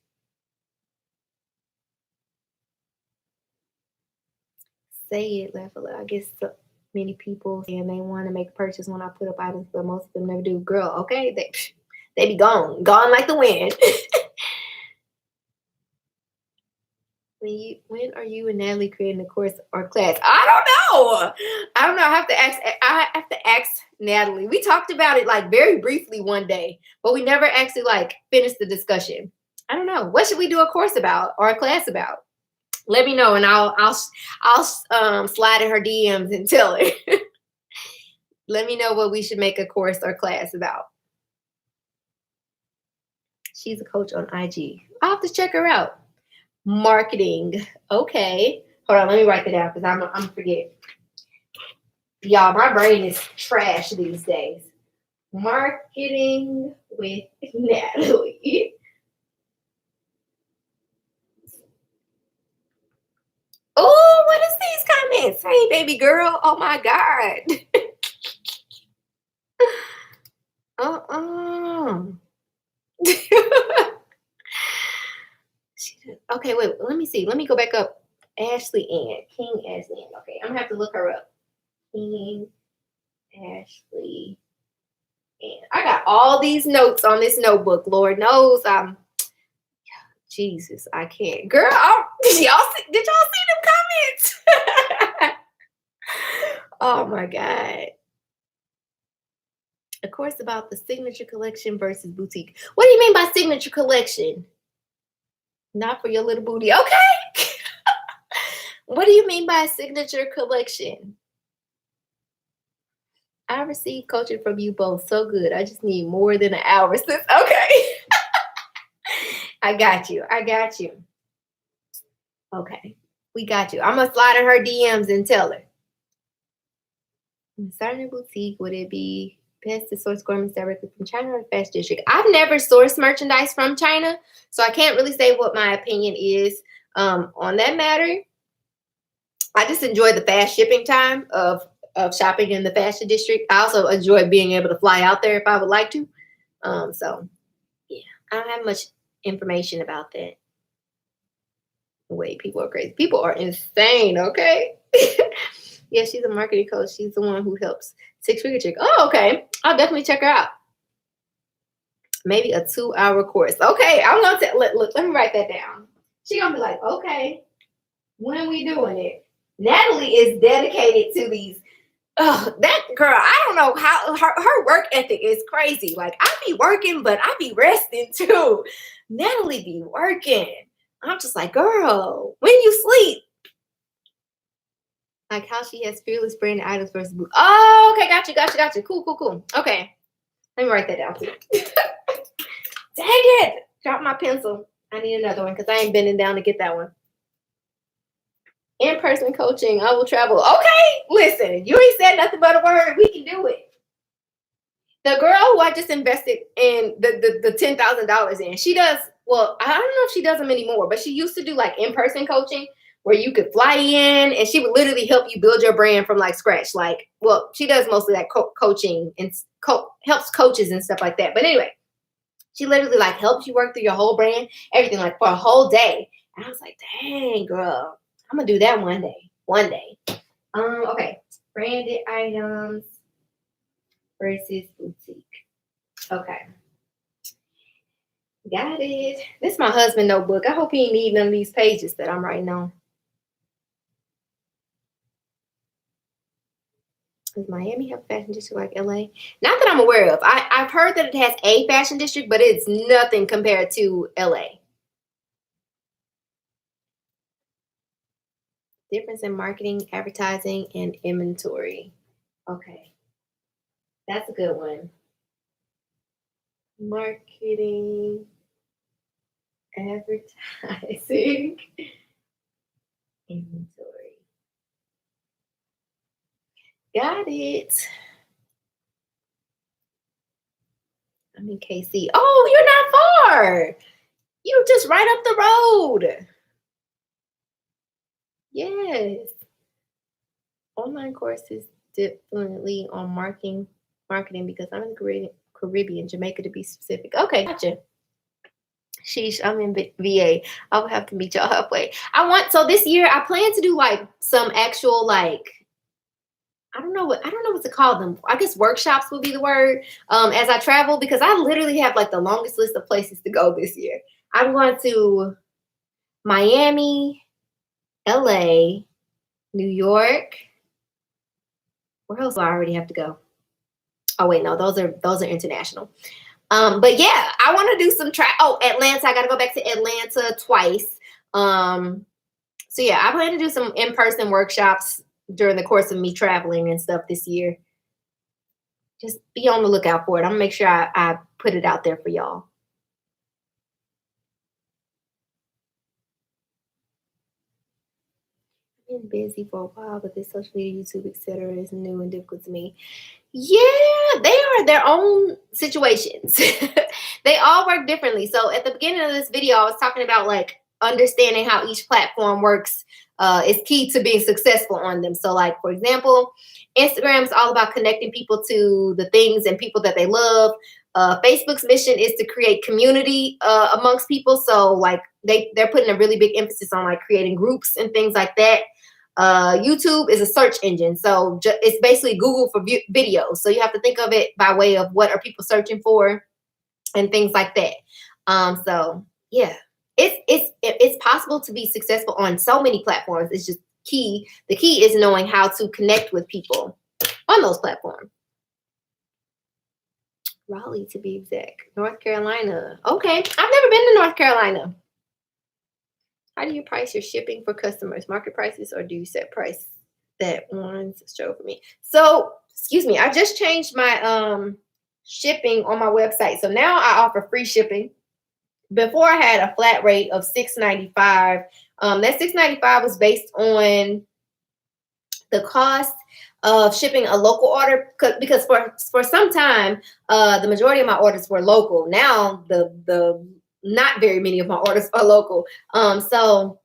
Say it, laugh a lot. I guess so many people and they want to make a purchase when I put up items, but most of them never do. Girl, okay, they be gone like the wind. When are you and Natalie creating a course or class? I don't know. I don't know. I have to ask Natalie. We talked about it like very briefly one day, but we never actually like finished the discussion. I don't know. What should we do a course about or a class about? Let me know and I'll slide in her DMs and tell her. Let me know what we should make a course or class about. She's a coach on IG. I'll have to check her out. Marketing. Okay. Hold on, let me write that down because I'm forget. Y'all, my brain is trash these days. Marketing with Natalie. Oh, what is these comments? Hey, baby girl. Oh my God. Okay, wait. Let me see. Let me go back up. Ashley Ann. King Ashley Ann. Okay, I'm gonna have to look her up. King Ashley Ann. I got all these notes on this notebook. Lord knows I'm. Jesus, I can't. Girl, did y'all see them comments? Oh my God. Of course, about the signature collection versus boutique. What do you mean by signature collection? Not for your little booty. Okay. What do you mean by a signature collection? I received coaching from you both. So good. I just need more than an hour. Okay. I got you. Okay. We got you. I'm going to slide in her DMs and tell her. Starting a boutique, would it be best to source garments directly from China or Fashion District? I've never sourced merchandise from China, so I can't really say what my opinion is on that matter. I just enjoy the fast shipping time of shopping in the Fashion District. I also enjoy being able to fly out there if I would like to. So, yeah, I don't have much information about that. Wait, people are crazy. People are insane, okay? Yeah, she's a marketing coach. She's the one who helps Six Figure Chick. Oh, okay. I'll definitely check her out. Maybe a 2-hour course. Okay, I'm going to look, let me write that down. She's going to be like, okay, when are we doing it? Natalie is dedicated to these. That girl, I don't know how her work ethic is crazy. Like, I be working, but I be resting too. Natalie be working. I'm just like, girl, when you sleep? Like how she has fearless brand items versus boots. Oh, okay, got you. Cool. Okay, let me write that down too. Dang it! Drop my pencil. I need another one because I ain't bending down to get that one. In-person coaching, I will travel. Okay, listen, you ain't said nothing but a word. We can do it. The girl who I just invested in the $10,000 in, she does, well, I don't know if she does them anymore, but she used to do like in-person coaching where you could fly in and she would literally help you build your brand from like scratch. Like, well, she does mostly like coaching and helps coaches and stuff like that. But anyway, she literally like helps you work through your whole brand, everything like for a whole day. And I was like, dang, girl, I'm gonna do that one day. Okay, branded items versus boutique. Okay. Got it. This is my husband notebook. I hope he ain't need none of these pages that I'm writing on. Does Miami have a fashion district like LA? Not that I'm aware of. I've heard that it has a fashion district, but it's nothing compared to LA. Difference in marketing, advertising, and inventory. Okay, that's a good one. Marketing, advertising, inventory. Got it. I'm in KC. Oh, you're not far. You're just right up the road. Yes. Online courses definitely on marketing because I'm in the Caribbean, Jamaica to be specific. Okay, gotcha. Sheesh, I'm in VA. I will have to meet y'all halfway. So this year I plan to do like some actual like I don't know what to call them. I guess workshops would be the word. As I travel because I literally have like the longest list of places to go this year. I'm going to Miami, LA, New York. Where else do I already have to go? Oh wait, no, those are international. But yeah, I want to do some Atlanta. I got to go back to Atlanta twice. So yeah, I plan to do some in-person workshops during the course of me traveling and stuff this year. Just be on the lookout for it. I'm gonna make sure I put it out there for y'all. I've been busy for a while, but this social media, YouTube, etc., is new and difficult to me. Yeah, they are their own situations. They all work differently. So at the beginning of this video, I was talking about like understanding how each platform works is key to being successful on them. So like, for example, Instagram is all about connecting people to the things and people that they love. Facebook's mission is to create community amongst people. So like they're putting a really big emphasis on like creating groups and things like that. YouTube is a search engine, so it's basically Google for videos. So you have to think of it by way of what are people searching for and things like that. So yeah, it's possible to be successful on so many platforms. It's just key. The key is knowing how to connect with people on those platforms. Raleigh, to be exact. North Carolina. Okay, I've never been to North Carolina. How do you price your shipping for customers? Market prices, or do you set price that ones show for me? So, excuse me, I just changed my shipping on my website. So now I offer free shipping. Before I had a flat rate of $6.95. That $6.95 was based on the cost of shipping a local order because for some time the majority of my orders were local. Now the not very many of my orders are local. So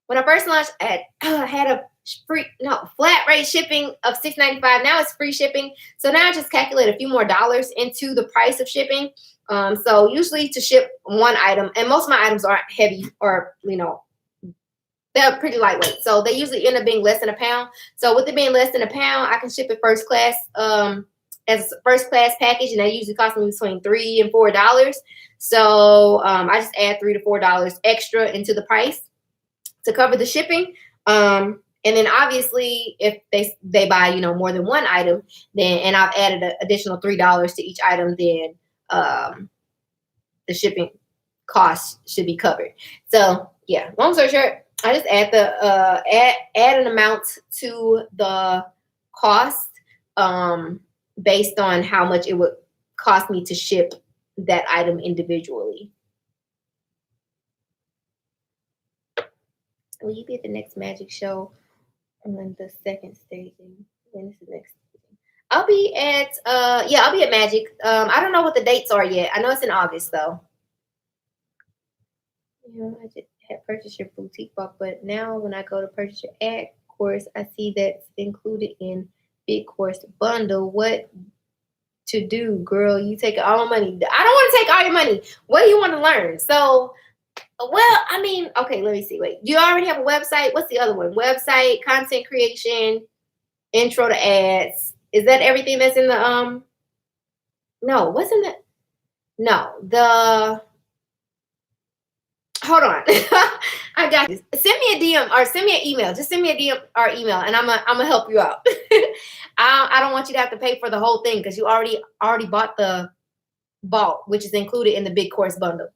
when I first launched, I had a flat rate shipping of $6.95. Now it's free shipping. So now I just calculate a few more dollars into the price of shipping. So usually to ship one item, and most of my items aren't heavy or they're pretty lightweight. So they usually end up being less than a pound. So with it being less than a pound, I can ship it first class as a first class package, and that usually costs me between $3 and $4. So I just add $3 to $4 extra into the price to cover the shipping. And then obviously if they buy, more than one item, then and I've added an additional $3 to each item, then the shipping cost should be covered. So yeah, long story short, I just add add an amount to the cost based on how much it would cost me to ship that item individually. Will you be at the next magic show on the second staging? When is the next staging? I'll be at Magic. I don't know what the dates are yet. I know it's in August though. I just had purchased your boutique box, but now when I go to purchase your ad course, I see that's included in big course bundle. What to do, girl? You take all my money. I don't want to take all your money. What do you want to learn? So, okay, let me see. Wait, do you already have a website? What's the other one? Website, content creation, intro to ads. Is that everything that's in the no, what's in the hold on. I got this. Send me a DM or send me an email. Just send me a DM or email, and I'm gonna help you out. I don't want you to have to pay for the whole thing because you already bought the vault, which is included in the big course bundle.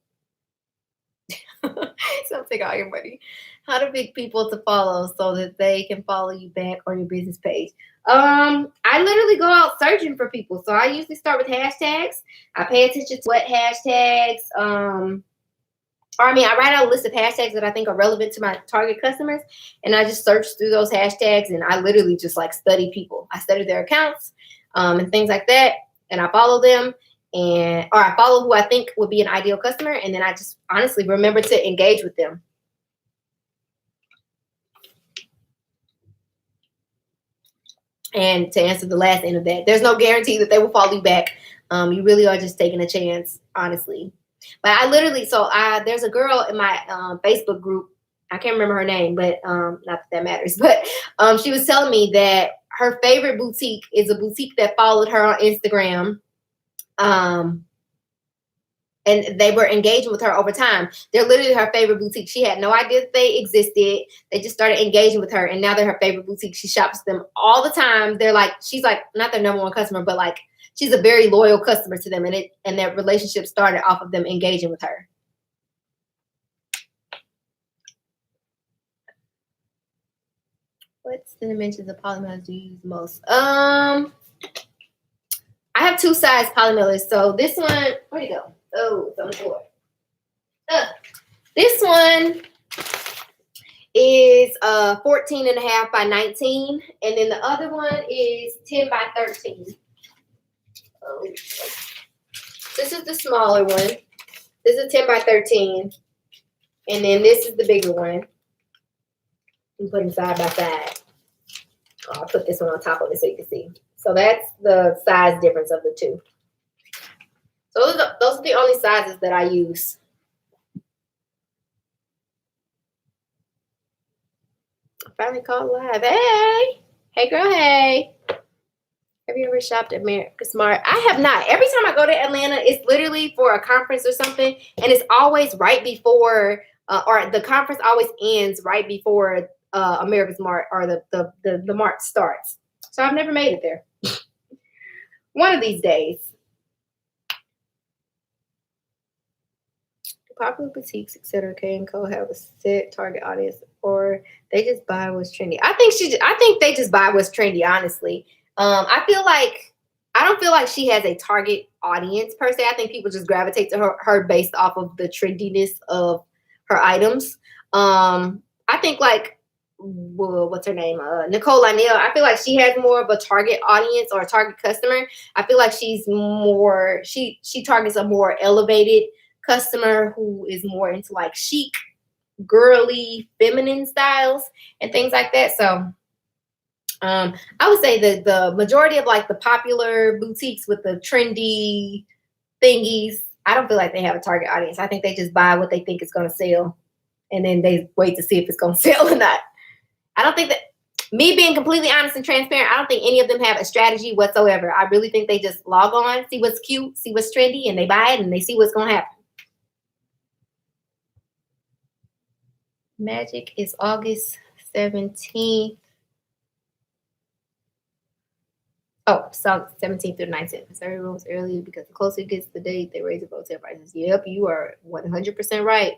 So take all your money. How to pick people to follow so that they can follow you back on your business page. I literally go out searching for people. So I usually start with hashtags. I pay attention to what hashtags, I write out a list of hashtags that I think are relevant to my target customers, and I just search through those hashtags, and I literally just like study people. I study their accounts, and things like that, and I follow them, or I follow who I think would be an ideal customer, and then I just honestly remember to engage with them. And to answer the last end of that, there's no guarantee that they will follow you back. You really are just taking a chance, honestly. But I literally, there's a girl in my Facebook group. I can't remember her name, but not that matters. But she was telling me that her favorite boutique is a boutique that followed her on Instagram. And they were engaging with her over time. They're literally her favorite boutique. She had no idea that they existed. They just started engaging with her, and now they're her favorite boutique. She shops them all the time. She's like not their number one customer, but like she's a very loyal customer to them, and their relationship started off of them engaging with her. What dimensions of polymailers do you use most? I have two size polymailers. So this one, where'd it go? Oh, it's on the floor. This one is 14.5 by 19, and then the other one is 10 by 13. Oh, this is the smaller one. This is 10 by 13, and then this is the bigger one. You put them side by side. I'll put this one on top of it so you can see. So that's the size difference of the two. So those are the only sizes that I use. I finally called live. Hey girl, hey. Have you ever shopped at America Smart? I have not. Every time I go to Atlanta, it's literally for a conference or something, and it's always right before, or the conference always ends right before America Smart or the Mart starts. So I've never made it there. One of these days. Popular boutiques, etc. K & Co have a set target audience, or they just buy what's trendy. I think they just buy what's trendy, honestly. I don't feel like she has a target audience per se. I think people just gravitate to her based off of the trendiness of her items. I think what's her name? Nicole Lionel. I feel like she has more of a target audience or a target customer. I feel like she's more, she targets a more elevated customer who is more into like chic, girly, feminine styles and things like that. So I would say that the majority of like the popular boutiques with the trendy thingies, I don't feel like they have a target audience. I think they just buy what they think is going to sell, and then they wait to see if it's going to sell or not. I don't think that, me being completely honest and transparent, I don't think any of them have a strategy whatsoever. I really think they just log on, see what's cute, see what's trendy, and they buy it and they see what's going to happen. Magic is August 17th. Oh, so 17th through 19th. Missouri rooms early because the closer it gets to the date, they raise the hotel prices. Yep, you are 100% right.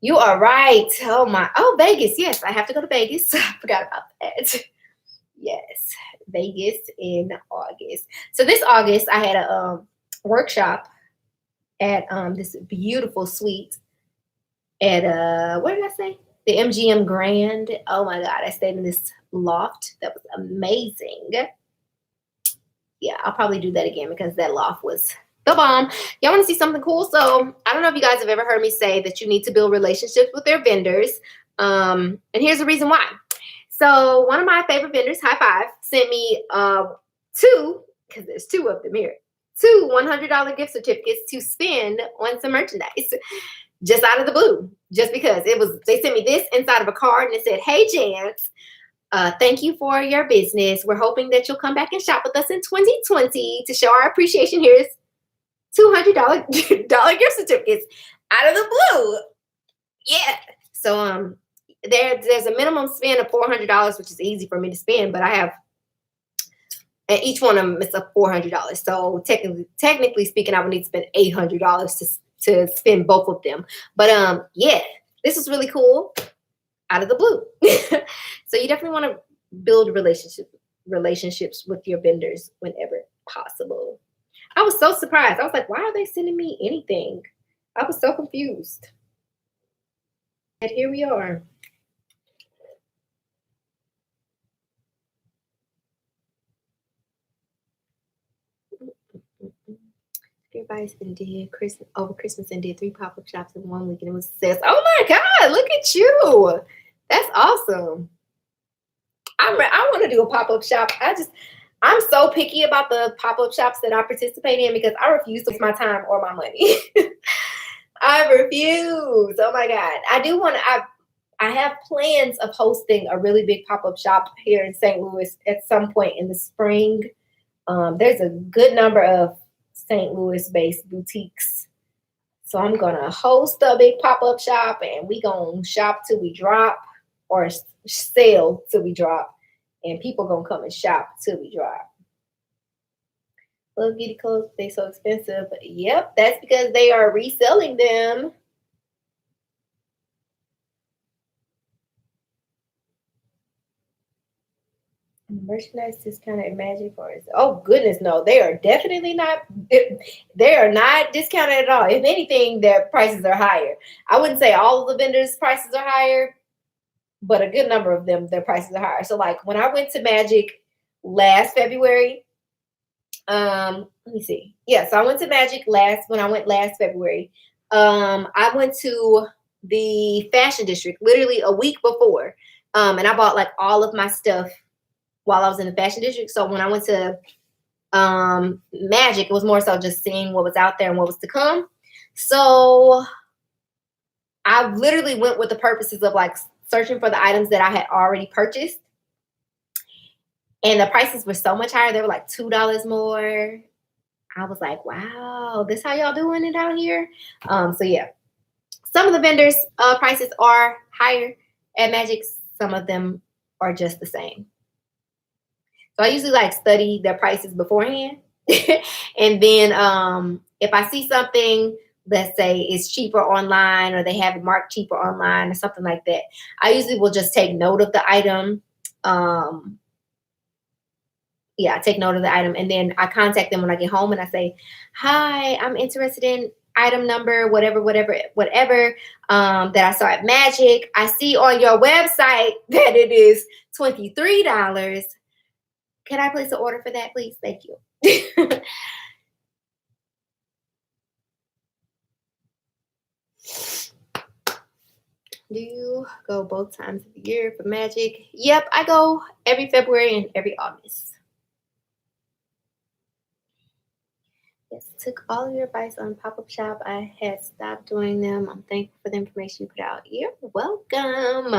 You are right. Oh, Vegas. Yes, I have to go to Vegas. I forgot about that. Yes, Vegas in August. So this August, I had a workshop at this beautiful suite at what did I say? The MGM Grand. Oh my God, I stayed in this loft. That was amazing. Yeah, I'll probably do that again because that loft was the bomb. Y'all want to see something cool? So I don't know if you guys have ever heard me say that you need to build relationships with their vendors. And here's the reason why. So one of my favorite vendors, High Five, sent me two, because there's two of them here, two $100 gift certificates to spend on some merchandise. Just out of the blue, just because they sent me this inside of a card and it said, "Hey, Jance, thank you for your business. We're hoping that you'll come back and shop with us in 2020 to show our appreciation. Here's $200 gift certificates out of the blue." Yeah. So there's a minimum spend of $400, which is easy for me to spend, but I have And each one of them is a $400. So technically speaking, I would need to spend $800 to spend both of them. But yeah, this is really cool out of the blue. So you definitely want to build relationships with your vendors whenever possible. I was so surprised. I was like, why are they sending me anything? I was so confused. And here we are. Everybody's been did Christmas over Christmas and did 3 pop-up shops in 1 week, and it was says, oh my God, look at you. That's awesome. I want to do a pop-up shop. I'm so picky about the pop-up shops that I participate in because I refuse to waste my time or my money. I refuse. Oh my God. I have plans of hosting a really big pop-up shop here in St. Louis at some point in the spring. There's a good number of St. Louis-based boutiques. So I'm going to host a big pop-up shop, and we going to shop till we drop, or sell till we drop, and people going to come and shop till we drop. Love Giddy clothes, they so expensive. Yep, that's because they are reselling them. Merchandise discounted at Magic, or oh goodness, no, they are definitely not. They are not discounted at all. If anything, their prices are higher. I wouldn't say all of the vendors' prices are higher, but a good number of them, their prices are higher. So like when I went to Magic last February, let me see. Yeah, so I went to Magic last February. I went to the fashion district literally a week before. And I bought like all of my stuff while I was in the fashion district. So when I went to Magic, it was more so just seeing what was out there and what was to come. So I literally went with the purposes of like searching for the items that I had already purchased. And the prices were so much higher. They were like $2 more. I was like, wow, this how y'all doing it out here? So yeah, some of the vendors' prices are higher at Magic. Some of them are just the same. So I usually like study their prices beforehand. And then if I see something, let's say it's cheaper online, or they have it marked cheaper online or something like that, I usually will just take note of the item. I take note of the item, and then I contact them when I get home and I say, hi, I'm interested in item number, whatever, that I saw at Magic. I see on your website that it is $23. Can I place an order for that, please? Thank you. Do you go both times of the year for Magic? Yep, I go every February and every August. Yes, took all of your advice on pop-up shop. I had stopped doing them. I'm thankful for the information you put out. You're welcome.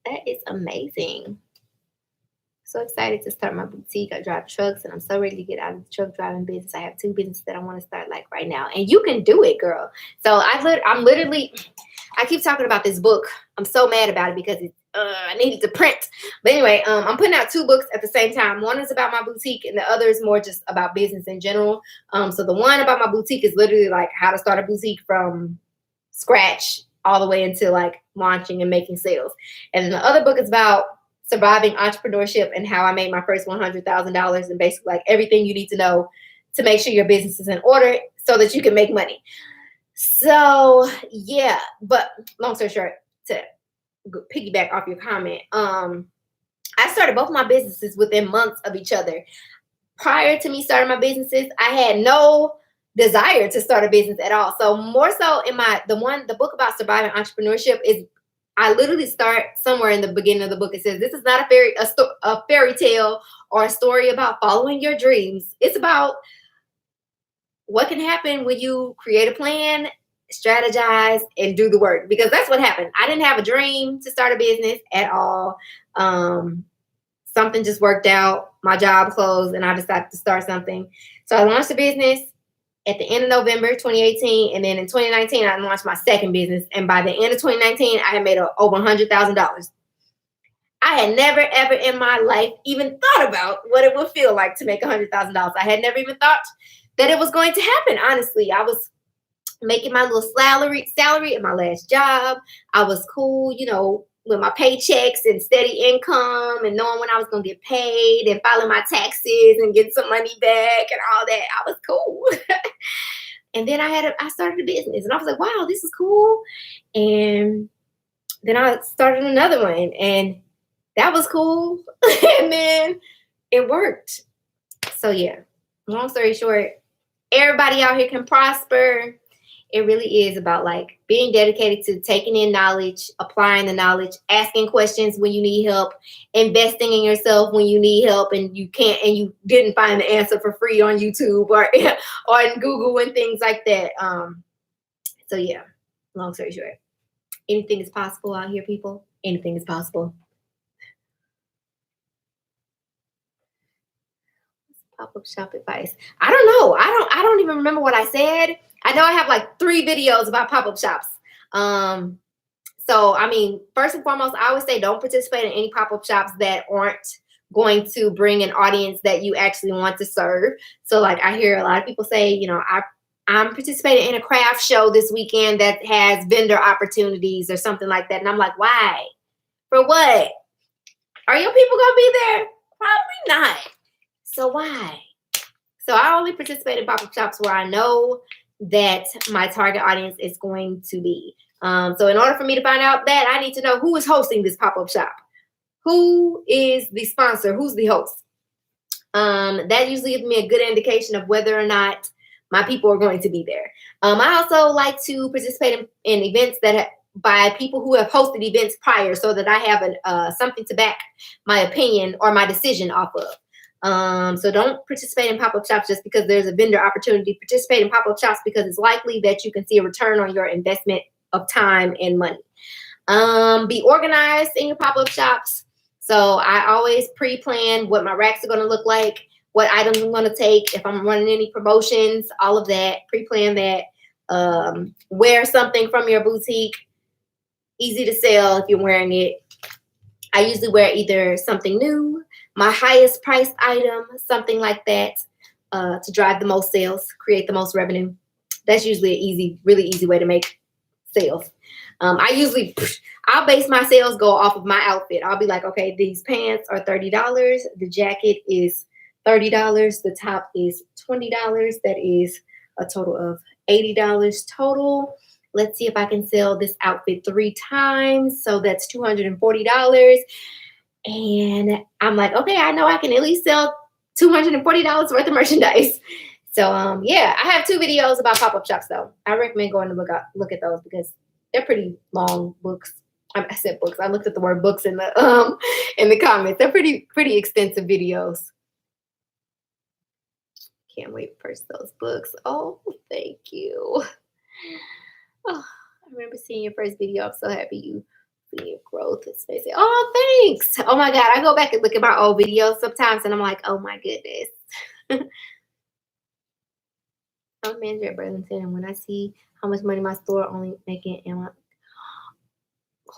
That is amazing. So excited to start my boutique. I drive trucks, and I'm so ready to get out of the truck driving business. I have 2 businesses that I want to start like right now, and you can do it, girl. So I'm literally, I keep talking about this book. I'm so mad about it because I needed to print. But anyway, I'm putting out 2 books at the same time. One is about my boutique, and the other is more just about business in general. So the one about my boutique is literally like how to start a boutique from scratch all the way into like launching and making sales. And then the other book is about surviving entrepreneurship and how I made my first $100,000, and basically like everything you need to know to make sure your business is in order so that you can make money. So yeah, but long story short, to piggyback off your comment, I started both my businesses within months of each other. Prior to me starting my businesses, I had no desire to start a business at all. So more so in the book about surviving entrepreneurship is, I literally start somewhere in the beginning of the book. It says, this is not a fairy tale or a story about following your dreams. It's about what can happen when you create a plan, strategize, and do the work. Because that's what happened. I didn't have a dream to start a business at all. Something just worked out. My job closed, and I decided to start something. So I launched a business at the end of November 2018, and then in 2019, I launched my second business. And by the end of 2019, I had made over $100,000. I had never, ever in my life even thought about what it would feel like to make $100,000. I had never even thought that it was going to happen. Honestly, I was making my little salary at my last job. I was cool, with my paychecks and steady income and knowing when I was going to get paid and filing my taxes and getting some money back and all that. I was cool. And then I started a business and I was like, wow, this is cool. And then I started another one and that was cool. And then it worked. So yeah, long story short, everybody out here can prosper. It really is about like being dedicated to taking in knowledge, applying the knowledge, asking questions when you need help, investing in yourself when you need help and you can't and you didn't find the answer for free on YouTube or on Google and things like that. So yeah, long story short, anything is possible out here, people. Anything is possible. Pop-up shop advice. I don't know. I don't even remember what I said. I know I have like 3 videos about pop-up shops. So I mean, first and foremost, I always say don't participate in any pop-up shops that aren't going to bring an audience that you actually want to serve. So like I hear a lot of people say, I'm participating in a craft show this weekend that has vendor opportunities or something like that. And I'm like, why? For what? Are your people gonna be there? Probably not. So why? So I only participate in pop-up shops where I know that my target audience is going to be. So in order for me to find out that, I need to know who is hosting this pop-up shop. Who is the sponsor? Who's the host? That usually gives me a good indication of whether or not my people are going to be there. I also like to participate in events that by people who have hosted events prior so that I have something to back my opinion or my decision off of. So don't participate in pop-up shops just because there's a vendor opportunity. Participate in pop-up shops because it's likely that you can see a return on your investment of time and money. Be organized in your pop-up shops. So I always pre-plan what my racks are going to look like, what items I'm going to take, if I'm running any promotions, all of that. Pre-plan that. Wear something from your boutique. Easy to sell if you're wearing it. I usually wear either something new, my highest priced item, something like that, to drive the most sales, create the most revenue. That's usually a really easy way to make sales. I'll base my sales goal off of my outfit. I'll be like, okay, these pants are $30. The jacket is $30. The top is $20. That is a total of $80 total. Let's see if I can sell this outfit 3 times. So that's $240. And I'm like, okay, I know I can at least sell $240 worth of merchandise. So yeah, I have 2 videos about pop-up shops though. I recommend going to look at those because they're pretty long books. I said books. I looked at the word books in the comments. They're pretty extensive videos. Can't wait to purchase those books. Oh, thank you. Oh, I remember seeing your first video. I'm so happy you see your growth. It's amazing. Oh, thanks. Oh my God. I go back and look at my old videos sometimes and I'm like, oh my goodness. I'm a manager at Burlington, and when I see how much money my store only making, and I'm like,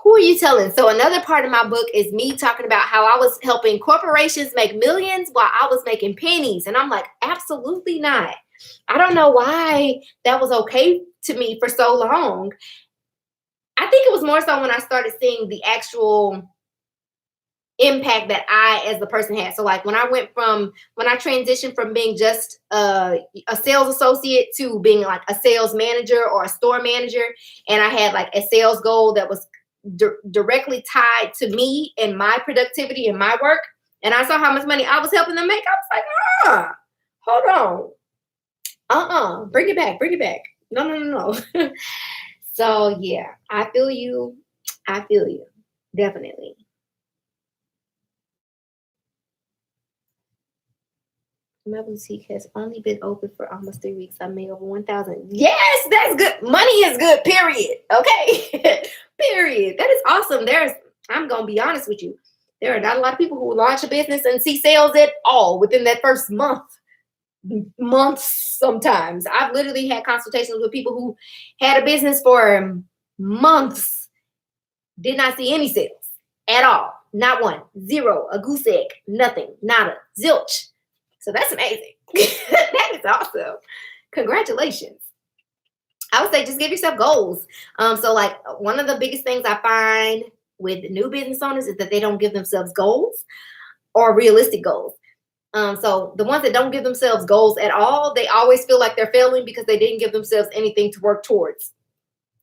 who are you telling? So another part of my book is me talking about how I was helping corporations make millions while I was making pennies. And I'm like, absolutely not. I don't know why that was okay to me for so long. I think it was more so when I started seeing the actual impact that I as the person had. So like when I transitioned from being just a sales associate to being like a sales manager or a store manager, and I had like a sales goal that was directly tied to me and my productivity and my work, and I saw how much money I was helping them make, I was like, hold on. Bring it back. No. So yeah, I feel you. Definitely. My boutique has only been open for almost 3 weeks. I made over 1,000. Yes, that's good. Money is good, period. Okay. Period. That is awesome. I'm going to be honest with you. There are not a lot of people who launch a business and see sales at all within that first months sometimes. I've literally had consultations with people who had a business for months, did not see any sales at all. Not one, zero, a goose egg, nothing, nada, zilch. So that's amazing. That is awesome. Congratulations. I would say just give yourself goals. So like one of the biggest things I find with new business owners is that they don't give themselves goals or realistic goals. So the ones that don't give themselves goals at all, they always feel like they're failing because they didn't give themselves anything to work towards.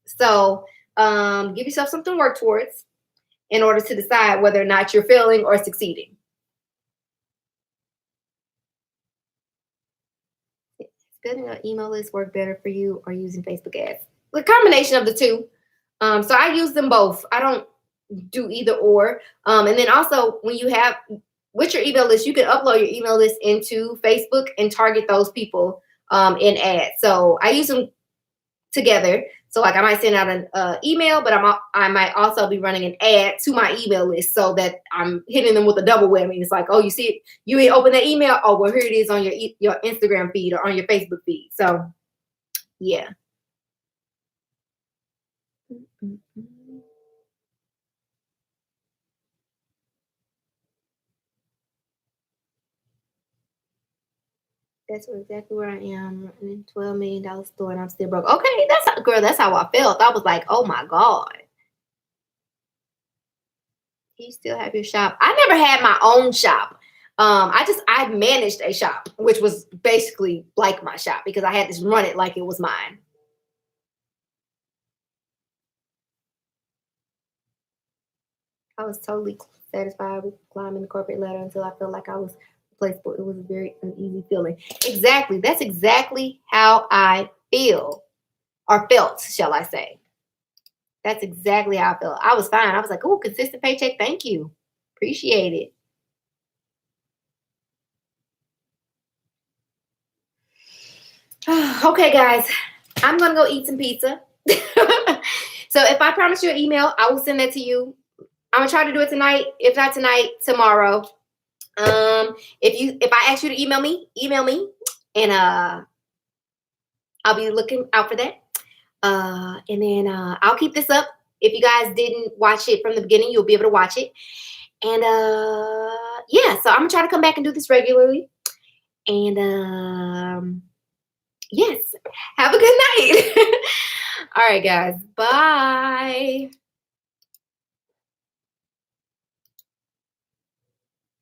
So give yourself something to work towards in order to decide whether or not you're failing or succeeding. Building an email list work better for you or using Facebook ads? The combination of the two. So I use them both. I don't do either or. And then also when you have with your email list, you can upload your email list into Facebook and target those people in ads. So I use them together. So like I might send out an email, but I might also be running an ad to my email list so that I'm hitting them with a double whammy. It's like, oh, you see it, you ain't open that email. Oh, well, here it is on your Instagram feed or on your Facebook feed. So yeah. That's exactly where I am. Running $12 million store and I'm still broke. Okay, that's how I felt. I was like, oh my God. You still have your shop. I never had my own shop. I managed a shop, which was basically like my shop because I had to run it like it was mine. I was totally satisfied with climbing the corporate ladder until I felt like I was replaceable. It was a very uneasy feeling. Exactly. That's exactly how I feel or felt, shall I say. That's exactly how I felt. I was fine. I was like, oh, consistent paycheck. Thank you. Appreciate it. Okay, guys, I'm gonna go eat some pizza. So if I promise you an email, I will send that to you. I'm gonna try to do it tonight. If not tonight, tomorrow. If I ask you to email me, and I'll be looking out for that. And then I'll keep this up. If you guys didn't watch it from the beginning, you'll be able to watch it. And yeah, so I'm gonna try to come back and do this regularly. And yes, have a good night. All right, guys. Bye.